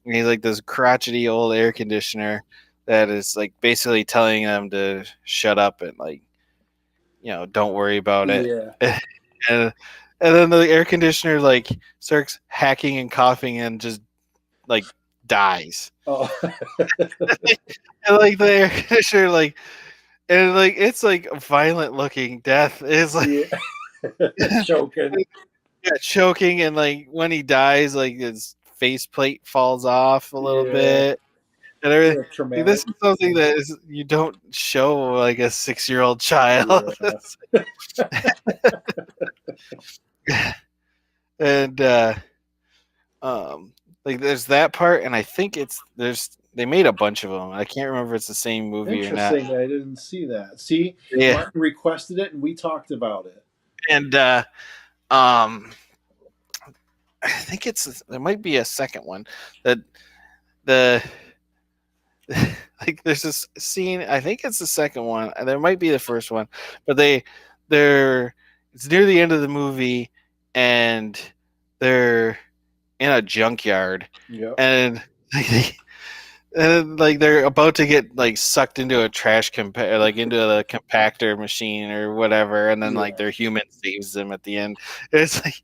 And he's like this crotchety old air conditioner that is like basically telling them to shut up and like don't worry about it. Yeah. and and then the air conditioner like starts hacking and coughing and just like dies. Oh, And like the air conditioner like and like it's like a violent looking death. It's like yeah. Choking. yeah, choking and like when he dies, like his faceplate falls off a little Yeah. bit and everything. Yeah, Like, this traumatic. is something that is you don't show like a 6-year-old child. Yeah. And um like there's that part and I think they made a bunch of them. I can't remember if it's the same movie or not. Interesting. I didn't see that. See, Yeah. Martin requested it, and we talked about it. And um I think there might be a second one that the like there's this scene. I think it's the second one. And there might be the first one, but they're it's near the end of the movie, and they're in a junkyard, Yep. and and like they're about to get like sucked into a like into the compactor machine or whatever, and then like Yeah. their human saves them at the end. It's like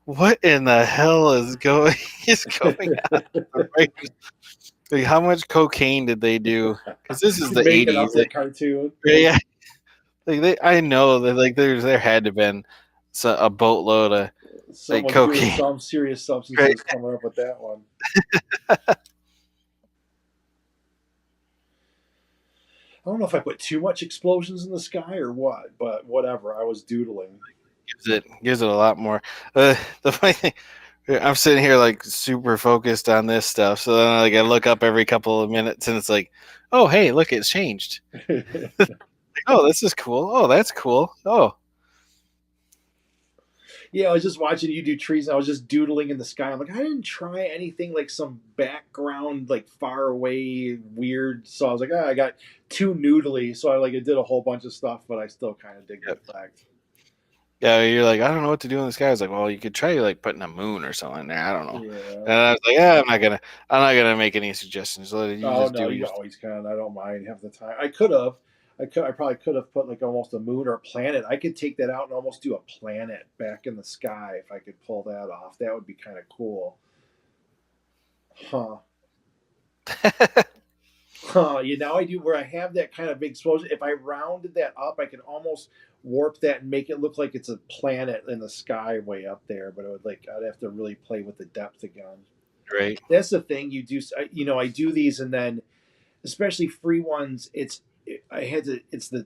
what in the hell is going is going on? Right? Like, how much cocaine did they do? Because this is the Making up '80s. that cartoon. Yeah, like I know that like there had to have been a boatload of like Someone's doing cocaine, some serious right? substances coming up with that one. I don't know if I put too much explosions in the sky or what, but whatever. I was doodling. Gives it a lot more. The funny thing, I'm sitting here like super focused on this stuff, so then like I look up every couple of minutes, and it's like, oh hey, look, it's changed. Like, oh, this is cool. Oh, that's cool. Oh, Yeah, I was just watching you do trees, and I was just doodling in the sky. I'm like, I didn't try anything like some background, like far away, weird. So I was like, I got too noodly. So I did a whole bunch of stuff, but I still kind of dig the yep. effect. Yeah, you're like, I don't know what to do in the sky. I was like, well, you could try like putting a moon or something in there. I don't know. Yeah. And I was like, yeah, I'm not gonna make any suggestions. You Oh just no, do you your always can. I don't mind half the time. I could have. I probably could have put like almost a moon or a planet. I could take that out and almost do a planet back in the sky if I could pull that off. That would be kind of cool. Huh. Huh. Now I do where I have that kind of big explosion. If I rounded that up, I can almost warp that and make it look like it's a planet in the sky way up there. But it would I'd have to really play with the depth again. right, That's the thing you do. I do these and then especially free ones. It's the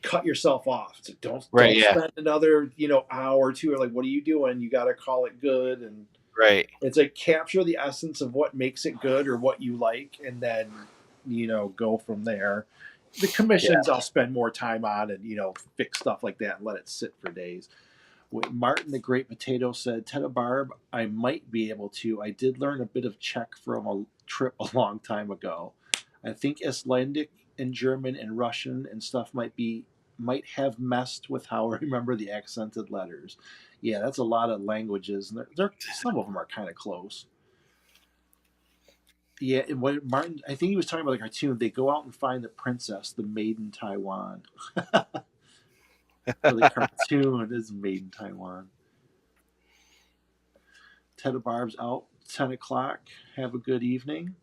cut yourself off. It's like, right, don't yeah, spend another hour or two. Or like, what are you doing? You got to call it good, and right, it's like capture the essence of what makes it good or what you like, and then go from there. The yeah. commissions I'll spend more time on and fix stuff like that and let it sit for days. Martin the Great Potato said, Ted Barb, I might be able to. I did learn a bit of Czech from a trip a long time ago. I think Icelandic and German and Russian and stuff might have messed with how I remember the accented letters. Yeah, that's a lot of languages, and some of them are kind of close. Yeah, and what Martin, I think he was talking about the cartoon. They go out and find the princess, the maiden Taiwan. for the cartoon. It is made in Taiwan. Ted Barb's out 10 o'clock. Have a good evening.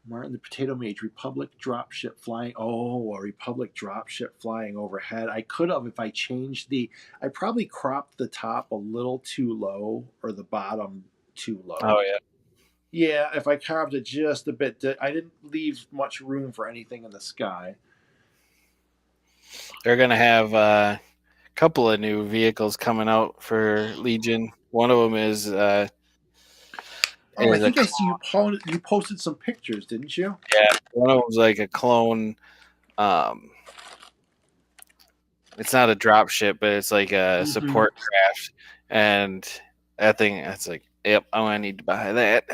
Martin the Potato Mage, Republic dropship flying. Oh, a Republic dropship flying overhead. I could have, if I changed I probably cropped the top a little too low or the bottom too low. Oh yeah. Yeah, if I carved it just a bit, I didn't leave much room for anything in the sky. They're gonna have a couple of new vehicles coming out for Legion. One of them Oh, I is a think I see you posted some pictures, didn't you? yeah. One of them's like a clone. Um, it's not a drop ship, but it's like a Mm-hmm. support craft, and that thing. That's like, yep, I'm gonna need to buy that.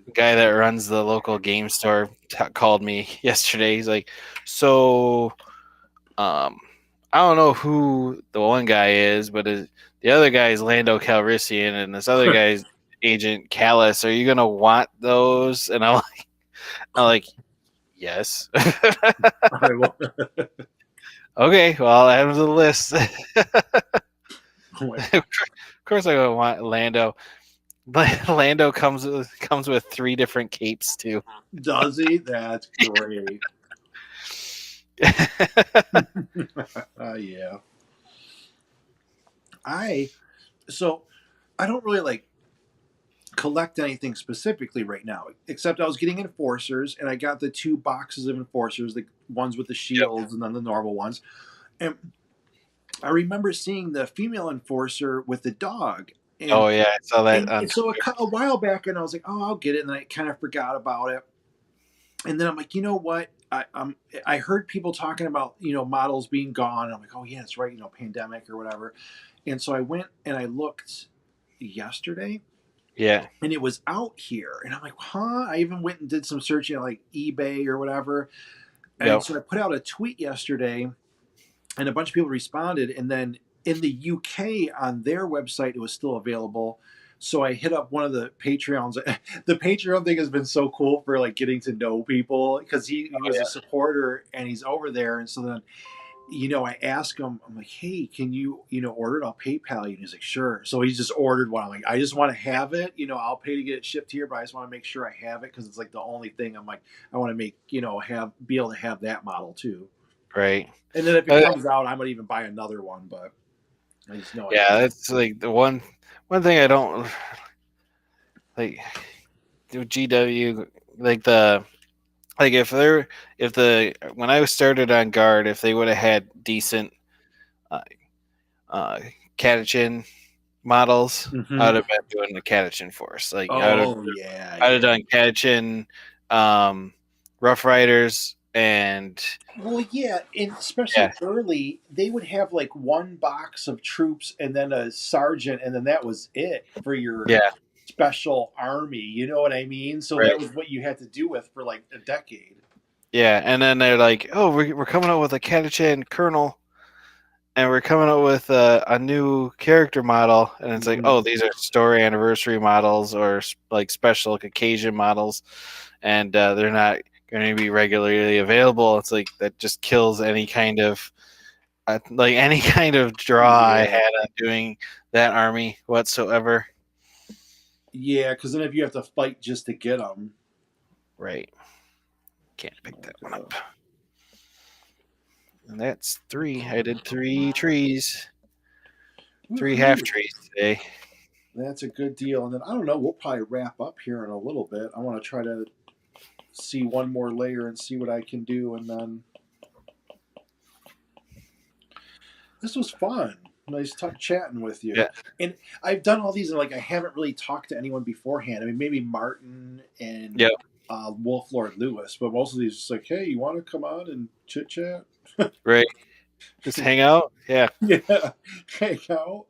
The guy that runs the local game store called me yesterday. He's like, so, I don't know who the one guy is, but the other guy is Lando Calrissian, and this other guy's Agent Callus. Are you gonna want those? And I'm like, yes. All right, well, Okay, well, add them to the list. oh Of course, I would want Lando. But Lando comes with 3 different capes too. does he? That's great. Yeah. I so I don't really like collect anything specifically right now, except I was getting enforcers, and I got the 2 boxes of enforcers, the ones with the Yep. shields and then the normal ones. And I remember seeing the female enforcer with the dog, and Oh yeah, I saw that and on so Twitter. a while back, and I was like, oh, I'll get it, and I kind of forgot about it. And then I'm like, you know what? I heard people talking about models being gone. And I'm like, oh yeah, that's right, pandemic or whatever. And so I went and I looked yesterday, Yeah. and it was out here, and I'm like, huh? I even went and did some searching on like eBay or whatever. And Yep. so I put out a tweet yesterday, and a bunch of people responded, and then in the UK on their website it was still available. So I hit up one of the Patreons. The Patreon thing has been so cool for like getting to know people, because he Oh was a yeah. supporter and he's over there. And so then I asked him, I'm like, hey, can you order it? I'll PayPal you. And he's like, sure. So he just ordered one. I'm like, I just want to have it. I'll pay to get it shipped here, but I just want to make sure I have it, because it's like the only thing. I'm like, I want to make be able to have that model too. Right. And then if it Uh, comes out, I might even buy another one. But I just know I yeah, have. that's like the one thing I don't like. GW like the like if the when I started on guard, if they would have had decent uh, uh catechin models, I Mm-hmm. would have been doing the catechin force. Like Oh yeah, I'd have yeah. done catechin, Rough Riders, and Well, yeah, and especially yeah, early, they would have like one box of troops and then a sergeant, and then that was it for your yeah, special army. You know what I mean? So that right, was what you had to do with for like a decade. yeah. And then they're like, oh, we're coming out with a catechin colonel, and we're coming up with a new character model, and it's like, Mm-hmm. oh, these are story anniversary models or like special occasion models, and they're not going to be regularly available. It's like that just kills any kind of like any kind of draw I Yeah, had on doing that army whatsoever. yeah. Because then if you have to fight just to get them, Right, can't pick that one up. And that's 3. I did 3 trees, 3 half woohoo, trees today. that's a good deal. And then I don't know, we'll probably wrap up here in a little bit. I want to try to see one more layer and see what I can do, and then this was fun. Nice chatting with you. Yeah, And I've done all these, and like I haven't really talked to anyone beforehand. I mean, maybe Martin and yeah, Wolf Lord Lewis, but most of these just like, hey, you want to come on and chit chat? right. Just hang out. Yeah. Yeah, hang out,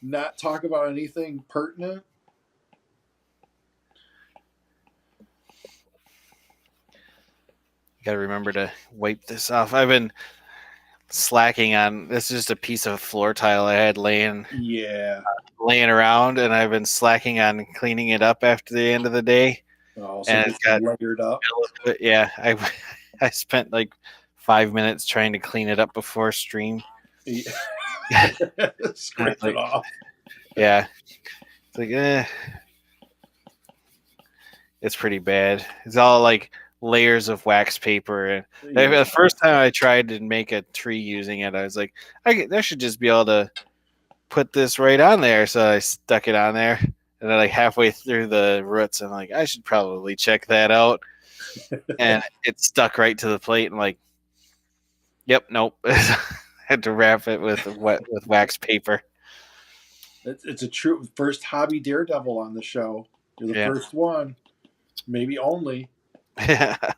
not talk about anything pertinent. Got to remember to wipe this off. I've been slacking on this. Is just a piece of floor tile I had Yeah. laying around, and I've been slacking on cleaning it up after the end of the day. Oh, so And it's just got layered up. yeah. I spent like 5 minutes trying to clean it up before stream. Scrape it Like, off. yeah, it's like it's pretty bad. It's all like layers of wax paper. And the first time I tried to make a tree using it, I was like, I should just be able to put this right on there. So I stuck it on there, and then like halfway through the roots, I'm like, I should probably check that out. And it stuck right to the plate. And like, yep, nope. Had to wrap it with wax paper. It's a true first hobby daredevil on the show. You're the Yeah. first one, maybe only. Look at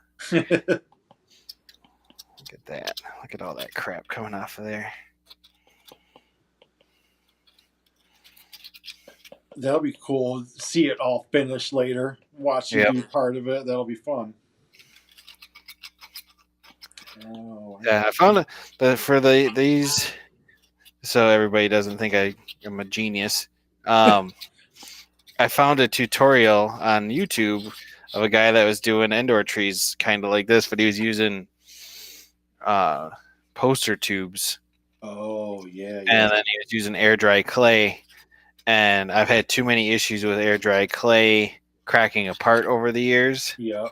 that. Look at all that crap coming off of there. That'll be cool. See it all finished later. Watch you do part of it. That'll be fun. Oh, yeah, I found it for these, so everybody doesn't think I am a genius. I found a tutorial on YouTube of a guy that was doing indoor trees kind of like this, but he was using poster tubes. Oh, yeah. And then he was using air dry clay. And I've had too many issues with air dry clay cracking apart over the years. Yeah.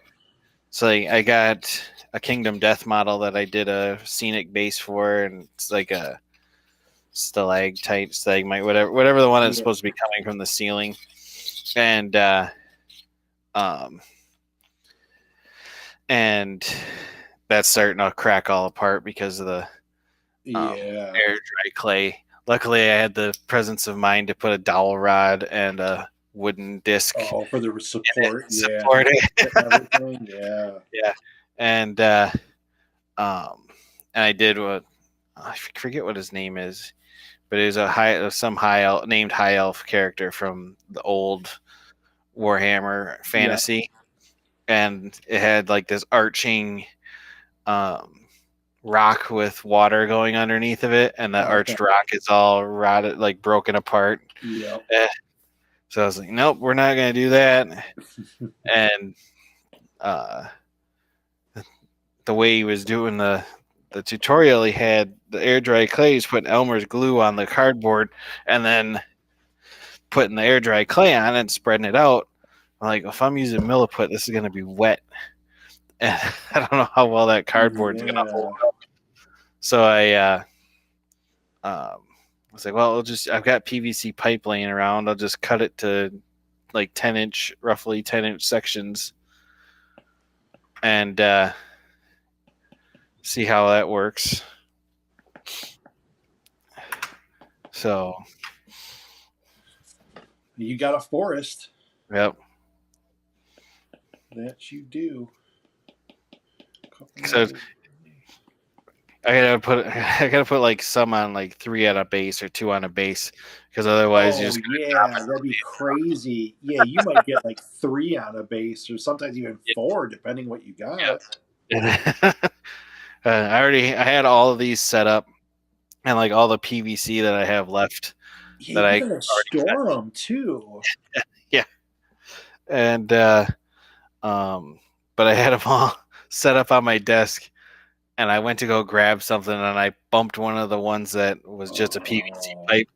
So I got a Kingdom Death model that I did a scenic base for, and it's like a stalagmite, whatever the one that's supposed to be coming from the ceiling. And that's starting to crack all apart because of the air dry clay. Luckily, I had the presence of mind to put a dowel rod and a wooden disc. Oh, for the support. Support it. Everything. Yeah. And I did what I forget what his name is, but it was some named high elf character from the old Warhammer fantasy, and it had like this arching rock with water going underneath of it, and the arched rock is all rotted, like broken apart. Yeah. So I was like, nope, we're not gonna do that. And the way he was doing the tutorial, he had the air dry clays putting Elmer's glue on the cardboard and then putting the air dry clay on it and spreading it out. I'm like, if I'm using Milliput, this is going to be wet. And I don't know how well that cardboard's going to hold up. So I was like, well, I've got PVC pipe laying around. I'll just cut it to like roughly 10 inch sections and see how that works. So you got a forest. Yep. That you do. So I gotta put like some on like 3 on a base or 2 on a base, because otherwise that'd be crazy. Yeah, you might get like 3 on a base, or sometimes even 4, depending what you got. I had all of these set up, and like all the PVC that I have left. Yeah, that you're gonna store them too. Yeah, and but I had them all set up on my desk, and I went to go grab something, and I bumped one of the ones that was just a PVC pipe,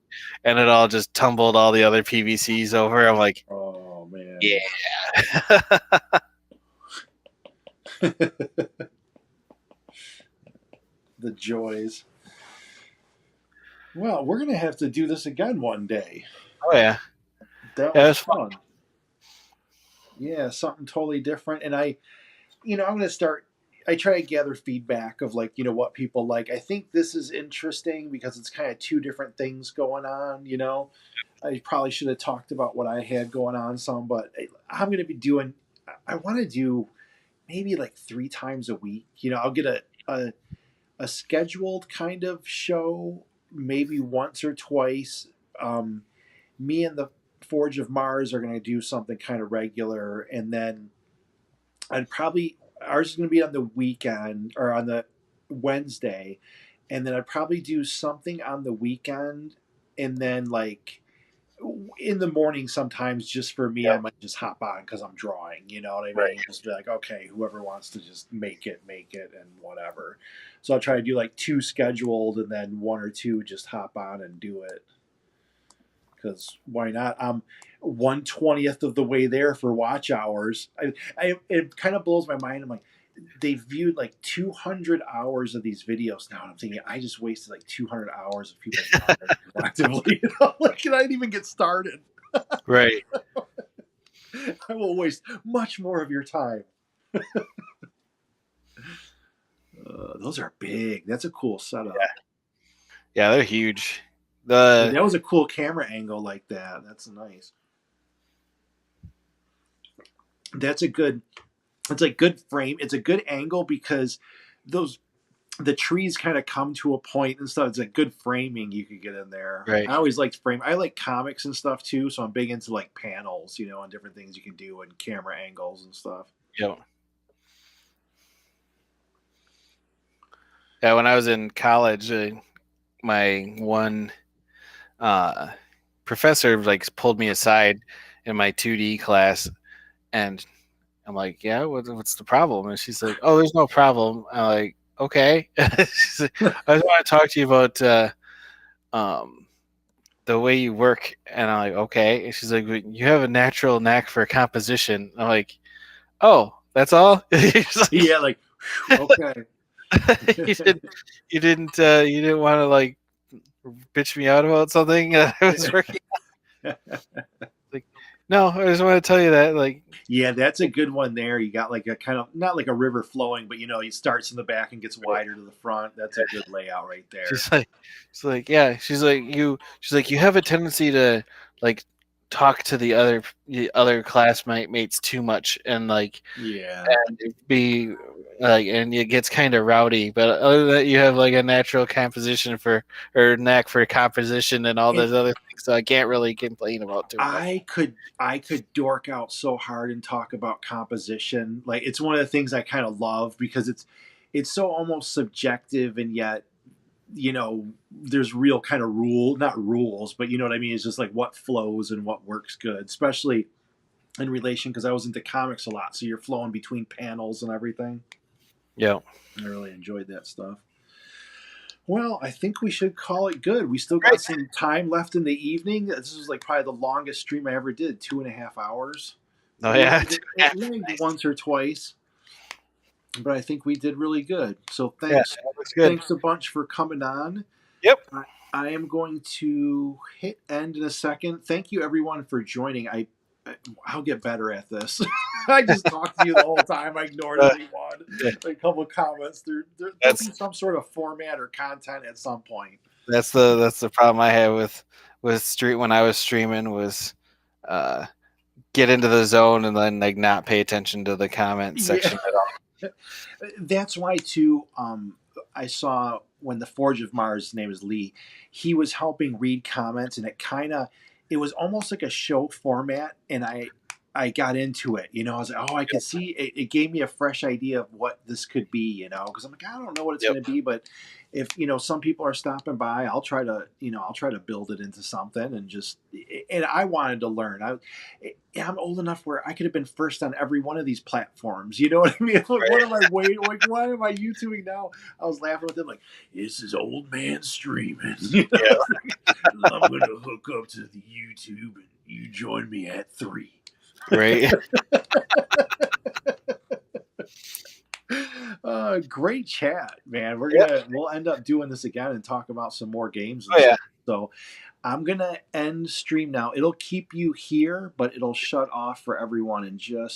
and it all just tumbled all the other PVCs over. I'm like, oh man, yeah. The joys. Well, we're gonna have to do this again one day. Oh yeah, that was fun. Yeah, something totally different. And I'm gonna start. I try to gather feedback of like what people like. I think this is interesting because it's kind of 2 different things going on. I probably should have talked about what I had going on some, but I'm gonna be doing. I want to do maybe like 3 times a week. I'll get a scheduled kind of show, maybe once or twice. Me and the Forge of Mars are going to do something kind of regular, and then ours is going to be on the weekend or on the Wednesday, and then I'd probably do something on the weekend, and then like In the morning sometimes, just for me, I Yep. might just hop on because I'm drawing, you know what I Right. mean? Just be like, okay, whoever wants to just make it and whatever. So I'll try to do like two scheduled and then one or two just hop on and do it. Because why not? I'm 1/20th of the way there for watch hours. It kind of blows my mind. I'm like, they've viewed like 200 hours of these videos now. And I'm thinking, I just wasted like 200 hours of people's time collectively. You know? Like, can I even get started? Right. I will waste much more of your time. Those are big. That's a cool setup. Yeah, they're huge. And The that was a cool camera angle like that. That's nice. That's a good. It's like good frame. It's a good angle because those the trees kind of come to a point and stuff. It's a good framing you could get in there. right. I always liked frame. I like comics and stuff too, so I'm big into like panels, you know, and different things you can do and camera angles and stuff. Yep. Yeah, when I was in college, my one uh, professor like pulled me aside in my 2D class, and I'm like, "Yeah, what's the problem?" And she's like, "Oh, there's no problem." I'm like, "Okay." She's like, "I just want to talk to you about um, the way you work." And I'm like, "Okay." And she's like, "You have a natural knack for composition." I'm like, "Oh, that's all?" She's like, Yeah, like okay. you didn't you didn't want to like bitch me out about something I was working like, no, I just want to tell you that like Yeah, that's a good one there. You got like a kind of not like a river flowing, but you know, it starts in the back and gets wider to the front. That's a good layout right there. she's like yeah, she's like you have a tendency to like talk to the other classmate mates too much and like Yeah. be like and it gets kind of rowdy, but other than that you have like a natural composition for or knack for composition and all And those other things, so I can't really complain about too much. I could dork out so hard and talk about composition. Like it's one of the things I kind of love because it's so almost subjective and yet you know there's real kind of not rules, but you know what I mean. It's just like what flows and what works good, especially in relation because I was into comics a lot. So you're flowing between panels and everything. Yeah. I really enjoyed that stuff. Well, I think we should call it good. We still got Great. some time left in the evening. This was like probably the longest stream I ever did, 2.5 hours. Oh yeah. It lagged Nice. once or twice, but I think we did really good. So Yeah, thanks, that looks good. thanks a bunch for coming on. Yep. I am going to hit end in a second. Thank you everyone for joining. I'll get better at this. I just talked to you the whole time. I ignored Uh, everyone. yeah, A couple of comments. There'll be that's some sort of format or content at some point. that's the problem I had with street when I was streaming was uh get into the zone and then like not pay attention to the comment Yeah. section at all. That's why too. I saw when the Forge of Mars, his name is Lee, he was helping read comments, and it was almost like a show format, and I got into it. You know, I was like, oh, I could see it. It gave me a fresh idea of what this could be. You know, because I'm like, I don't know what it's Yep. going to be, but if some people are stopping by, I'll try to build it into something, and just and I wanted to learn. I'm old enough where I could have been first on every one of these platforms. You know what I mean? Like, what am I waiting? Like, why am I YouTubing now? I was laughing with them, like, this is old man streaming. You know? Yeah. I'm going to hook up to the YouTube and you join me at 3. Right. Great chat, man. Yep. We'll end up doing this again and talk about some more games and Oh yeah. stuff. So I'm gonna end stream now. It'll keep you here, but it'll shut off for everyone in just